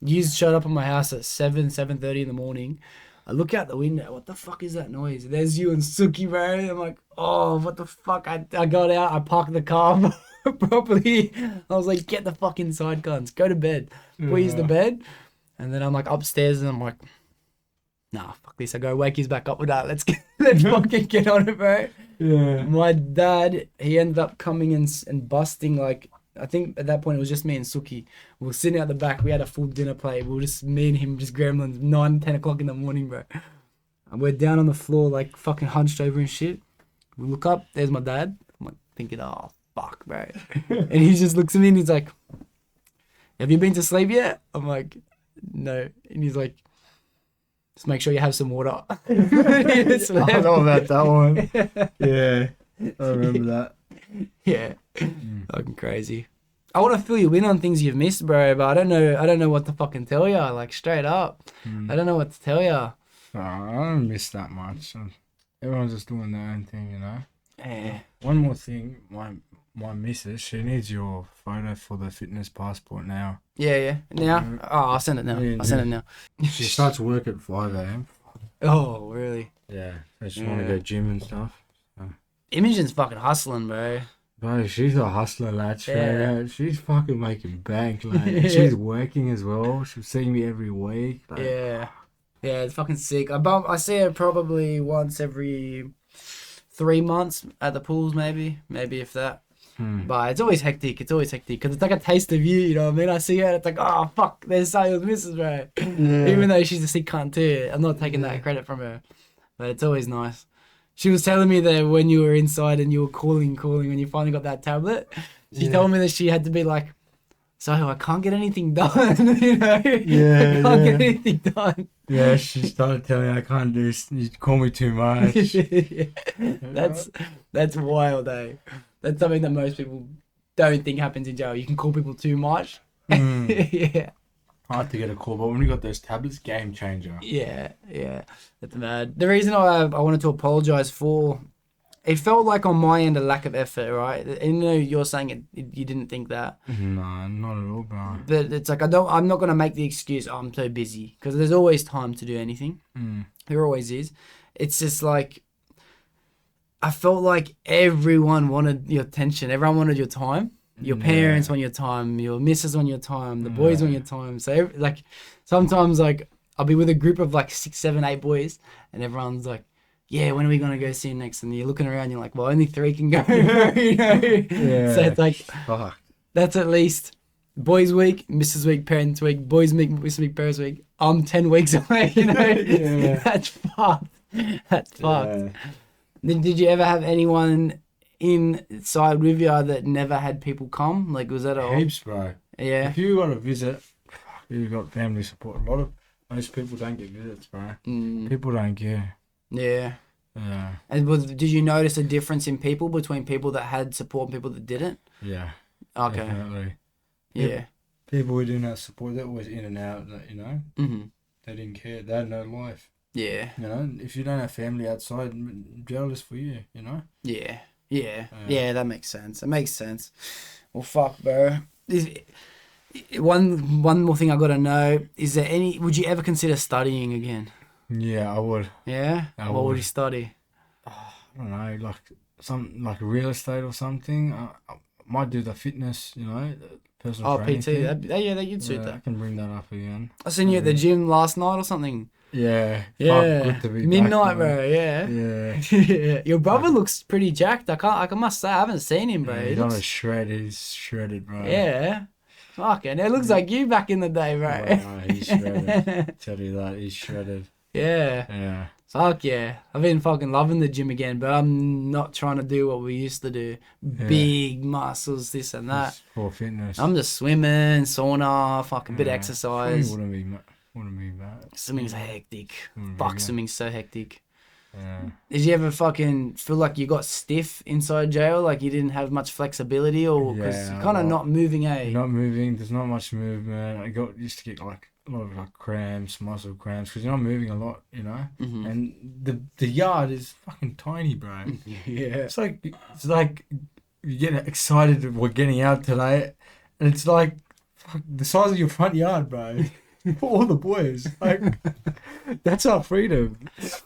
Speaker 2: You showed up at my house at 7:30 in the morning. I look out the window. What the fuck is that noise? There's you and Suki, bro. I'm like, oh, what the fuck? I got out. I parked the car properly. I was like, get the fuck inside, guns. Go to bed. Squeeze the bed. And then I'm like upstairs and I'm like, nah, fuck this. I go wake his back up with that. Let's fucking get on it, bro.
Speaker 4: Yeah.
Speaker 2: My dad, he ended up coming and busting like, I think at that point it was just me and Suki. We were sitting out the back. We had a full dinner plate. We were just me and him, just gremlins, 9, 10 o'clock in the morning, bro. And we're down on the floor, like fucking hunched over and shit. We look up. There's my dad. I'm like thinking, oh fuck, bro. And he just looks at me and he's like, "Have you been to sleep yet?" I'm like, "No." And he's like, "Just make sure you have some water."
Speaker 4: I know about that one. Yeah, I remember that.
Speaker 2: Yeah, fucking crazy. I want to fill you in on things you've missed, bro, but I don't know what to fucking tell you. Like straight up, I don't know what to tell you.
Speaker 4: I don't miss that much. Everyone's just doing their own thing, you know.
Speaker 2: Yeah.
Speaker 4: One more thing, my missus, she needs your photo for the fitness passport now.
Speaker 2: Yeah. Now, I'll send it now. I'll send it now.
Speaker 4: She starts work at 5 a.m.
Speaker 2: Oh, really?
Speaker 4: Yeah, so she want to go gym and stuff.
Speaker 2: Imogen's fucking hustling, bro.
Speaker 4: Bro, she's a hustler, lad. She's fucking making bank, lad.
Speaker 2: Yeah.
Speaker 4: And she's working as well. She's seeing me every week. Like,
Speaker 2: Yeah, it's fucking sick. I see her probably once every 3 months at the pools, maybe if that. But it's always hectic. Because it's like a taste of you know what I mean? I see her and it's like, oh fuck, there's Sayul's missus, bro. Even though she's a sick cunt too. I'm not taking that credit from her, but it's always nice. She was telling me that when you were inside and you were calling when you finally got that tablet, she told me that she had to be like, "So I can't get anything done," you know? I can't get anything done.
Speaker 4: Yeah, she started telling me I can't do this. You call me too much.
Speaker 2: That's wild, eh? That's something that most people don't think happens in jail. You can call people too much. Yeah.
Speaker 4: Hard to get a call, but when we got those tablets, game changer.
Speaker 2: Yeah, that's mad. The reason I wanted to apologize for, it felt like on my end a lack of effort, right? And you're saying you didn't think that.
Speaker 4: No, not at all, bro.
Speaker 2: But it's like I'm not gonna make the excuse, oh, I'm so busy, because there's always time to do anything. There always is. It's just like I felt like everyone wanted your attention. Everyone wanted your time. Your parents want your time. Your missus want your time. The boys want your time. So like sometimes like I'll be with a group of like 6, 7, 8 boys, and everyone's like, yeah, when are we gonna go see you next? And you're looking around, you're like, well, only 3 can go. You know? So it's like,
Speaker 4: Fuck.
Speaker 2: that's at least boys week, missus week, parents week, boys week, missus week, parents week. I'm 10 weeks away. You know, that's fucked. That's fucked. Did you ever have anyone inside with you that never had people come? Like, was that a
Speaker 4: Heaps, bro.
Speaker 2: Yeah.
Speaker 4: If you got a visit, you got family support. Most people don't get visits, bro. People don't care.
Speaker 2: Yeah.
Speaker 4: Yeah.
Speaker 2: And did you notice a difference in people between people that had support and people that didn't?
Speaker 4: Yeah.
Speaker 2: Okay.
Speaker 4: Definitely.
Speaker 2: Yeah.
Speaker 4: People who didn't have support, they're always in and out, you know?
Speaker 2: Mm-hmm.
Speaker 4: They didn't care. They had no life.
Speaker 2: Yeah.
Speaker 4: You know, if you don't have family outside, jail is for you, you know?
Speaker 2: Yeah. Yeah, that makes sense. It makes sense. Well, fuck, bro. One more thing I got to know, is there any, would you ever consider studying again?
Speaker 4: Yeah, I would.
Speaker 2: Yeah? What would you study?
Speaker 4: I don't know, like real estate or something. I might do the fitness, you know, the personal training
Speaker 2: PT.
Speaker 4: thing.
Speaker 2: You'd suit
Speaker 4: I
Speaker 2: that.
Speaker 4: can bring that up again.
Speaker 2: I seen you at the gym last night or something.
Speaker 4: Yeah.
Speaker 2: Yeah.
Speaker 4: Fuck, good to be
Speaker 2: Midnight,
Speaker 4: back,
Speaker 2: bro. Yeah.
Speaker 4: Yeah.
Speaker 2: Your brother looks pretty jacked. I must say, I haven't seen him, bro.
Speaker 4: Yeah, he's on a shred. He's shredded, bro.
Speaker 2: Yeah. Fucking, it looks like you back in the day, bro.
Speaker 4: No, he's shredded. Tell you that, he's shredded.
Speaker 2: Yeah.
Speaker 4: Yeah.
Speaker 2: Fuck yeah. I've been fucking loving the gym again, but I'm not trying to do what we used to do. Big muscles, this and that.
Speaker 4: It's for fitness.
Speaker 2: I'm just swimming, sauna, fucking bit of exercise.
Speaker 4: Wouldn't be bad.
Speaker 2: Swimming's hectic.
Speaker 4: Mm,
Speaker 2: Fuck,
Speaker 4: yeah.
Speaker 2: swimming's so hectic.
Speaker 4: Yeah.
Speaker 2: Did you ever fucking feel like you got stiff inside jail? Like you didn't have much flexibility, or because
Speaker 4: Yeah,
Speaker 2: you're kind of not moving, eh?
Speaker 4: Not moving. There's not much movement. Used to get like a lot of like cramps, muscle cramps, because you're not moving a lot, you know.
Speaker 2: Mhm.
Speaker 4: And the yard is fucking tiny, bro.
Speaker 2: Yeah.
Speaker 4: It's like you get excited that we're getting out today, and it's like fuck, the size of your front yard, bro. For all the boys, like that's our freedom.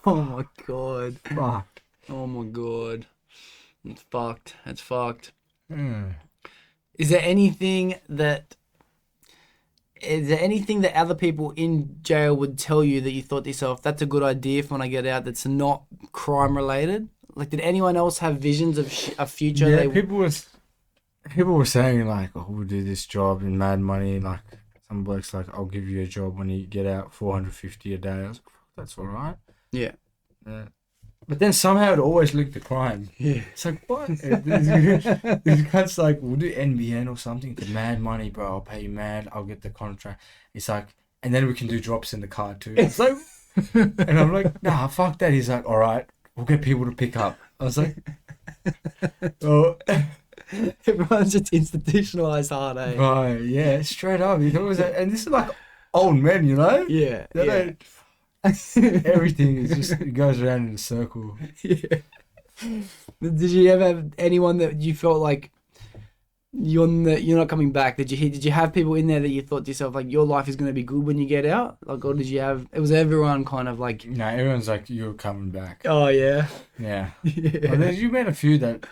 Speaker 2: Oh my god.
Speaker 4: Fuck.
Speaker 2: Oh my god. It's fucked. It's fucked.
Speaker 4: Yeah.
Speaker 2: Is there anything that other people in jail would tell you that you thought to yourself, that's a good idea for when I get out, that's not crime related? Like, did anyone else have visions of a future?
Speaker 4: Yeah, people were saying like, oh, we'll do this job in mad money. Like some blokes like, I'll give you a job when you get out, $450 a day. I was like, that's all right.
Speaker 2: Yeah.
Speaker 4: Yeah. But then somehow it always linked to crime.
Speaker 2: Yeah.
Speaker 4: It's like, what? These guys like, we'll do NBN or something for mad money, bro. I'll pay you mad. I'll get the contract. It's like, and then we can do drops in the car too. It's like, and I'm like, nah, fuck that. He's like, all right, we'll get people to pick up. I was like, oh.
Speaker 2: Everyone's just institutionalized hard, eh?
Speaker 4: Right, yeah, straight up. He thought it was and this is like old men, you know?
Speaker 2: Yeah.
Speaker 4: They don't- everything is just, it goes around in a circle.
Speaker 2: Yeah. Did you ever have anyone that you felt like you're not coming back? Did you have people in there that you thought to yourself like your life is going to be good when you get out? Like, or did you have? It was everyone kind of like.
Speaker 4: No, everyone's like, you're coming back.
Speaker 2: Oh yeah.
Speaker 4: Yeah.
Speaker 2: Yeah.
Speaker 4: Well, you met a few that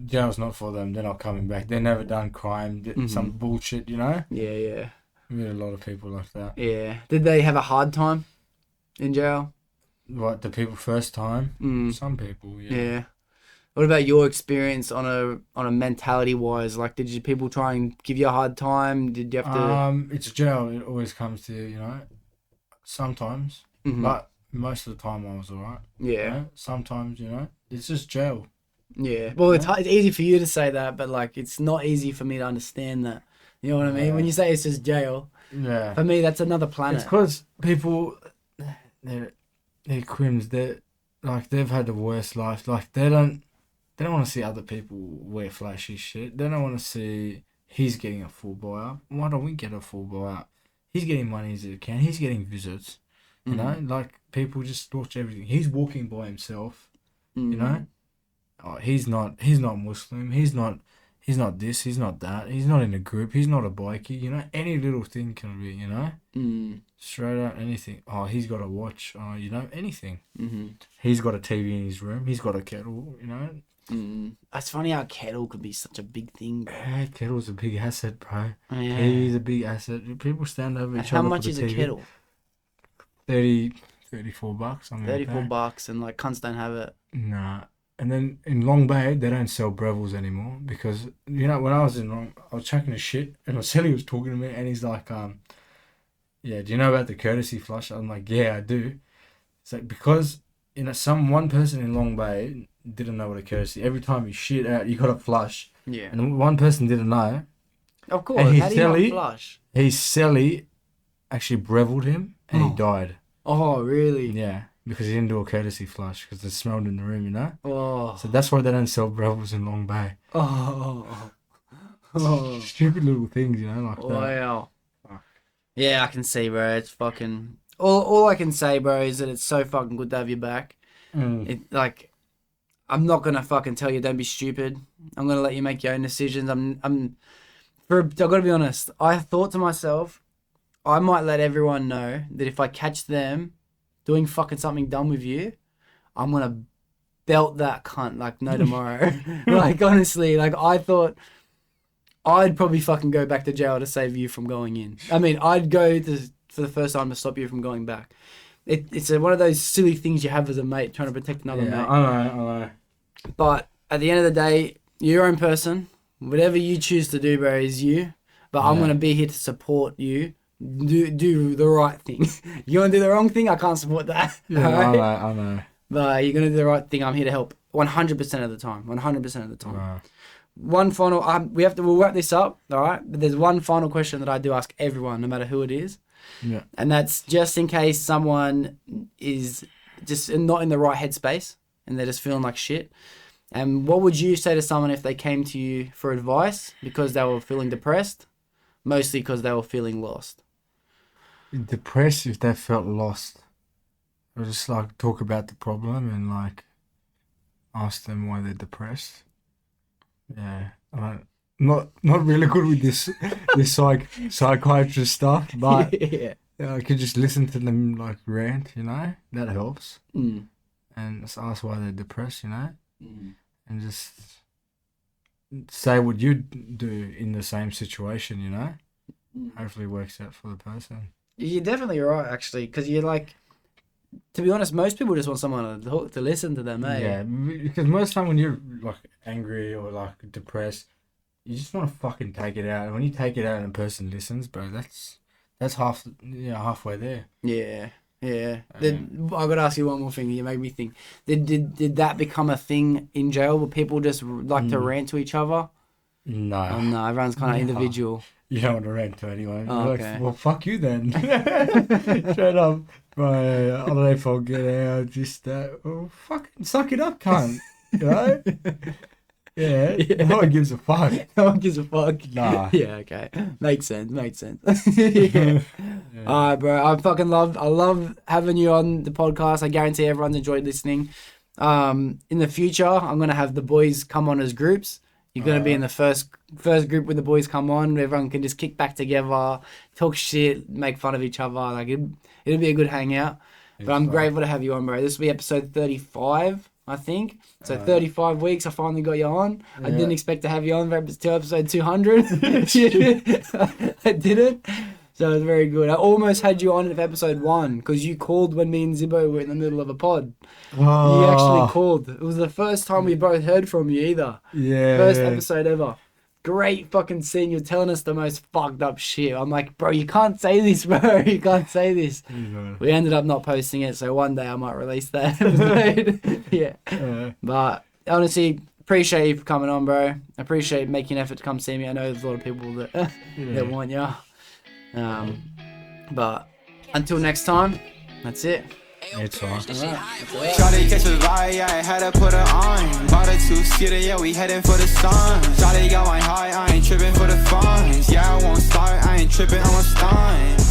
Speaker 4: jail's not for them. They're not coming back. They've never done crime, some bullshit, you know.
Speaker 2: Yeah.
Speaker 4: We met a lot of people like that.
Speaker 2: Yeah. Did they have a hard time in jail?
Speaker 4: What, the people first time? Some people, yeah.
Speaker 2: Yeah. What about your experience on a mentality wise? Like, did people try and give you a hard time? Did you have to?
Speaker 4: It's jail. It always comes to, you know, sometimes, but most of the time I was alright.
Speaker 2: Yeah.
Speaker 4: You know? Sometimes, you know, it's just jail.
Speaker 2: Yeah. Well, it's easy for you to say that, but like, it's not easy for me to understand that. You know what I mean? When you say it's just jail,
Speaker 4: Yeah.
Speaker 2: for me, that's another planet.
Speaker 4: It's because people, they're crims. They've had the worst life. Like they don't want to see other people wear flashy shit. They don't want to see he's getting a full buy up. Why don't we get a full buy up? He's getting money as he can. He's getting visits. You know, like people just watch everything. He's walking by himself. You know, he's not Muslim. He's not this. He's not that. He's not in a group. He's not a bikie. You know, any little thing can be. You know, straight out anything. Oh, he's got a watch. Oh, you know, anything. He's got a TV in his room. He's got a kettle. You know.
Speaker 2: It's funny how kettle could be such a big thing, bro.
Speaker 4: Yeah, kettle's a big asset, bro.
Speaker 2: Oh, yeah.
Speaker 4: He's a big asset. People stand over each other.
Speaker 2: How much
Speaker 4: for
Speaker 2: is
Speaker 4: the
Speaker 2: a
Speaker 4: TV.
Speaker 2: kettle?
Speaker 4: $34.
Speaker 2: $34, and like cunts don't have it.
Speaker 4: Nah. And then in Long Bay, they don't sell Breville's anymore because, you know, when I was I was chucking a shit and Marcelli was talking to me and he's like, yeah, do you know about the courtesy flush? I'm like, yeah, I do. It's like, because, you know, one person in Long Bay didn't know what a courtesy. Every time you shit out, you got to flush.
Speaker 2: Yeah.
Speaker 4: And one person didn't know.
Speaker 2: Of course.
Speaker 4: And
Speaker 2: How do you not flush?
Speaker 4: His celly actually Brevilled him and he died.
Speaker 2: Oh, really?
Speaker 4: Yeah. Because he didn't do a courtesy flush because it smelled in the room, you know?
Speaker 2: Oh.
Speaker 4: So that's why they don't sell Breville's in Long Bay.
Speaker 2: Oh.
Speaker 4: Stupid little things, you know, like that.
Speaker 2: Wow. Yeah, I can see, bro. It's fucking... All I can say, bro, is that it's so fucking good to have you back. I'm not going to fucking tell you don't be stupid. I'm going to let you make your own decisions. I've got to be honest. I thought to myself, I might let everyone know that if I catch them doing fucking something dumb with you, I'm going to belt that cunt like no tomorrow. Like, honestly, like I thought I'd probably fucking go back to jail to save you from going in. I mean, I'd go for the first time to stop you from going back. It's one of those silly things you have as a mate trying to protect another mate.
Speaker 4: I know.
Speaker 2: But at the end of the day, you're your own person. Whatever you choose to do, bro, is you. But I'm going to be here to support you. Do the right thing. You want to do the wrong thing? I can't support that.
Speaker 4: Yeah,
Speaker 2: right?
Speaker 4: I know.
Speaker 2: But you're going to do the right thing. I'm here to help 100% of the time. 100% of the time.
Speaker 4: Wow.
Speaker 2: One final... we'll wrap this up, all right? But there's one final question that I do ask everyone, no matter who it is.
Speaker 4: Yeah.
Speaker 2: And that's just in case someone is just not in the right headspace and they're just feeling like shit. And what would you say to someone if they came to you for advice because they were feeling depressed, mostly because they were feeling lost?
Speaker 4: Depressed if they felt lost. Or just like talk about the problem and like ask them why they're depressed. Yeah. Not really good with this psychiatrist stuff, but
Speaker 2: Yeah.
Speaker 4: I could just listen to them like rant, you know? That helps.
Speaker 2: Mm.
Speaker 4: And just ask why they're depressed, you know?
Speaker 2: Mm.
Speaker 4: And just say what you'd do in the same situation, you know? Hopefully it works out for the person.
Speaker 2: You're definitely right, actually, because you're like, to be honest, most people just want someone to listen to them, eh?
Speaker 4: Yeah, because most of the time when you're like angry or like depressed, you just want to fucking take it out. And when you take it out and a person listens, bro, that's halfway there.
Speaker 2: Yeah. I got to ask you one more thing. You made me think. Did that become a thing in jail where people just like to rant to each other?
Speaker 4: No.
Speaker 2: Oh, no, everyone's kind of individual.
Speaker 4: You don't want to rant to anyone.
Speaker 2: Oh,
Speaker 4: You're
Speaker 2: okay.
Speaker 4: like, well, fuck you then. Straight up. Bro, I don't know if I'll get out. Just well, fucking suck it up, cunt. You know? Yeah. No one gives a fuck.
Speaker 2: No one gives a fuck.
Speaker 4: Nah.
Speaker 2: Yeah, okay. Makes sense. Yeah. Alright, bro. I love having you on the podcast. I guarantee everyone's enjoyed listening. In the future, I'm gonna have the boys come on as groups. You're gonna be in the first group when the boys come on. Everyone can just kick back together, talk shit, make fun of each other. Like it'll be a good hangout. But I'm grateful to have you on, bro. This will be episode 35, I think. So 35 weeks, I finally got you on. Yeah. I didn't expect to have you on for episode 200. I didn't. So it was very good. I almost had you on at episode 1 because you called when me and Zibbo were in the middle of a pod. Oh. You actually called. It was the first time we both heard from you either.
Speaker 4: Yeah.
Speaker 2: First episode ever. Great fucking scene. You're telling us the most fucked up shit. I'm like, bro, you can't say this, bro. You can't say this. Yeah. We ended up not posting it, so one day I might release that episode. Yeah. But honestly, appreciate you for coming on, bro. Appreciate making an effort to come see me. I know there's a lot of people that want you. But until next time, that's it.
Speaker 4: It's on.
Speaker 3: Shawty catch a vibe, yeah, I had to put her on. Bought a two-seater, yeah, we heading for the sun. Shawty got my high, I ain't tripping for the funds. Yeah, I won't start, I ain't tripping, I'm a stunt.